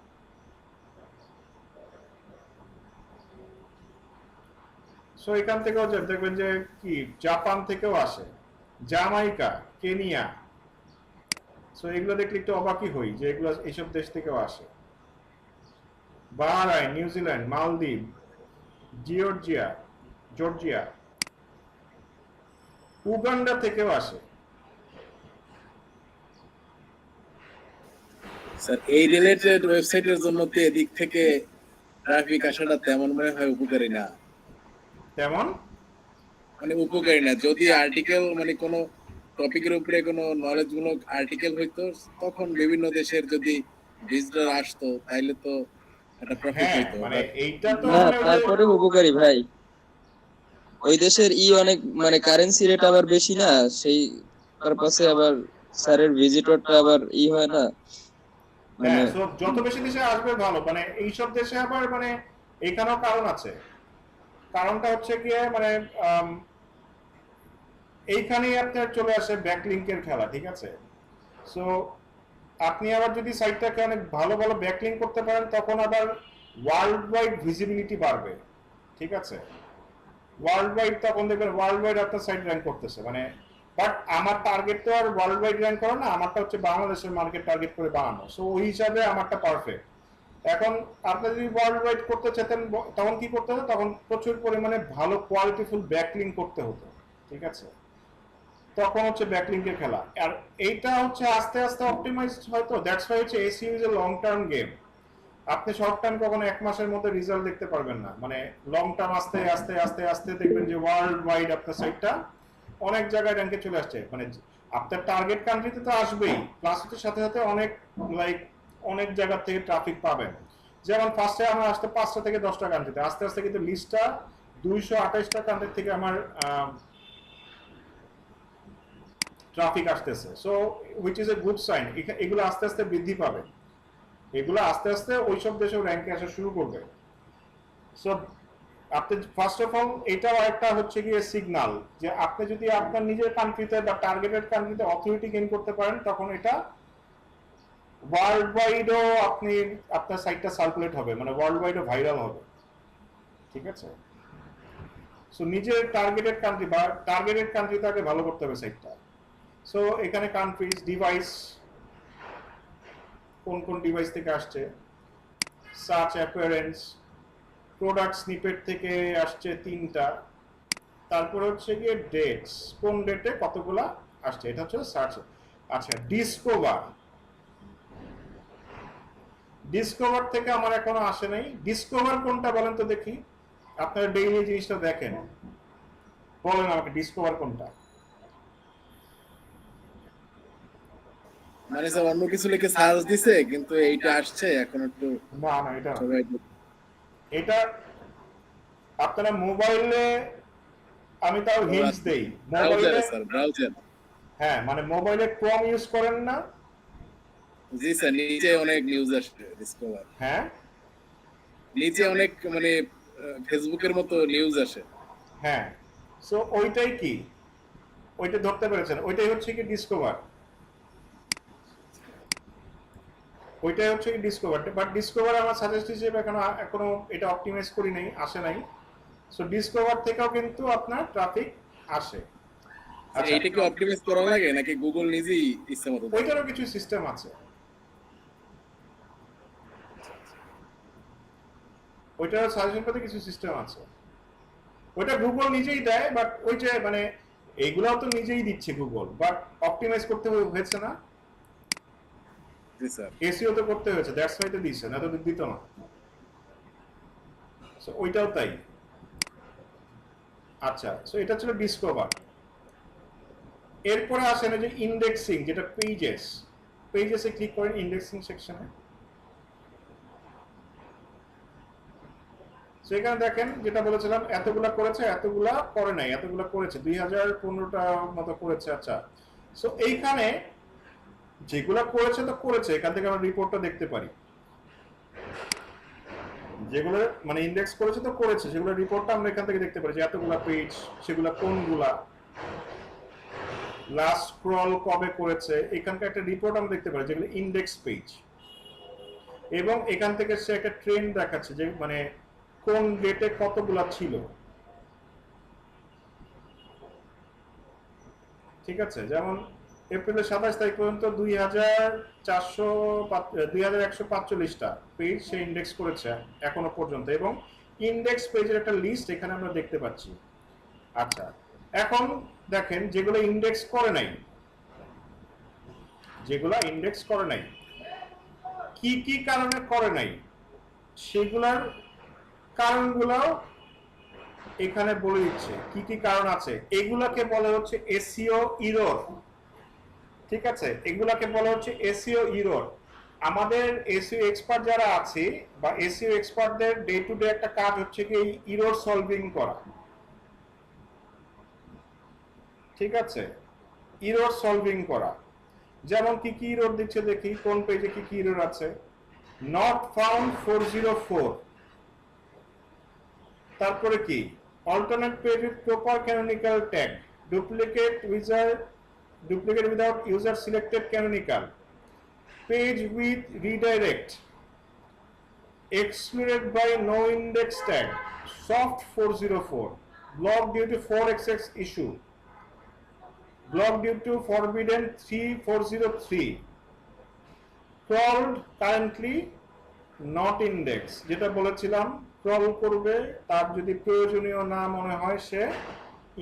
সো এখান থেকেও দেখবেন যে কি জাপান থেকেও আসে, জামাইকা, কেনিয়া। সো এগুলো দেখলে একটু অবাকই হই যে এগুলো এইসব দেশ থেকেও আসে। বাহরাইন, নিউজিল্যান্ড, মালদ্বীপ, জর্জিয়া, উগান্ডা থেকেও আসে। স্যার এই রিলেটেড ওয়েবসাইটের জন্য তো এদিক থেকে ট্রাফিক আসাটা তেমন মনে হয় উপকারী না। তেমন মানে উপকারী না, যদি আর্টিকেল মানে কোনো টপিকের উপরে কোনো নলেজমূলক আর্টিকেল হইতো, তখন বিভিন্ন দেশের যদি ভিজিটর আসতো তাইলে তো একটা প্রফিট হ্যাঁ হইতো। মানে এইটা তো না, মানে ওই যে তারপরে উপকারী ভাই, ওই দেশের অনেক মানে কারেন্সি রেট আবার বেশি না, সেই পারপাসে আবার স্যারের ভিজিটরটা আবার হয় না মানে। হ্যাঁ, সো যত বেশি দেশে আসবে ভালো, মানে এইসব দেশে আবার মানে এখানেও কারণ আছে। কারণটা হচ্ছে গিয়ে মানে এইখানেই আপনার চলে আসে ব্যাকলিংকের খেলা। ঠিক আছে, সো আপনি আবার যদি সাইটটাকে অনেক ভালো ভালো ব্যাকলিং করতে পারেন তখন আবার ওয়ার্ল্ড ওয়াইড ভিজিবিলিটি বাড়বে। ঠিক আছে, ওয়ার্ল্ড ওয়াইড তখন দেখবেন ওয়ার্ল্ড ওয়াইড আপনার সাইট র্যাঙ্ক করতেছে মানে। বাট আমার টার্গেট তো আর ওয়ার্ল্ড ওয়াইড র্যাঙ্ক করা না, আমারটা হচ্ছে বাংলাদেশের মার্কেট টার্গেট করে বানানো। সো ওই হিসাবে আমারটা পারফেক্ট। এখন আপনি যদি ওয়ার্ল্ড ওয়াইড করতে চাইতেন তখন কি করতে হতো, তখন প্রচুর পরিমাণে ভালো কোয়ালিটিফুল ব্যাকলিং করতে হতো। ঠিক আছে, তখন হচ্ছে ব্যাকলিংকের খেলা। আর এইটা হচ্ছে আস্তে আস্তে অপটিমাইজড হয়তো। দ্যাটস ওয়াই হচ্ছে SEO is a long term game. আপনি শর্ট টার্ম কখনো 1 মাসের মধ্যে রেজাল্ট দেখতে পারবেন না, মানে লং টার্ম আস্তে আস্তে আস্তে আস্তে দেখবেন যে ওয়ার্ল্ড ওয়াইড আপনার সাইটটা অনেক জায়গায় র্যাঙ্কে চলে আসছে। মানে আপনার টার্গেট কান্ট্রিতে তো আসবেই, প্লাস এর সাথে সাথে অনেক অনেক জায়গা থেকে ট্রাফিক পাবেন। যেমন ফার্স্টে আমার আসতে 5টা থেকে 10টা কান্ট্রিতে, আস্তে আস্তে কিন্তু লিস্টটা 228টা কান্ট্রি থেকে আমার ট্রাফিক আসতেছে। So which is a good sign. এগুলো আস্তে আস্তে বৃদ্ধি পাবে, এগুলো আস্তে আস্তে ওইসব দেশেও র্যাঙ্কে আসা শুরু করবে। সো আপনি ফার্স্ট অফ অল এটাও একটা হচ্ছে গিয়ে সিগনাল যে আপনি যদি আপনার নিজের কান্ট্রিতে বা টার্গেটেড কান্ট্রিতে অথরিটি গেইন করতে পারেন, তখন এটা ওয়ার্ল্ড ওয়াইডও আপনি আপনার সাইটটা সার্কুলেট হবে, মানে ওয়ার্ল্ড ওয়াইডও ভাইরাল হবে। ঠিক আছে, সো নিজের টার্গেটেড কান্ট্রি বা টার্গেটেড কান্ট্রিতে আগে ভালো করতে হবে সাইটটা। সো এখানে কান্ট্রিজ, ডিভাইস, কোন কোন ডিভাইস থেকে আসছে, সার্চ অ্যাপিয়ারেন্স, প্রোডাক্ট স্নিপেট থেকে আসছে 3টা, তারপরে হচ্ছে গিয়ে ডেটস, কোন ডেটে কতগুলা আসছে, এটা হচ্ছে সার্চ। আচ্ছা, ডিসকভার থেকে আমার এখনো আসে নাই। ডিসকভার কোনটা বলেন তো দেখি, আপনারা ডেইলি জিনিসটা দেখেন, বলেন আমাকে ডিসকভার কোনটা। মানে স্যার অন্য কিছু লিখে সার্চ দিছে কিন্তু এইটা আসছে এখন একটু না না, এটা না। সবাই এটা আপনারা মোবাইলে, আমি তাও হিন্টস দেই, মোবাইলে ব্রাউজারে স্যার, ব্রাউজার। হ্যাঁ, মানে মোবাইলে ক্রোম ইউজ করেন না? জি স্যার, নিচে অনেক নিউজ আসে ডিসকভার, হ্যাঁ, নিচে অনেক মানে ফেসবুকের মতো নিউজ আসে। হ্যাঁ। সো ওইটাই কি, ওইটা ধরতে পেরেছেন? ওইটাই হচ্ছে কি ডিসকভার, ওইটাই হচ্ছে কি ডিসকভার। বাট ডিসকভার আমার সাজেস্ট হিসেবে এখনো এটা অপটিমাইজ করি নাই, আসে নাই। সো ডিসকভার থেকেও কিন্তু আপনার ট্রাফিক আসে। আচ্ছা, এইটা কি অপটিমাইজ করা লাগে নাকি গুগল নিজেই ইচ্ছা মতো দেয়? ওইটারও কিছু সিস্টেম আছে, ওইটার সাজেশন করতে কিছু সিস্টেম আছে। ওইটা গুগল নিজেই দেয়, বাট ওই যে মানে এইগুলাও তো নিজেই দিচ্ছে গুগল, বাট অপটিমাইজ করতে হয়েছে না, জি স্যার। এসইও তো করতে হয়েছে, দ্যাটস ওয়াই তো দিচ্ছে, না তো দিত না। সো ওইটাও তাই। আচ্ছা, সো এটা ছিল ডিসকভার। এরপরে আসেন যে ইন্ডেক্সিং, যেটা পেজেসে ক্লিক করেন ইন্ডেক্সিং সেকশনে। সেখানে দেখেন যেটা বলেছিলাম, এতগুলা করেছে, এতগুলা করে নাই, এতগুলা করেছে, 2015টা মতো করেছে। আচ্ছা, সো এইখানে যেগুলা করেছে তো করেছে, এখান থেকে আমরা রিপোর্টটা দেখতে পারি। যেগুলো মানে ইন্ডেক্স করেছে তো করেছে, সেগুলো রিপোর্টটা আমরা এখান থেকে দেখতে পারি যে এতগুলা পেজ, সেগুলা কোনগুলা, লাস্ট স্ক্রল কবে করেছে, এখানকার একটা রিপোর্ট আমরা দেখতে পারি যেগুলো ইন্ডেক্স পেজ। এবং এখান থেকে সে একটা ট্রেন্ড দেখাচ্ছে যে মানে কোন ডেটে কতগুলা ছিল। ঠিক আছে, যেমন এপ্রিলের 27 তারিখ পর্যন্ত 2145টা পেজ সে ইন্ডেক্স করেছে এখনো পর্যন্ত, এবং ইন্ডেক্স পেজের একটা লিস্ট এখানে আমরা দেখতে পাচ্ছি। আচ্ছা, এখন দেখেন যেগুলো ইন্ডেক্স করে নাই, কি কি কারণে করে নাই, সেগুলার কারণগুলো এখানে বলে দিচ্ছে। কি কি কারণ আছে, এগুলাকে বলা হচ্ছে এসইও ইরর। ঠিক আছে, এগুলাকে বলা হচ্ছে এসইও ইরর। আমাদের এসইও এক্সপার্ট যারা আছে বা এসইও এক্সপার্টদের ডে টু ডে একটা কাজ হচ্ছে কি এই ইরর সলভিং করা। ঠিক আছে, ইরর সলভিং করা। যেমন কি কি ইরর দিচ্ছে দেখি, কোন পেজে কি কি ইরর আছে। নট ফাউন্ড 404, তারপরে কি alternate page with proper canonical tag, duplicate without user selected canonical, page with redirect, excluded by no index tag, soft 404, blocked due to 4xx issue, blocked due to forbidden 3403, crawled currently not index, যেটা বলেছিলাম crawl করবে তার যদি প্রয়োজনীয় না মনে হয় সে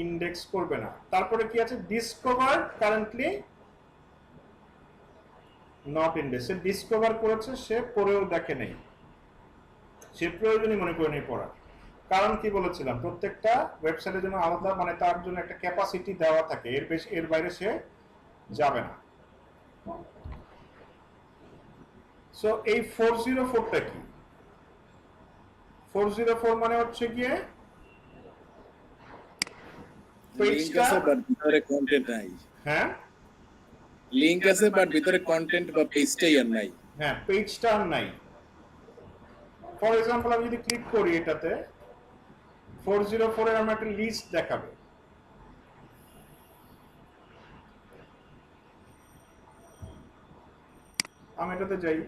index করবে না। তারপরে কি আছে, discover currently not index, say discover করেছে, সে পরেও দেখে নেই। সে প্রয়োজনই মনে করে নেই পড়ার। কারণ কি বলেছিলাম, প্রত্যেকটা ওয়েবসাইটের জন্য আলাদা মানে তার জন্য একটা ক্যাপাসিটি দেওয়া থাকে, এর বেশি এর বাইরে সে যাবে না। সো এই 404টা কি? 404 মানে হচ্ছে গিয়ে লিংক আছে বাট ভিতরে কন্টেন্ট নাই। হ্যাঁ লিংক আছে বাট ভিতরে কন্টেন্ট বা পেজটাই আর নাই। হ্যাঁ, পেজটা আর নাই। ফর এক্সাম্পল আমি যদি ক্লিক করি এটাতে, 404 এর আমার একটা লিস্ট দেখাবে। আমি এটাতে যাই,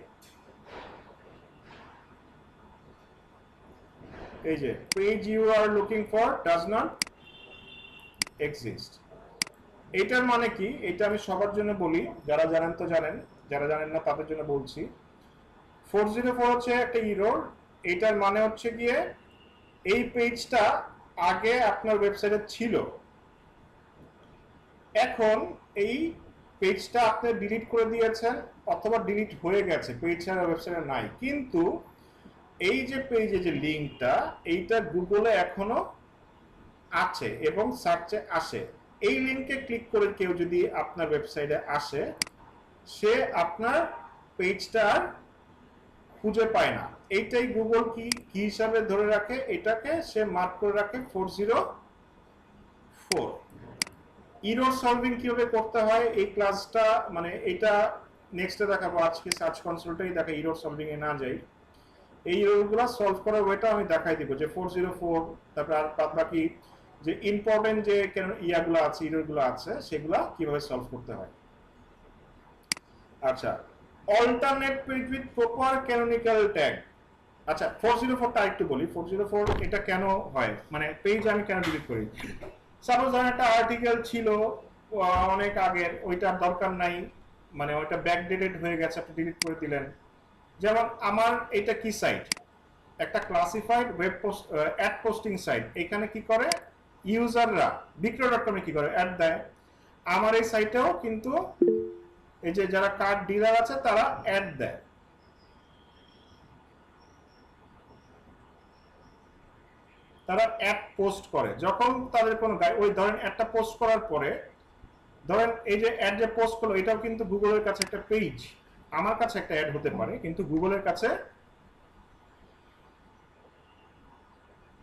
এই যে page you are looking for does not exist. এটার মানে কি, এটা আমি সবার জন্য বলি, যারা জানেন তো জানেন, যারা জানেন না তাদের জন্য বলছি। 404 হচ্ছে একটা এরর। এটার মানে হচ্ছে গিয়ে এই পেজটা আগে আপনার ওয়েবসাইটে ছিল, এখন এই পেজটা আপনি ডিলিট করে দিয়েছেন অথবা ডিলিট হয়ে গেছে, পেজ ছাড়া ওয়েবসাইটে নাই, কিন্তু এই যে পেজে যে লিঙ্কটা, এইটা গুগলে এখনো আছে এবং সার্চে আসে। এই লিঙ্কে ক্লিক করে কেউ যদি আপনার ওয়েবসাইটে আসে, সে আপনার পেজটা আর খুঁজে পায় না। এইটাই গুগল কি হিসাবে ধরে রাখে, এটাকে সে মার্ক করে রাখে 404। ইরর সলভিং কিভাবে করতে হয় এই ক্লাসটা, মানে এটা নেক্সটে দেখাবো, আজকে সার্চ কনসোলটাই দেখা, ইরর সলভিং এ না যাই। এই ইররগুলো সলভ করার ওয়েটা আমি দেখাই দিব, যে 404 তারপর আর বাকি যে ইম্পর্টেন্ট যে ইয়াগুলো আছে, ইররগুলো আছে, সেগুলা কিভাবে সলভ করতে হয়। আচ্ছা, alternate page with proper canonical tag. আচ্ছা, 404টা একটু বলি। 404 এটা কেন হয়, মানে পেজ আমি কেন ডিলিট করি। সাপোজ ধরেন একটা আর্টিকেল ছিল অনেক আগের, ওইটার দরকার নাই, মানে ওইটা ব্যাকডেটেড হয়ে গেছে, আপনি ডিলিট করে দিলেন। যেমন আমার এটা কি সাইট, একটা classified web post ad posting site. এখানে কি করে ইউজাররা বিক্রয়.com এ কি করে অ্যাড দেয়, আমার এই সাইটেও কিন্তু এই যে যারা কার্ড ডিলার আছে তারা অ্যাড দেয়। তারা অ্যাড পোস্ট করে যখন তাদের কোনো ওই ধরেন অ্যাডটা পোস্ট করার পরে, ধরেন এই যে অ্যাড যে পোস্ট করলো, এটাও কিন্তু গুগলের কাছে একটা পেজ, আমার কাছে একটা অ্যাড হতে পারে, কিন্তু গুগলের কাছে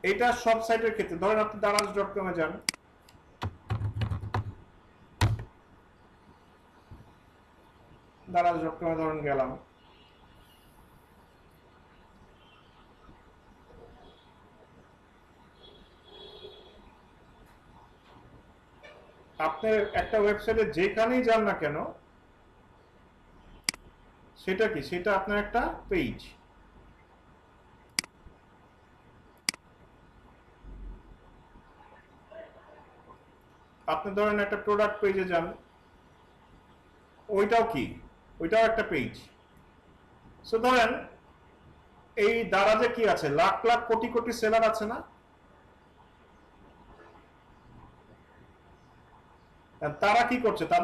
এটা সব সাইটের ক্ষেত্রে। ধরেন আপনি দারাজ.com এ যান, দারাজ.com এ ধরেন গেলাম, আপনি একটা ওয়েবসাইটে যেখানেই যান না কেন, সেটা কি, সেটা আপনার একটা পেজ। আপনি ধরেন একটা প্রোডাক্ট পেজে যান, ওইটাও কি, ওইটাও একটা পেজ। সো ধরেন এই দারাজে কি আছে, লাখ লাখ কোটি কোটি সেলার আছে না, তারা কি করছে, তাদের